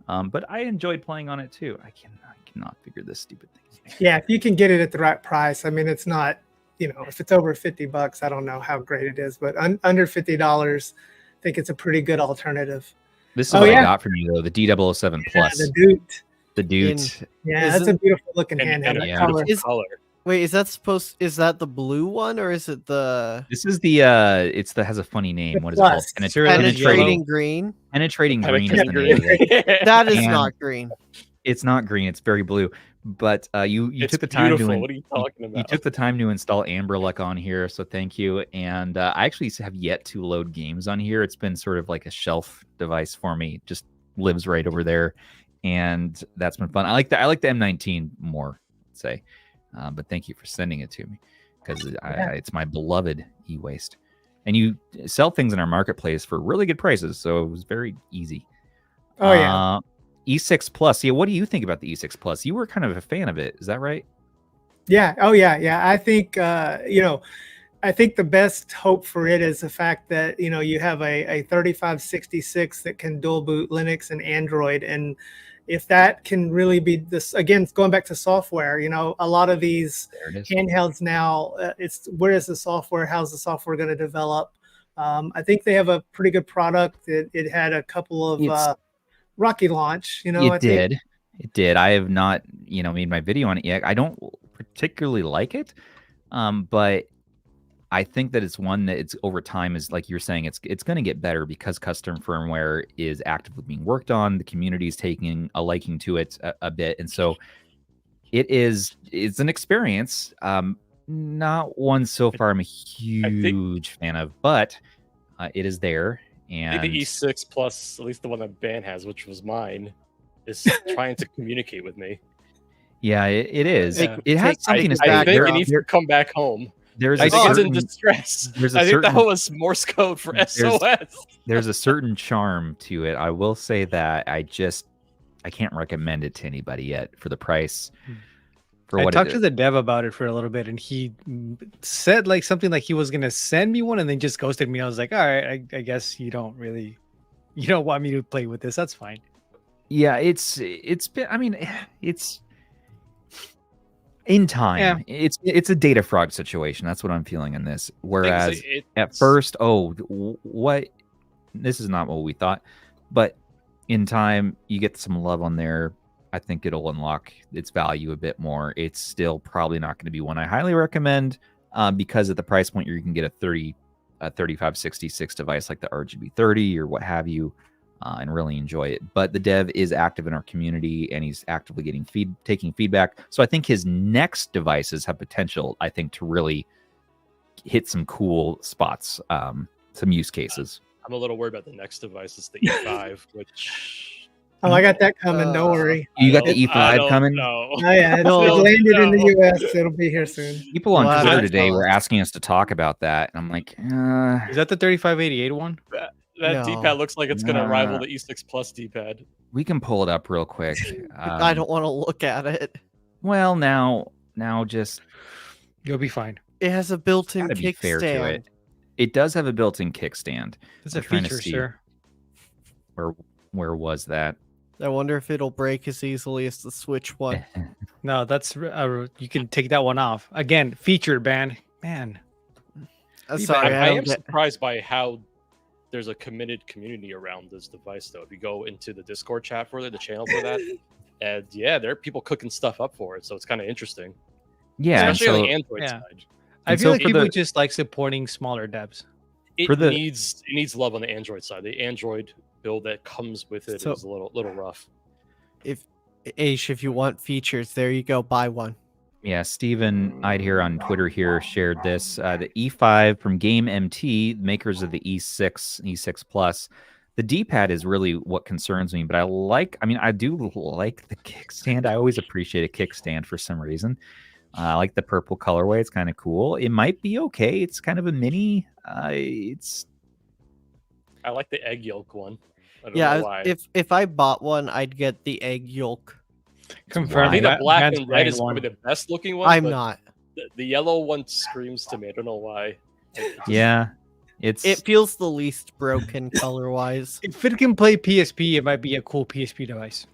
Speaker 1: But I enjoyed playing on it too. I cannot figure this stupid thing.
Speaker 5: Yeah, if you can get it at the right price. I mean, it's not. If it's over $50, I don't know how great it is, but under $50, I think it's a pretty good alternative.
Speaker 1: This is what I got from you, though, the D007 Plus.
Speaker 5: The Doot.
Speaker 1: The Doot.
Speaker 5: That's a beautiful looking handheld.
Speaker 2: Color.
Speaker 4: Wait, is that the blue one or is it the?
Speaker 1: This is the has a funny name. What is it called?
Speaker 4: Penetrating green.
Speaker 1: Penetrating green is the name of it.
Speaker 4: That is not green.
Speaker 1: It's not green. It's very blue. But you took the time
Speaker 2: what are you talking about?
Speaker 1: You took the time to install Anbernic on here, so thank you. And I actually have yet to load games on here. It's been sort of like a shelf device for me. It just lives right over there, and that's been fun. I like the M19 more, I'd say. But thank you for sending it to me because it's my beloved e-waste. And you sell things in our marketplace for really good prices, so it was very easy.
Speaker 5: Oh yeah.
Speaker 1: E6 Plus. Yeah, what do you think about the E6 Plus? You were kind of a fan of it. Is that right?
Speaker 5: Yeah. Oh yeah. I think I think the best hope for it is the fact that you have a 3566 that can dual boot Linux and Android, and if that can really be this, again, going back to software, a lot of these handhelds now, it's where is the software? How's the software going to develop? I think they have a pretty good product. It had a couple of rocky launch. It
Speaker 1: did. I have not, made my video on it yet. I don't particularly like it, but I think that it's one that it's over time is like you're saying, it's going to get better because custom firmware is actively being worked on. The community is taking a liking to it a bit, and so it's an experience. Not one so far I'm a huge fan of, but it is there. And
Speaker 2: I think the E6 Plus, at least the one that Ben has, which was mine, is trying to communicate with me.
Speaker 1: Yeah, it is. It has something to say.
Speaker 2: I think it needs to come back home.
Speaker 1: I think
Speaker 2: it's in distress. I think that was Morse code for SOS.
Speaker 1: There's a certain charm to it. I will say that I can't recommend it to anybody yet for the price.
Speaker 3: I talked to the dev about it for a little bit, and he said something like he was gonna send me one, and then just ghosted me. I was like, all right, I guess you don't want me to play with this. That's fine.
Speaker 1: Yeah, it's been. I mean, it's. In time, it's a data fraud situation. That's what I'm feeling in this. Whereas at first, what? This is not what we thought. But in time, you get some love on there. I think it'll unlock its value a bit more. It's still probably not going to be one I highly recommend because at the price point, you can get a 3566 device like the RGB20 or what have you. And really enjoy it. But the dev is active in our community, and he's actively taking feedback. So I think his next devices have potential, I think, to really hit some cool spots, some use cases.
Speaker 2: I'm a little worried about the next device. It's the E5, which...
Speaker 5: Oh, I got that coming. Don't worry.
Speaker 1: You got the E5 coming?
Speaker 5: Oh, yeah. It landed in the U.S. It'll be here soon.
Speaker 1: People on Twitter today were asking us to talk about that. And I'm like,
Speaker 3: Is that the 3588 one?
Speaker 2: That D-pad looks like it's going to rival the E6 Plus D-pad.
Speaker 1: We can pull it up real quick.
Speaker 4: I don't want to look at it.
Speaker 1: Well, now just...
Speaker 3: You'll be fine.
Speaker 4: It has a built-in kickstand.
Speaker 1: It does have a built-in kickstand.
Speaker 3: It's a feature, sir.
Speaker 1: Where was that?
Speaker 4: I wonder if it'll break as easily as the Switch one.
Speaker 3: No, that's... you can take that one off. Again, featured, man.
Speaker 4: Sorry,
Speaker 2: I am surprised by how... There's a committed community around this device, though. If you go into the Discord chat for it, the channel for that, And yeah, there are people cooking stuff up for it, so it's kind of interesting.
Speaker 1: Yeah,
Speaker 2: especially on the Android side.
Speaker 3: I feel like people just like supporting smaller devs.
Speaker 2: It needs love on the Android side. The Android build that comes with it is a little rough.
Speaker 4: If you want features, there you go, buy one.
Speaker 1: Yeah, Steven I'd here on Twitter here shared this. The E5 from Gaminja, makers of the E6 Plus. The D-pad is really what concerns me, but I do like the kickstand. I always appreciate a kickstand for some reason. I like the purple colorway. It's kind of cool. It might be okay. It's kind of a mini. I
Speaker 2: like the egg yolk one. I don't know why.
Speaker 4: If I bought one, I'd get the egg yolk.
Speaker 2: Confirmed. I think the black and red is probably the best looking one.
Speaker 4: I'm not.
Speaker 2: The yellow one screams to me. I don't know why.
Speaker 1: Yeah.
Speaker 4: It feels the least broken color wise.
Speaker 3: If it can play PSP, it might be a cool PSP device.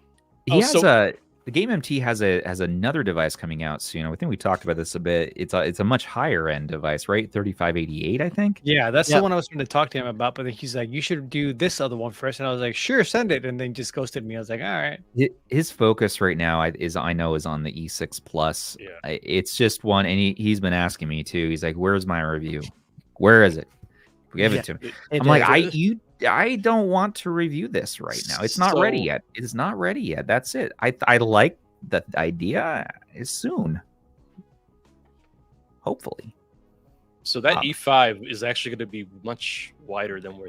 Speaker 1: The Gaminja has another device coming out soon. I think we talked about this a bit. It's a much higher end device, right? 3588, I think.
Speaker 3: Yeah, that's the one I was trying to talk to him about. But then he's like, "You should do this other one first." And I was like, "Sure, send it." And then just ghosted me. I was like, "All right."
Speaker 1: His focus right now is on the E6 Plus.
Speaker 2: Yeah.
Speaker 1: It's just one, and he's been asking me too. He's like, "Where's my review? Where is it? Give it to me." I'm like, I don't want to review this right now. It's not ready yet. It's not ready yet. That's it. I like the idea. Is soon. Hopefully.
Speaker 2: So that E5 is actually going to be much wider than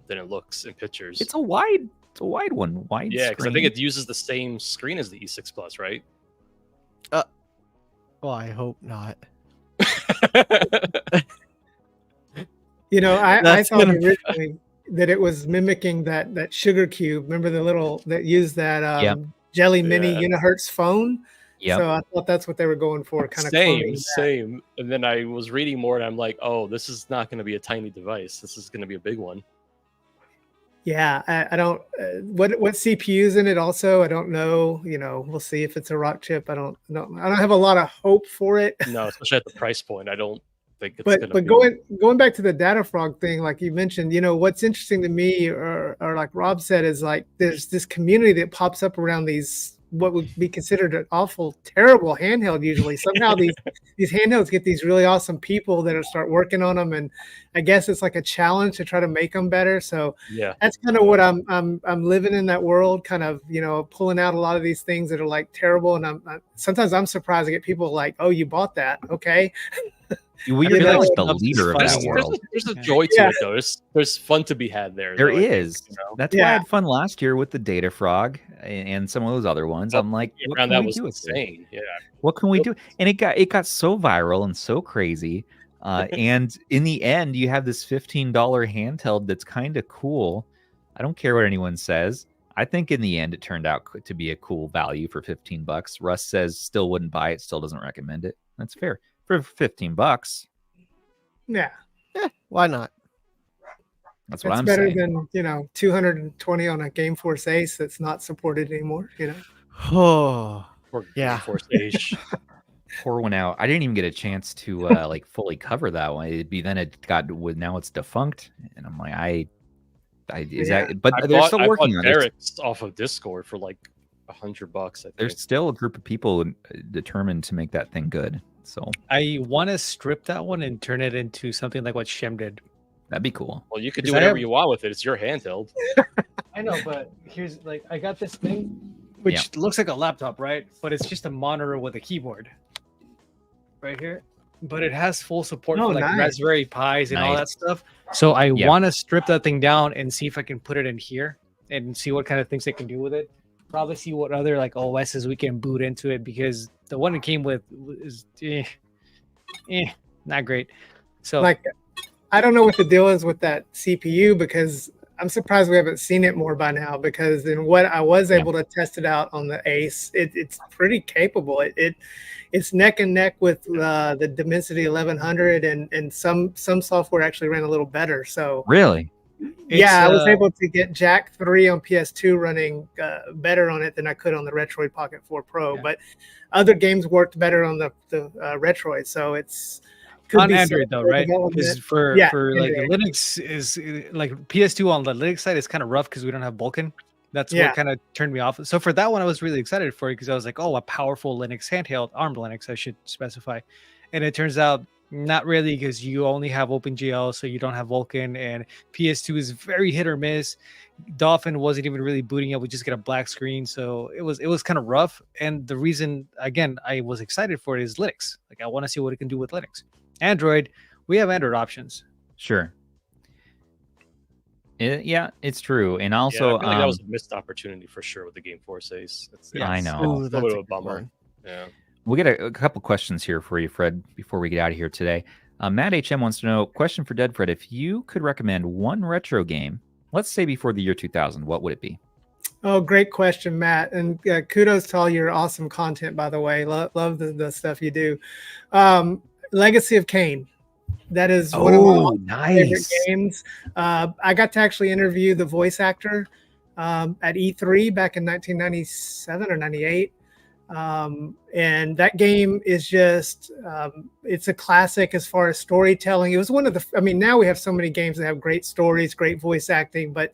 Speaker 2: it looks in pictures.
Speaker 1: It's a wide one. Wide.
Speaker 2: Yeah, because I think it uses the same screen as the E6 Plus, right?
Speaker 4: Well, I hope not.
Speaker 5: I thought originally that it was mimicking that sugar cube. Remember the little that used that Jelly Mini Unihertz phone?
Speaker 1: Yeah.
Speaker 5: So I thought that's what they were going for. Kind of
Speaker 2: same. And then I was reading more, and I'm like, oh, this is not going to be a tiny device. This is going to be a big one.
Speaker 5: Yeah, I don't. What CPU's in it? Also, I don't know. We'll see if it's a rock chip. I don't have a lot of hope for it.
Speaker 2: No, especially at the price point. I don't.
Speaker 5: But going back to the DataFrog thing, like you mentioned, what's interesting to me, or like Rob said, is like there's this community that pops up around these what would be considered an awful, terrible handheld. Usually, somehow these handhelds get these really awesome people that start working on them, and I guess it's like a challenge to try to make them better. So
Speaker 2: yeah,
Speaker 5: that's kind of what I'm living in that world, kind of pulling out a lot of these things that are like terrible, and sometimes I'm surprised to get people like, oh, you bought that, okay.
Speaker 1: You're like the leader of that world.
Speaker 2: There's a joy to it, though. There's fun to be had there.
Speaker 1: There is. That's why I had fun last year with the DataFrog and some of those other ones. I'm like, what can we do with it?
Speaker 2: Yeah.
Speaker 1: What can we do? And it got so viral and so crazy. And in the end, you have this $15 handheld that's kind of cool. I don't care what anyone says. I think in the end, it turned out to be a cool value for $15. Russ says still wouldn't buy it, still doesn't recommend it. That's fair. For $15.
Speaker 5: Yeah.
Speaker 4: Why not?
Speaker 1: That's what I'm saying.
Speaker 5: Better than, 220 on a Game Force Ace that's not supported anymore,
Speaker 4: Oh,
Speaker 2: yeah. Game Force Aish.
Speaker 1: Pour one out. I didn't even get a chance to fully cover that one. Now it's defunct, and I'm like, they're still working on it.
Speaker 2: Eric's off of Discord for like $100.
Speaker 1: There's still a group of people determined to make that thing good. So
Speaker 3: I want to strip that one and turn it into something like what Shem did.
Speaker 1: That'd be cool.
Speaker 2: Well, you could do whatever you want with it. It's your handheld.
Speaker 3: I know, but here's I got this thing, which looks like a laptop, right? But it's just a monitor with a keyboard right here. But it has full support for Raspberry Pis and all that stuff. So I want to strip that thing down and see if I can put it in here and see what kind of things I can do with it. Probably see what other OSs we can boot into it, because the one it came with is not great. So
Speaker 5: I don't know what the deal is with that CPU, because I'm surprised we haven't seen it more by now, because in what I was able to test it out on the Ace, it's pretty capable. It's neck and neck with the Dimensity 1100, and some software actually ran a little better. So
Speaker 1: really.
Speaker 5: I was able to get Jack 3 on PS2 running better on it than I could on the Retroid Pocket 4 Pro, but other games worked better on the Retroid. So it's
Speaker 3: on Android though, right? Because for Linux is like PS2 on the Linux side is kind of rough because we don't have Vulkan. That's what kind of turned me off. So for that one, I was really excited for it because I was like, oh, a powerful Linux handheld, ARM Linux, I should specify. And it turns out not really, because you only have OpenGL, so you don't have Vulkan, and PS2 is very hit or miss. Dolphin wasn't even really booting up; we just get a black screen, so it was kind of rough. And the reason, again, I was excited for it is Linux. Like I want to see what it can do with Linux. Android, we have Android options.
Speaker 1: Sure. Yeah, it's true, and also
Speaker 2: I feel like that was a missed opportunity for sure with the Game Force Ace.
Speaker 1: I know.
Speaker 4: Ooh,
Speaker 2: It's a little bit of a bummer.
Speaker 4: one.
Speaker 2: Yeah.
Speaker 1: We'll get a couple questions here for you, Fred, before we get out of here today. Matt HM wants to know, question for DeadFred, if you could recommend one retro game, let's say before the year 2000, what would it be?
Speaker 5: Oh, great question, Matt. And kudos to all your awesome content, by the way. Love the stuff you do. Legacy of Kain. That is one of my favorite games. I got to actually interview the voice actor at E3 back in 1997 or 98. And that game is just, it's a classic as far as storytelling. It was one of the, I mean, now we have so many games that have great stories, great voice acting, but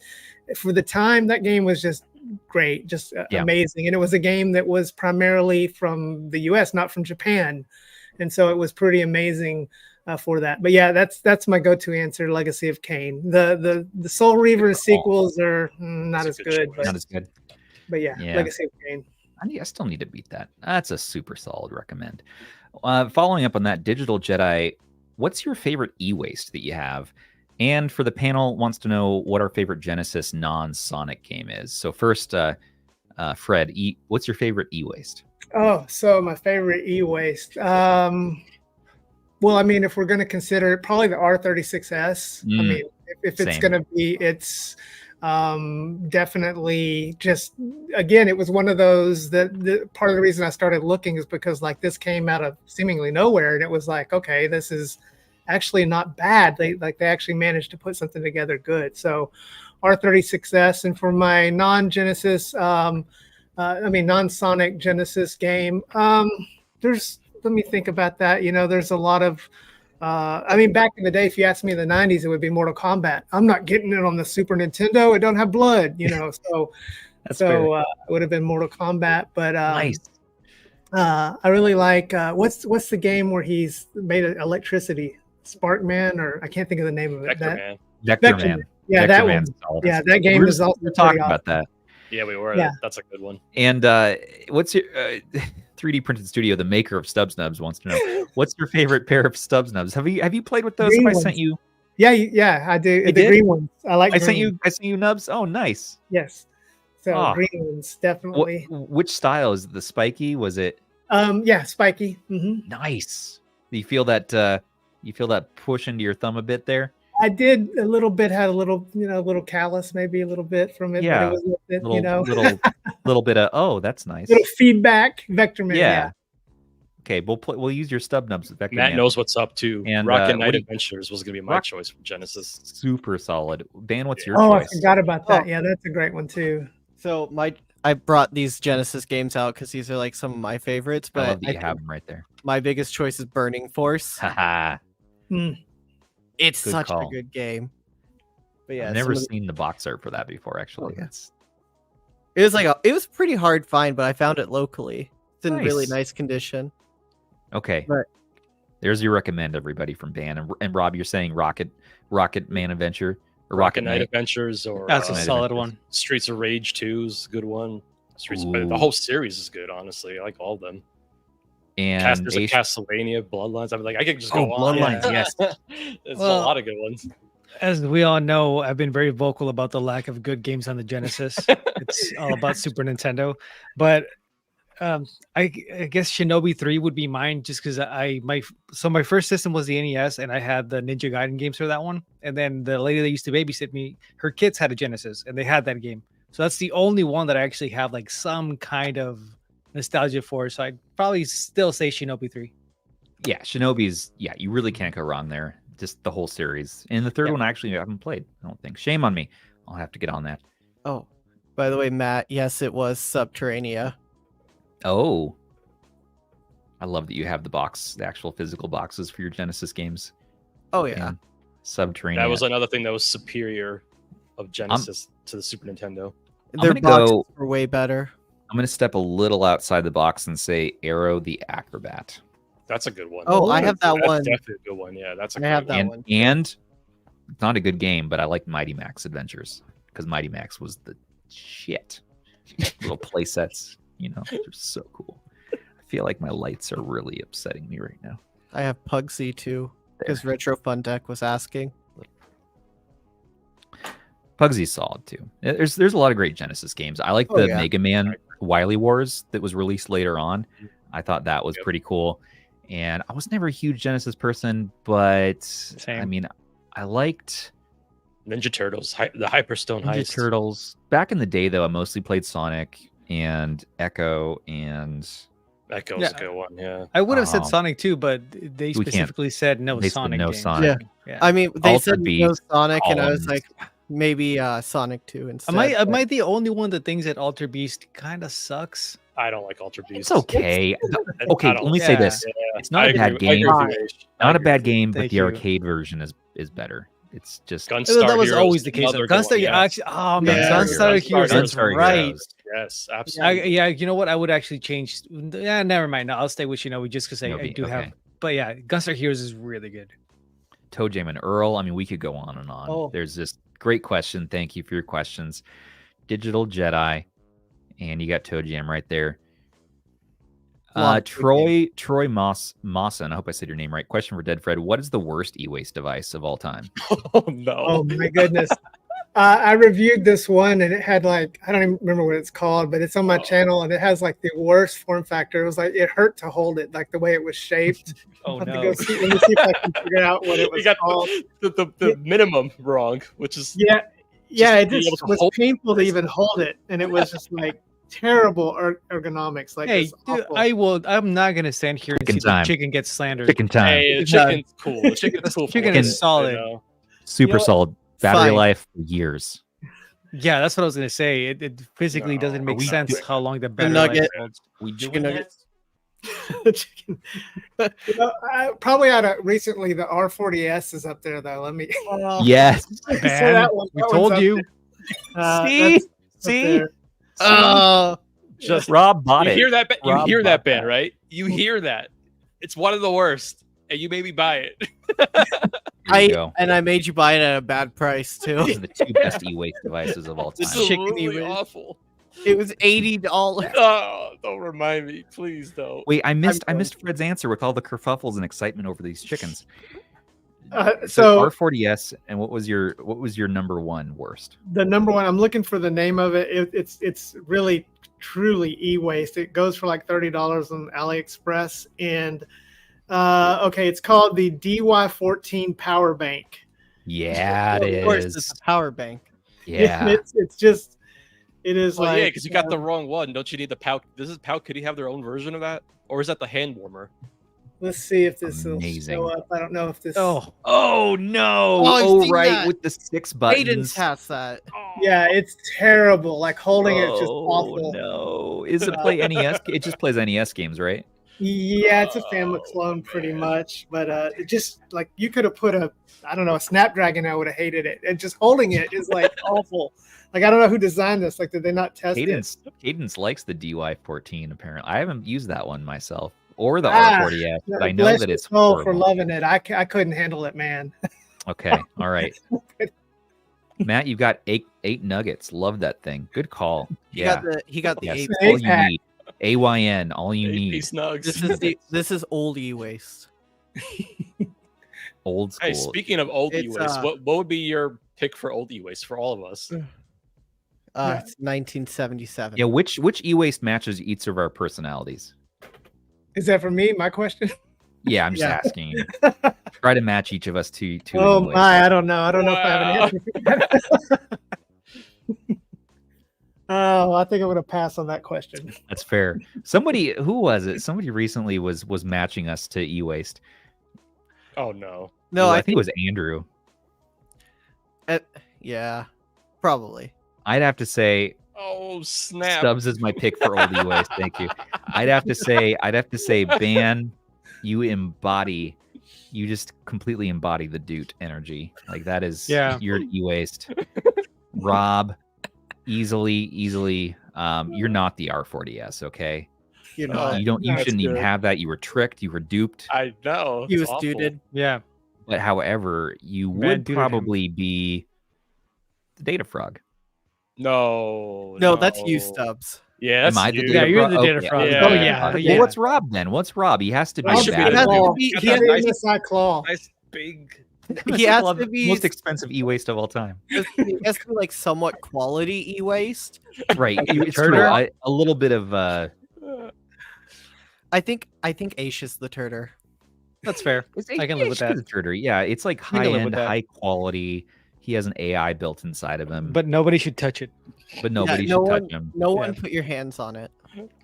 Speaker 5: for the time, that game was just great, just amazing. And it was a game that was primarily from the US, not from Japan. And so it was pretty amazing for that. But yeah, that's my go-to answer, Legacy of Kain. The Soul Reaver sequels are not as good.
Speaker 1: Not as good.
Speaker 5: But yeah, Legacy of Kain.
Speaker 1: I still need to beat that. That's a super solid recommend. Following up on that, Digital Jedi, what's your favorite e-waste that you have? And for the panel, wants to know what our favorite Genesis non-Sonic game is. So first, Fred, what's your favorite e-waste?
Speaker 5: Oh, so my favorite e-waste. Well, I mean, if we're going to consider it, probably the R36S. I mean, if it's going to be, it's definitely just, again, it was one of those that part of the reason I started looking is because like this came out of seemingly nowhere, and it was like, okay, this is actually not bad. They actually managed to put something together good. So R36S. And for my non-Genesis, non-Sonic Genesis game, let me think about that. You know, there's a lot of, back in the day, if you asked me in the 90s, it would be Mortal Kombat. I'm not getting it on the Super Nintendo. It don't have blood, you know, so it would have been Mortal Kombat. But
Speaker 1: nice.
Speaker 5: I really like, what's the game where he's made electricity? Sparkman, or I can't think of the name of it.
Speaker 2: Vector
Speaker 5: Man. Yeah, that one. Yeah, that game is also
Speaker 1: talking about that.
Speaker 2: Yeah, we were.
Speaker 5: Yeah.
Speaker 2: That's a good one.
Speaker 1: And what's your 3D Printed Studio, the maker of Stubbs Nubs, wants to know, what's your favorite pair of Stubbs Nubs? Have you played with those?
Speaker 5: Green
Speaker 1: I
Speaker 5: ones.
Speaker 1: sent you.
Speaker 5: Yeah, I do. The green ones. I like.
Speaker 1: I sent you nubs. Oh, nice.
Speaker 5: Yes. So green ones, definitely.
Speaker 1: Which style is it? The spiky? Was it?
Speaker 5: Yeah, spiky. Mm-hmm.
Speaker 1: Nice. Do you feel that? You feel that push into your thumb a bit there?
Speaker 5: I did a little bit. Had a little, a little callus, maybe a little bit from it.
Speaker 1: Yeah.
Speaker 5: But it was it,
Speaker 1: little bit of. Oh, that's nice.
Speaker 5: Little feedback, Vector Man. Yeah.
Speaker 1: Okay, we'll use your stub nubs. Vector
Speaker 2: Matt
Speaker 1: Man.
Speaker 2: knows what's up too.
Speaker 1: And
Speaker 2: Rocket Knight Adventures was going to be my choice from Genesis.
Speaker 1: Super solid. Dan, what's your
Speaker 5: choice?
Speaker 1: I
Speaker 5: forgot about that. Yeah, that's a great one too.
Speaker 4: So I brought these Genesis games out because these are like some of my favorites. But
Speaker 1: I love that you have them right there.
Speaker 4: My biggest choice is Burning Force.
Speaker 1: Haha.
Speaker 4: It's such a good game. But yeah,
Speaker 1: I've never seen the box art for that before. Actually,
Speaker 4: it was it was pretty hard find, but I found it locally. It's in really nice condition.
Speaker 1: Okay,
Speaker 4: but
Speaker 1: there's your recommend, everybody, from Dan and Rob. You're saying Rocket Man Adventure or
Speaker 2: Rocket Knight Adventures, or
Speaker 3: that's a solid one.
Speaker 2: Streets of Rage 2 is a good one. The whole series is good. Honestly, I like all of them.
Speaker 1: And
Speaker 2: there's a Castlevania, Bloodlines. I mean, I could just go on.
Speaker 1: Bloodlines, yes.
Speaker 2: There's a lot of good ones.
Speaker 3: As we all know, I've been very vocal about the lack of good games on the Genesis. It's all about Super Nintendo. But I guess Shinobi 3 would be mine, just because my first system was the NES, and I had the Ninja Gaiden games for that one. And then the lady that used to babysit me, her kids had a Genesis, and they had that game. So that's the only one that I actually have like some kind of nostalgia for. So I'd probably still say Shinobi 3.
Speaker 1: Yeah, Shinobi's, you really can't go wrong there. Just the whole series. And the third one, actually, I haven't played, I don't think. Shame on me. I'll have to get on that.
Speaker 4: Oh, by the way, Matt, yes, it was Subterranea.
Speaker 1: Oh. I love that you have the actual physical boxes for your Genesis games.
Speaker 4: Oh, yeah.
Speaker 1: Subterranea.
Speaker 2: That was another thing that was superior of Genesis to the Super Nintendo.
Speaker 4: Their boxes were way better.
Speaker 1: I'm gonna step a little outside the box and say Arrow the Acrobat.
Speaker 2: That's a good one.
Speaker 4: Oh, I have that one.
Speaker 2: That's definitely a good one. Yeah, that's a
Speaker 4: I have that
Speaker 2: one.
Speaker 4: one.
Speaker 1: And it's not a good game, but I like Mighty Max Adventures because Mighty Max was the shit. Little play sets, you know, they're so cool. I feel like my lights are really upsetting me right now.
Speaker 4: I have Pugsy too, because Retro Fun Deck was asking.
Speaker 1: Pugsy's solid too. There's a lot of great Genesis games. I like the Mega Man Wily Wars that was released later on. I thought that was pretty cool. And I was never a huge Genesis person, but I mean, I liked
Speaker 2: Ninja Turtles, the Hyperstone
Speaker 1: Ninja
Speaker 2: Heist.
Speaker 1: Turtles. Back in the day, though, I mostly played Sonic and Echo and.
Speaker 2: Echo's a good one, yeah.
Speaker 3: I would have said Sonic too, but they specifically said no Sonic.
Speaker 1: No
Speaker 3: games.
Speaker 1: Sonic.
Speaker 4: Yeah. I mean, they said no Sonic, and I was
Speaker 1: Columns.
Speaker 4: like, maybe Sonic 2 instead.
Speaker 3: Am I the only one that thinks that Alter Beast kind of sucks?
Speaker 2: I don't like Alter Beast.
Speaker 1: It's okay. Okay, let me say this.
Speaker 3: Yeah.
Speaker 1: It's not a bad game. Not a bad game, but
Speaker 3: Thank
Speaker 1: the
Speaker 3: you.
Speaker 1: arcade version is better. It's just
Speaker 2: Gunstar
Speaker 3: That was
Speaker 2: Heroes
Speaker 3: always the
Speaker 2: is
Speaker 3: case.
Speaker 2: another
Speaker 3: Gunstar,
Speaker 2: good one,
Speaker 3: actually, oh man,
Speaker 1: Yeah.
Speaker 3: Gunstar Heroes. That's
Speaker 1: Gunstar
Speaker 3: right.
Speaker 1: Heroes.
Speaker 2: Yes, absolutely.
Speaker 3: Yeah, you know what? I would actually change. Yeah, never mind. No, I'll stay with Shinobi just because I do have. But yeah, Gunstar Heroes is really good.
Speaker 1: Toe Jam and Earl. I mean, we could go on and on.
Speaker 3: Oh.
Speaker 1: There's this great question. Thank you for your questions. Digital Jedi, and you got Toe Jam right there. Troy Mawson. I hope I said your name right. Question for DeadFred. What is the worst e-waste device of all time?
Speaker 2: Oh no!
Speaker 5: Oh my goodness. I reviewed this one and it had like, I don't even remember what it's called, but it's on my channel and it has like the worst form factor. It was like, it hurt to hold it, like the way it was shaped.
Speaker 3: Oh
Speaker 5: Let
Speaker 3: no!
Speaker 5: me see if I can figure out what it was
Speaker 2: You got
Speaker 5: called.
Speaker 2: the minimum wrong, which is
Speaker 5: Yeah, it
Speaker 2: be able
Speaker 5: just
Speaker 2: to
Speaker 5: was
Speaker 2: hold
Speaker 5: painful to even hold it. And it was just like terrible ergonomics. Like,
Speaker 3: Hey,
Speaker 5: it's
Speaker 3: dude,
Speaker 5: awful.
Speaker 3: I'm not gonna stand here and
Speaker 1: Chicken
Speaker 3: see
Speaker 1: time.
Speaker 3: the chicken get slandered.
Speaker 1: Chicken time.
Speaker 2: Hey, the chicken's cool. The chicken's cool.
Speaker 3: Chicken
Speaker 2: for
Speaker 3: is
Speaker 2: what it
Speaker 3: solid.
Speaker 2: you know?
Speaker 1: Super
Speaker 3: You know,
Speaker 1: solid. Battery
Speaker 4: fine.
Speaker 1: life for years.
Speaker 3: Yeah, that's what I was gonna say. It physically doesn't make
Speaker 1: we
Speaker 3: sense
Speaker 1: do-
Speaker 3: how long the battery
Speaker 4: nugget.
Speaker 3: life holds.
Speaker 1: We
Speaker 4: Chicken nuggets.
Speaker 5: Chicken. Probably out of recently, the R40S is up there though. Let me.
Speaker 1: Yes.
Speaker 5: So
Speaker 3: Man,
Speaker 5: that one-
Speaker 3: we
Speaker 5: that one's
Speaker 3: told
Speaker 5: up
Speaker 3: you.
Speaker 5: there. That's up there.
Speaker 2: Just
Speaker 1: Rob bought
Speaker 2: you
Speaker 1: it.
Speaker 2: hear that? You
Speaker 1: Rob
Speaker 2: hear
Speaker 1: bought
Speaker 2: that, Ben?
Speaker 1: that.
Speaker 2: Right? You hear that? It's one of the worst, and you made me buy it.
Speaker 1: Here you go.
Speaker 4: I made you buy it at a bad price too.
Speaker 1: These are the two best e-waste devices of all
Speaker 2: This
Speaker 1: time.
Speaker 2: is
Speaker 4: Chicken
Speaker 2: really
Speaker 4: e-waste.
Speaker 2: awful.
Speaker 4: It was $80.
Speaker 2: Oh, don't remind me, please. Don't.
Speaker 1: Wait, I missed Fred's answer with all the kerfuffles and excitement over these chickens.
Speaker 5: So
Speaker 1: So R40S, and what was your number one worst?
Speaker 5: the number one, I'm looking for the name of it. It's really truly e-waste. It goes for like $30 on AliExpress, and okay, it's called the DY14 Power Bank.
Speaker 1: Yeah, it
Speaker 4: Of course,
Speaker 1: is.
Speaker 4: it's a power bank.
Speaker 1: Yeah.
Speaker 5: It's just it is
Speaker 2: Well,
Speaker 5: like
Speaker 2: yeah, because you got the wrong one. Don't you need the Pow? Powkiddy have their own version of that, or is that the hand warmer?
Speaker 5: Let's see if this will
Speaker 1: Amazing.
Speaker 5: show up. I don't know if this.
Speaker 1: Oh no!
Speaker 4: Oh, I've
Speaker 1: Oh,
Speaker 4: seen
Speaker 1: right,
Speaker 4: that.
Speaker 1: with the 6
Speaker 4: Aiden
Speaker 1: buttons.
Speaker 4: has that.
Speaker 5: Yeah, it's terrible. Like holding it's just
Speaker 1: Oh
Speaker 5: awful.
Speaker 1: no! Is it play NES? It just plays NES games, right?
Speaker 5: Yeah, it's a family clone pretty much, but it just like you could have put a a Snapdragon. I would have hated it. And just holding it is like awful. Like I don't know who designed this. Like did they not test it?
Speaker 1: Cadence likes the DY14. Apparently, I haven't used that one myself or the
Speaker 5: Ah,
Speaker 1: R40S, but I know
Speaker 5: Bless
Speaker 1: that
Speaker 5: your
Speaker 1: it's
Speaker 5: soul for
Speaker 1: horrible.
Speaker 5: loving it. I couldn't handle it, man.
Speaker 1: Okay, all right. Matt, you've got eight nuggets. Love that thing. Good call. Yeah,
Speaker 4: He got the
Speaker 1: yes,
Speaker 4: eight.
Speaker 1: all you
Speaker 5: pack.
Speaker 1: need. AYN, all you need.
Speaker 2: Peace nugs.
Speaker 4: This is old e-waste.
Speaker 1: Old school.
Speaker 2: Hey, speaking of old
Speaker 4: It's,
Speaker 2: e-waste, what would be your pick for old e-waste for all of us?
Speaker 4: It's 1977.
Speaker 1: Yeah, which e-waste matches each of our personalities?
Speaker 5: Is that for me? My question?
Speaker 1: Yeah, I'm just
Speaker 5: Yeah.
Speaker 1: asking you. Try to match each of us to
Speaker 5: Oh
Speaker 1: e-waste.
Speaker 5: my, I don't know. I don't know if I have an
Speaker 2: Wow.
Speaker 5: answer for that. Oh, I think I'm gonna pass on that question.
Speaker 1: That's fair. Somebody, who was it? Somebody recently was matching us to e-waste.
Speaker 2: Oh no.
Speaker 4: No,
Speaker 1: Ooh,
Speaker 4: I
Speaker 1: I think it was Andrew.
Speaker 4: yeah, probably.
Speaker 1: I'd have to say
Speaker 2: Oh snap.
Speaker 1: Stubbs is my pick for old e-waste. Thank you. I'd have to say, Ban, you just completely embody the Doot energy. Like that is
Speaker 3: Yeah.
Speaker 1: your e-waste. Rob, easily. You're not the R40s, okay?
Speaker 4: You know,
Speaker 1: You shouldn't even have that. You were tricked. You were duped.
Speaker 2: I know.
Speaker 4: he
Speaker 2: it's
Speaker 4: was
Speaker 2: awful.
Speaker 4: duded.
Speaker 3: Yeah.
Speaker 1: But however, you
Speaker 3: Man
Speaker 1: would
Speaker 3: duded him.
Speaker 1: probably be the data frog.
Speaker 2: No.
Speaker 4: No, that's you, Stubbs.
Speaker 2: Yeah, that's
Speaker 1: Am I the
Speaker 2: you.
Speaker 1: data
Speaker 3: Yeah, you're the
Speaker 1: frog?
Speaker 3: data
Speaker 1: Okay.
Speaker 3: frog.
Speaker 2: Yeah.
Speaker 3: Oh
Speaker 2: Yeah.
Speaker 3: yeah.
Speaker 1: Well,
Speaker 3: Yeah.
Speaker 1: what's Rob then? What's Rob? He has to be
Speaker 2: I
Speaker 1: a
Speaker 2: should be
Speaker 1: bad
Speaker 2: the-
Speaker 4: He has
Speaker 1: dude.
Speaker 4: to be.
Speaker 2: Got
Speaker 4: He
Speaker 2: that
Speaker 4: has,
Speaker 2: nice-
Speaker 5: MSI claw.
Speaker 2: Nice big.
Speaker 4: he has to be.
Speaker 1: Most expensive e-waste of all time.
Speaker 4: He has to be like somewhat quality e-waste.
Speaker 1: Right. It's true.
Speaker 3: Turner?
Speaker 1: A little bit of
Speaker 4: I think Aish is the turner.
Speaker 3: That's fair. I can live with that.
Speaker 1: Yeah, it's like
Speaker 3: can live
Speaker 1: high
Speaker 3: with
Speaker 1: end,
Speaker 3: that.
Speaker 1: high quality. He has an AI built inside of him,
Speaker 3: But nobody should touch it.
Speaker 1: but nobody
Speaker 4: Yeah, no
Speaker 1: should
Speaker 4: one-
Speaker 1: touch him.
Speaker 4: No
Speaker 3: Yeah.
Speaker 4: one put your hands on it.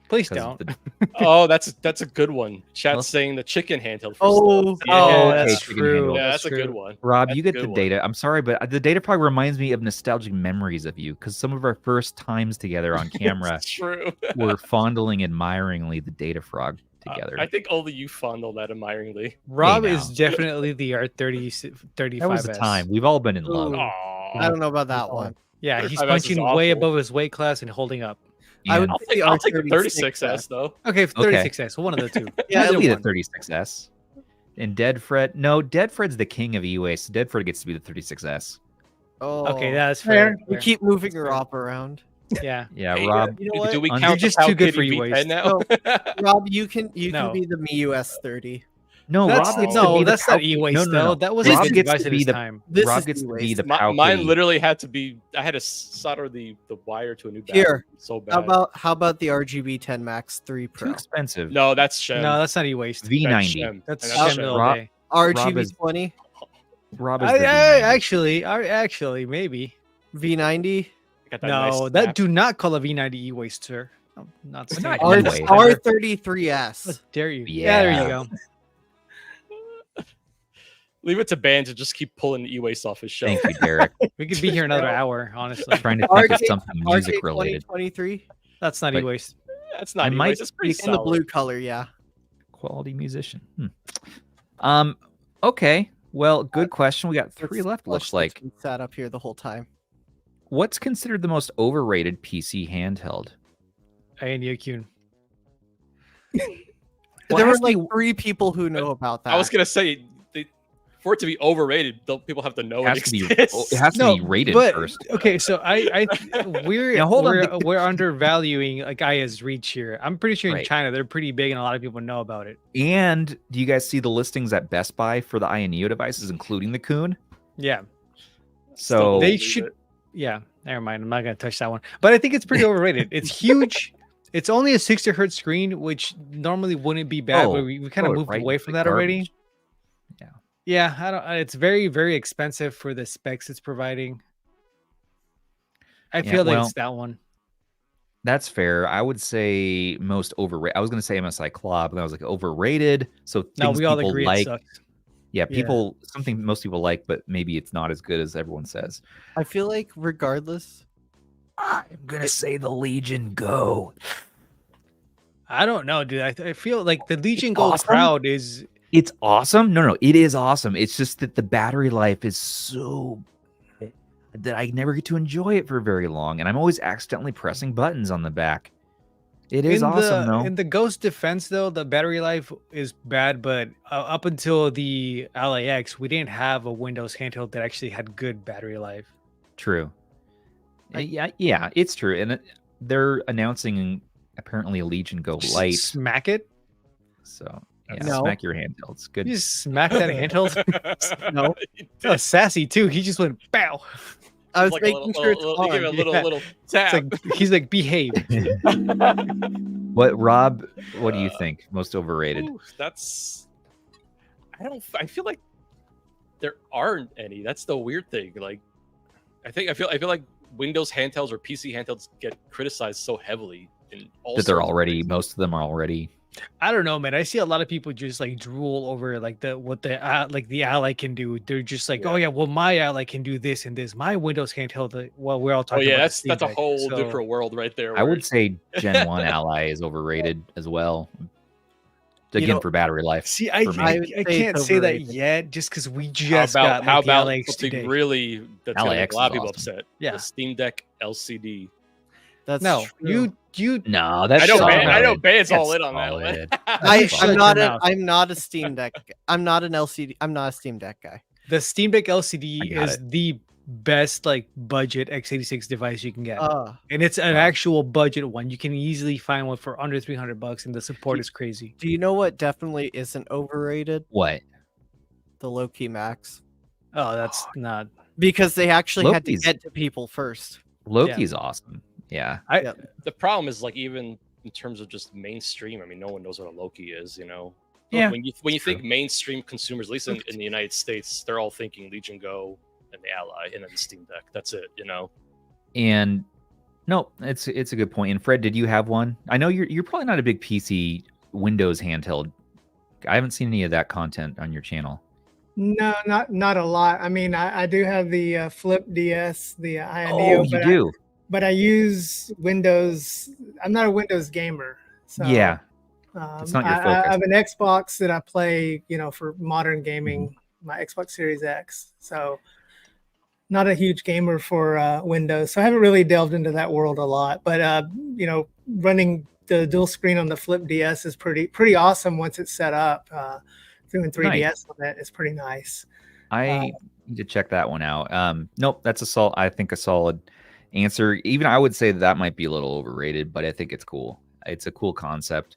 Speaker 3: Please
Speaker 1: 'cause
Speaker 3: don't.
Speaker 1: the-
Speaker 2: Oh, that's a good one. Chat's
Speaker 1: Well-
Speaker 2: saying the chicken handheld. For
Speaker 4: Oh,
Speaker 2: Stubbs.
Speaker 3: Oh,
Speaker 2: Yeah,
Speaker 3: that's
Speaker 1: chicken
Speaker 3: true.
Speaker 1: handle.
Speaker 2: yeah, that's a
Speaker 3: true.
Speaker 2: good one.
Speaker 1: Rob,
Speaker 2: That's
Speaker 1: you
Speaker 2: a
Speaker 1: get
Speaker 2: good
Speaker 1: the
Speaker 2: one.
Speaker 1: data. I'm sorry, but the data probably reminds me of nostalgic memories of you because some of our first times together on camera
Speaker 2: It's true.
Speaker 1: were fondling admiringly the data frog together.
Speaker 2: I think only you fondle that admiringly.
Speaker 3: Rob
Speaker 1: now.
Speaker 3: is definitely the R35.
Speaker 1: that was the time. We've all been in love.
Speaker 4: Ooh.
Speaker 2: Aw.
Speaker 4: I don't know about that one.
Speaker 3: Yeah, he's
Speaker 2: 35S is
Speaker 3: punching way
Speaker 2: awful.
Speaker 3: above his weight class and holding up.
Speaker 4: I would
Speaker 1: And
Speaker 4: pick
Speaker 2: I'll take the
Speaker 4: 36S.
Speaker 2: 36S though.
Speaker 3: Okay,
Speaker 1: Okay.
Speaker 3: 36S. One of the two.
Speaker 4: Yeah,
Speaker 1: it'll be the
Speaker 4: one.
Speaker 1: 36S. And DeadFred. No, DeadFred's the king of e-waste. DeadFred gets to be the 36S.
Speaker 4: Oh,
Speaker 3: Okay, that's fair.
Speaker 4: we keep moving Rob around.
Speaker 3: Yeah.
Speaker 1: Yeah,
Speaker 2: Hey,
Speaker 1: Rob.
Speaker 4: You know what?
Speaker 2: Do we
Speaker 1: You're
Speaker 2: count
Speaker 3: just
Speaker 2: the
Speaker 3: too good
Speaker 2: Powkiddy
Speaker 3: for you,
Speaker 2: V10
Speaker 3: Waste.
Speaker 2: now?
Speaker 4: Rob, you can
Speaker 3: No.
Speaker 4: be the MIUI S30.
Speaker 1: No,
Speaker 3: That's
Speaker 1: Rob gets to be
Speaker 3: no,
Speaker 1: the
Speaker 3: that's not
Speaker 1: Powkiddy-
Speaker 3: e-waste
Speaker 1: no.
Speaker 3: though. That was
Speaker 1: Rob
Speaker 3: a good
Speaker 1: gets
Speaker 3: device
Speaker 1: to
Speaker 3: at
Speaker 1: be
Speaker 3: his
Speaker 1: the
Speaker 3: time.
Speaker 4: This
Speaker 1: Rob
Speaker 4: is
Speaker 1: gets to be
Speaker 4: e-waste.
Speaker 1: the
Speaker 2: Mine
Speaker 1: Powkiddy.
Speaker 2: literally had to be. I had to solder the wire to a new battery.
Speaker 4: Here,
Speaker 2: So bad.
Speaker 4: How about the RGB10 Max 3
Speaker 1: Too
Speaker 4: Pro?
Speaker 1: expensive.
Speaker 2: No, that's Shem.
Speaker 3: No, that's not e-waste.
Speaker 2: That's
Speaker 1: V90.
Speaker 2: Shem.
Speaker 3: That's
Speaker 2: And
Speaker 3: Shem
Speaker 2: Shem.
Speaker 3: all
Speaker 1: Rob-
Speaker 3: day.
Speaker 4: RGB20,
Speaker 1: Rob is
Speaker 3: I,
Speaker 1: the
Speaker 3: I,
Speaker 1: V90.
Speaker 3: actually, maybe.
Speaker 4: V90,
Speaker 2: Got that
Speaker 3: No,
Speaker 2: nice
Speaker 3: that
Speaker 2: snap.
Speaker 3: do not call a V90 e-waste, sir. I'm not saying
Speaker 1: not
Speaker 3: that.
Speaker 4: R-
Speaker 1: e-waste.
Speaker 4: R33S.
Speaker 3: How dare you?
Speaker 1: Yeah.
Speaker 3: There you go.
Speaker 2: Leave it to Ben to just keep pulling the e-waste off his shelf.
Speaker 1: Thank you, Derek.
Speaker 3: We could be here another hour, honestly.
Speaker 1: Trying to think of
Speaker 4: RK
Speaker 1: something music related.
Speaker 4: 2023
Speaker 3: That's not
Speaker 1: But-
Speaker 3: e-waste.
Speaker 2: That's not
Speaker 1: I
Speaker 2: e-waste.
Speaker 1: might
Speaker 2: It's pretty
Speaker 4: in the
Speaker 2: solid.
Speaker 4: blue color, yeah.
Speaker 1: Quality musician. Okay. Well, good question. We got 3 left. Looks like.
Speaker 4: We sat up here the whole time.
Speaker 1: What's considered the most overrated PC handheld?
Speaker 3: And Yukun.
Speaker 1: Well,
Speaker 4: there
Speaker 1: it
Speaker 4: were
Speaker 1: has to
Speaker 4: like
Speaker 1: be-
Speaker 4: 3 people who know about that.
Speaker 2: I was gonna say, for it to be overrated, people have to know
Speaker 1: It
Speaker 2: it
Speaker 1: has to be.
Speaker 2: exists.
Speaker 1: It has to
Speaker 3: No,
Speaker 1: be rated
Speaker 3: but
Speaker 1: first.
Speaker 3: okay, so we're
Speaker 1: Now, hold on.
Speaker 3: we're undervaluing like Aya's reach here. I'm pretty sure in
Speaker 1: Right.
Speaker 3: China they're pretty big and a lot of people know about it.
Speaker 1: And do you guys see the listings at Best Buy for the Aya Neo devices, including the Kun?
Speaker 3: Yeah,
Speaker 1: So
Speaker 3: they
Speaker 2: believe
Speaker 3: should.
Speaker 2: it.
Speaker 3: Yeah, never mind. I'm not gonna touch that one. But I think it's pretty overrated. It's huge. It's only a 60 hertz screen, which normally wouldn't be bad.
Speaker 1: Oh,
Speaker 3: but we kind of moved
Speaker 1: right
Speaker 3: away
Speaker 1: into
Speaker 3: from
Speaker 1: the
Speaker 3: that already.
Speaker 1: garbage. Yeah.
Speaker 3: Yeah, I don't. It's very, very expensive for the specs it's providing. I
Speaker 1: Yeah,
Speaker 3: feel like
Speaker 1: well,
Speaker 3: it's that one.
Speaker 1: That's fair. I would say most overrated. I was going to say MSI Claw, but I was like overrated. So
Speaker 3: No,
Speaker 1: things
Speaker 3: we all
Speaker 1: people
Speaker 3: agree
Speaker 1: like.
Speaker 3: it sucks.
Speaker 1: Yeah,
Speaker 3: Yeah.
Speaker 1: people something most people like, but maybe it's not as good as everyone says.
Speaker 4: I feel like regardless,
Speaker 1: I'm gonna say the Legion Go.
Speaker 3: I don't know, dude. I feel like the Legion Go
Speaker 1: awesome.
Speaker 3: crowd is.
Speaker 1: It's awesome. No, it is awesome. It's just that the battery life is so bad that I never get to enjoy it for very long, and I'm always accidentally pressing buttons on the back. It is awesome though.
Speaker 3: In the Ghost defense, though, the battery life is bad, but up until the Ally X, we didn't have a Windows handheld that actually had good battery life.
Speaker 1: True. Yeah, it's true, and they're announcing apparently a Legion Go
Speaker 3: Just
Speaker 1: Lite.
Speaker 3: Smack it.
Speaker 1: So yeah,
Speaker 4: No.
Speaker 1: smack your handhelds. Good.
Speaker 3: You just smack that handheld.
Speaker 4: no.
Speaker 3: Oh, sassy too. He just went bow.
Speaker 4: I was
Speaker 2: Like
Speaker 4: making sure it's
Speaker 2: you give it a
Speaker 4: on.
Speaker 2: little,
Speaker 3: Yeah.
Speaker 2: little
Speaker 3: It's
Speaker 2: tap.
Speaker 3: like he's like behave.
Speaker 1: What, Rob? What do you think? Most overrated?
Speaker 2: Ooh, that's. I feel like there aren't any. That's the weird thing. Like, I feel like Windows handhelds or PC handhelds get criticized so heavily in all
Speaker 1: That they're
Speaker 2: sorts of
Speaker 1: already.
Speaker 2: ways.
Speaker 1: Most of them are already.
Speaker 3: I don't know, man. I see a lot of people just like drool over like the Ally can do. They're just like, oh yeah, well my Ally can do this and this. My Windows handheld. Well, we're all
Speaker 2: Oh
Speaker 3: talking.
Speaker 2: yeah,
Speaker 3: about
Speaker 2: that's
Speaker 3: the
Speaker 2: a
Speaker 3: Steam
Speaker 2: whole
Speaker 3: Deck, so-
Speaker 2: different world right there.
Speaker 1: I
Speaker 2: where
Speaker 1: would say Gen 1 Ally is overrated as well. again for battery life.
Speaker 3: See, I can't say that yet, just because we just got
Speaker 2: how about
Speaker 3: the Ally
Speaker 2: something
Speaker 3: today.
Speaker 2: really that's gonna make a lot of people
Speaker 1: awesome.
Speaker 2: upset?
Speaker 3: Yeah,
Speaker 2: the Steam Deck LCD.
Speaker 4: That's
Speaker 3: true. you.
Speaker 1: No, that's
Speaker 2: I know Ban's all in on that one.
Speaker 4: I'm not a Steam Deck. I'm not an LCD. I'm not a Steam Deck guy.
Speaker 3: The Steam Deck LCD is the best like budget x86 device you can get, and it's an actual budget one. You can easily find one for under $300, and the support is crazy.
Speaker 4: Do you know what definitely isn't overrated?
Speaker 1: What?
Speaker 4: The low-key Max.
Speaker 3: Oh, that's not
Speaker 4: because they actually had to
Speaker 1: Loki's-
Speaker 4: get to people first.
Speaker 1: Loki's awesome. Yeah.
Speaker 2: The problem is like even in terms of just mainstream. I mean, no one knows what a Loki is. You know.
Speaker 1: Yeah.
Speaker 2: When you think mainstream consumers, at least in the United States, they're all thinking Legion Go and the Ally and then the Steam Deck. That's it, you know.
Speaker 1: And no, it's a good point. And Fred, did you have one? I know you're probably not a big PC Windows handheld. I haven't seen any of that content on your channel.
Speaker 5: No, not a lot. I mean, I do have the Flip DS, the INEO.
Speaker 1: Oh, you do.
Speaker 5: But I use Windows. I'm not a Windows gamer. So,
Speaker 1: Yeah. It's not your focus.
Speaker 5: I have an Xbox that I play, for modern gaming, my Xbox Series X. So not a huge gamer for Windows. So I haven't really delved into that world a lot. But, running the dual screen on the Flip DS is pretty awesome once it's set up. Doing 3DS on it is pretty nice.
Speaker 1: I need to check that one out. Nope, that's I think a solid answer. Even I would say that might be a little overrated, but I think it's cool. It's a cool concept.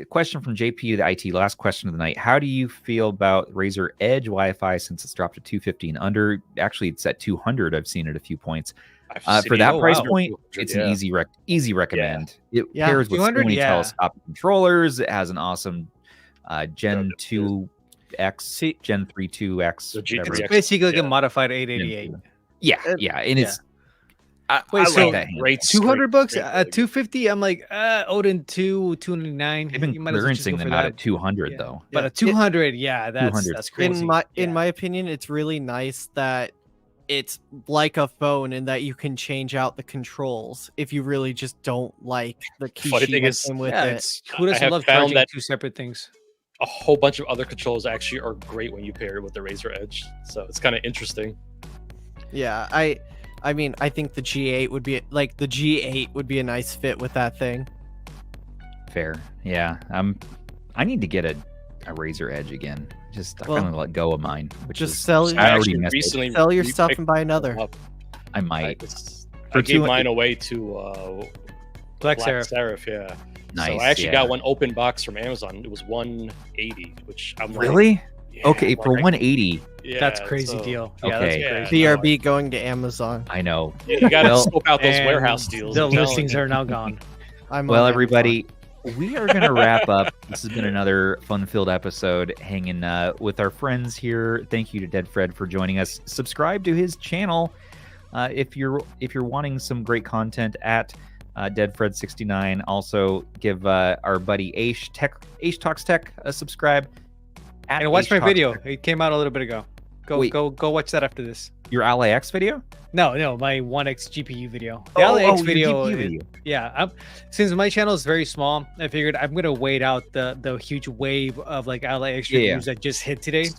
Speaker 1: Question from JP to the IT. Last question of the night. How do you feel about Razer Edge Wi-Fi since it's dropped to 250 and under? Actually, it's at 200. I've seen it a few points. For that price point, it's an easy recommend.
Speaker 2: Yeah.
Speaker 1: It pairs with so many telescopic controllers. It has an awesome Gen 2X, Gen 3 2X.
Speaker 3: It's basically like a modified 888.
Speaker 1: Yeah, and it's.
Speaker 3: Wait, so
Speaker 2: great
Speaker 3: $200 at 250? I'm like, Odin 299.
Speaker 1: They've been clearancing them out at 200 though.
Speaker 3: But at 200, that's crazy.
Speaker 4: In my opinion, it's really nice that it's like a phone in that you can change out the controls if you really just don't like the key with it.
Speaker 3: Who doesn't love charging two separate things?
Speaker 2: A whole bunch of other controls actually are great when you pair it with the Razer Edge. So it's kind of interesting.
Speaker 4: Yeah, I mean, I think the G8 would be a nice fit with that thing.
Speaker 1: Fair, yeah. I need to get a Razer Edge again. I finally let go of mine.
Speaker 4: Sell your stuff and buy another.
Speaker 1: I might.
Speaker 2: I gave mine away to Black Seraph. Yeah.
Speaker 1: Nice.
Speaker 2: So I actually got one open box from Amazon. It was $180, which I'm
Speaker 1: really.
Speaker 2: Like,
Speaker 1: okay, for 180.
Speaker 2: Yeah,
Speaker 3: that's crazy deal. Yeah,
Speaker 1: okay.
Speaker 3: That's crazy.
Speaker 4: BRB going to Amazon.
Speaker 1: I know.
Speaker 2: Yeah, you gotta scope out those warehouse deals.
Speaker 3: The listings are now gone.
Speaker 1: Well, everybody, we are gonna wrap up. This has been another fun-filled episode hanging with our friends here. Thank you to DeadFred for joining us. Subscribe to his channel if you're wanting some great content at DeadFred69. Also, give our buddy Aish Talks Tech a subscribe.
Speaker 3: And watch my video. It came out a little bit ago. Go watch that after this.
Speaker 1: Your Ally X video?
Speaker 3: No, my 1X GPU video. The Ally X video. Since my channel is very small, I figured I'm gonna wait out the huge wave of like Ally X reviews that just hit today,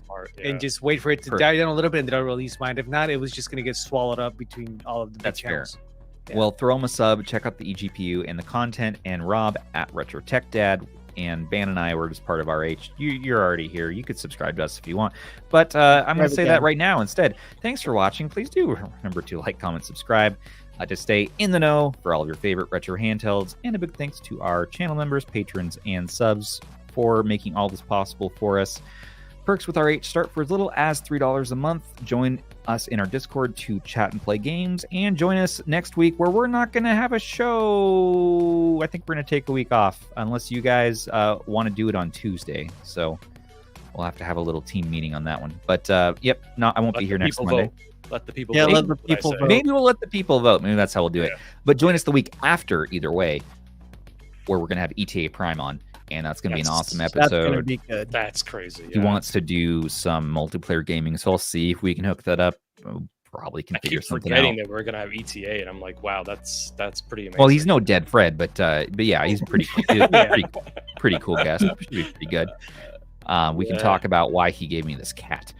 Speaker 3: and just wait for it to die down a little bit, and then I'll release mine. If not, it was just gonna get swallowed up between all of the big channels.
Speaker 1: Fair. Yeah. Well, throw him a sub. Check out the eGPU and the content, and Rob at Retro Tech Dad. And Ban and I were just part of RH. You're already here. You could subscribe to us if you want. But I'm going to say that right now instead. Thanks for watching. Please do remember to like, comment, subscribe to stay in the know for all of your favorite retro handhelds. And a big thanks to our channel members, patrons, and subs for making all this possible for us. Perks with RH start for as little as $3 a month. Join us in our Discord to chat and play games, and join us next week where we're not going to have a show. I think we're going to take a week off unless you guys want to do it on Tuesday. So we'll have to have a little team meeting on that one. But I won't be here next Monday.
Speaker 2: Let the people
Speaker 4: vote.
Speaker 2: Yeah,
Speaker 4: let the people vote.
Speaker 1: Maybe we'll let the people vote. Maybe that's how we'll do it. But join us the week after, either way, where we're going to have ETA Prime on. And that's going to be an awesome episode.
Speaker 4: That's going to be good.
Speaker 2: That's crazy.
Speaker 1: He wants to do some multiplayer gaming, so I'll see if we can hook that up. probably
Speaker 2: I
Speaker 1: configure
Speaker 2: keep
Speaker 1: something
Speaker 2: forgetting
Speaker 1: out.
Speaker 2: that we're gonna have ETA, and I'm like, wow, that's pretty amazing.
Speaker 1: Well, he's no DeadFred, but yeah, he's pretty pretty cool guest. Should be pretty good. We can talk about why he gave me this cat.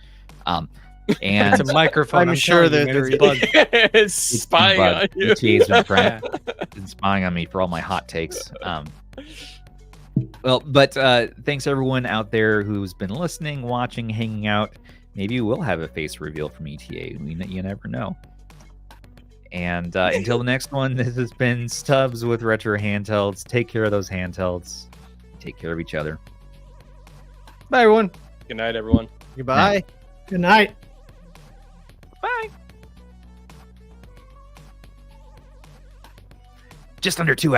Speaker 1: And
Speaker 3: it's a microphone.
Speaker 4: I'm sure that
Speaker 3: it's bugged.
Speaker 2: it's spying on you.
Speaker 1: ETA's been spying on me for all my hot takes. Well, but thanks everyone out there who's been listening, watching, hanging out. Maybe we'll have a face reveal from ETA. You never know. And until the next one, this has been Stubbs with Retro Handhelds. Take care of those handhelds. Take care of each other.
Speaker 3: Bye, everyone.
Speaker 2: Good night, everyone.
Speaker 4: Goodbye.
Speaker 5: Good night.
Speaker 1: Bye. Just under 2 hours.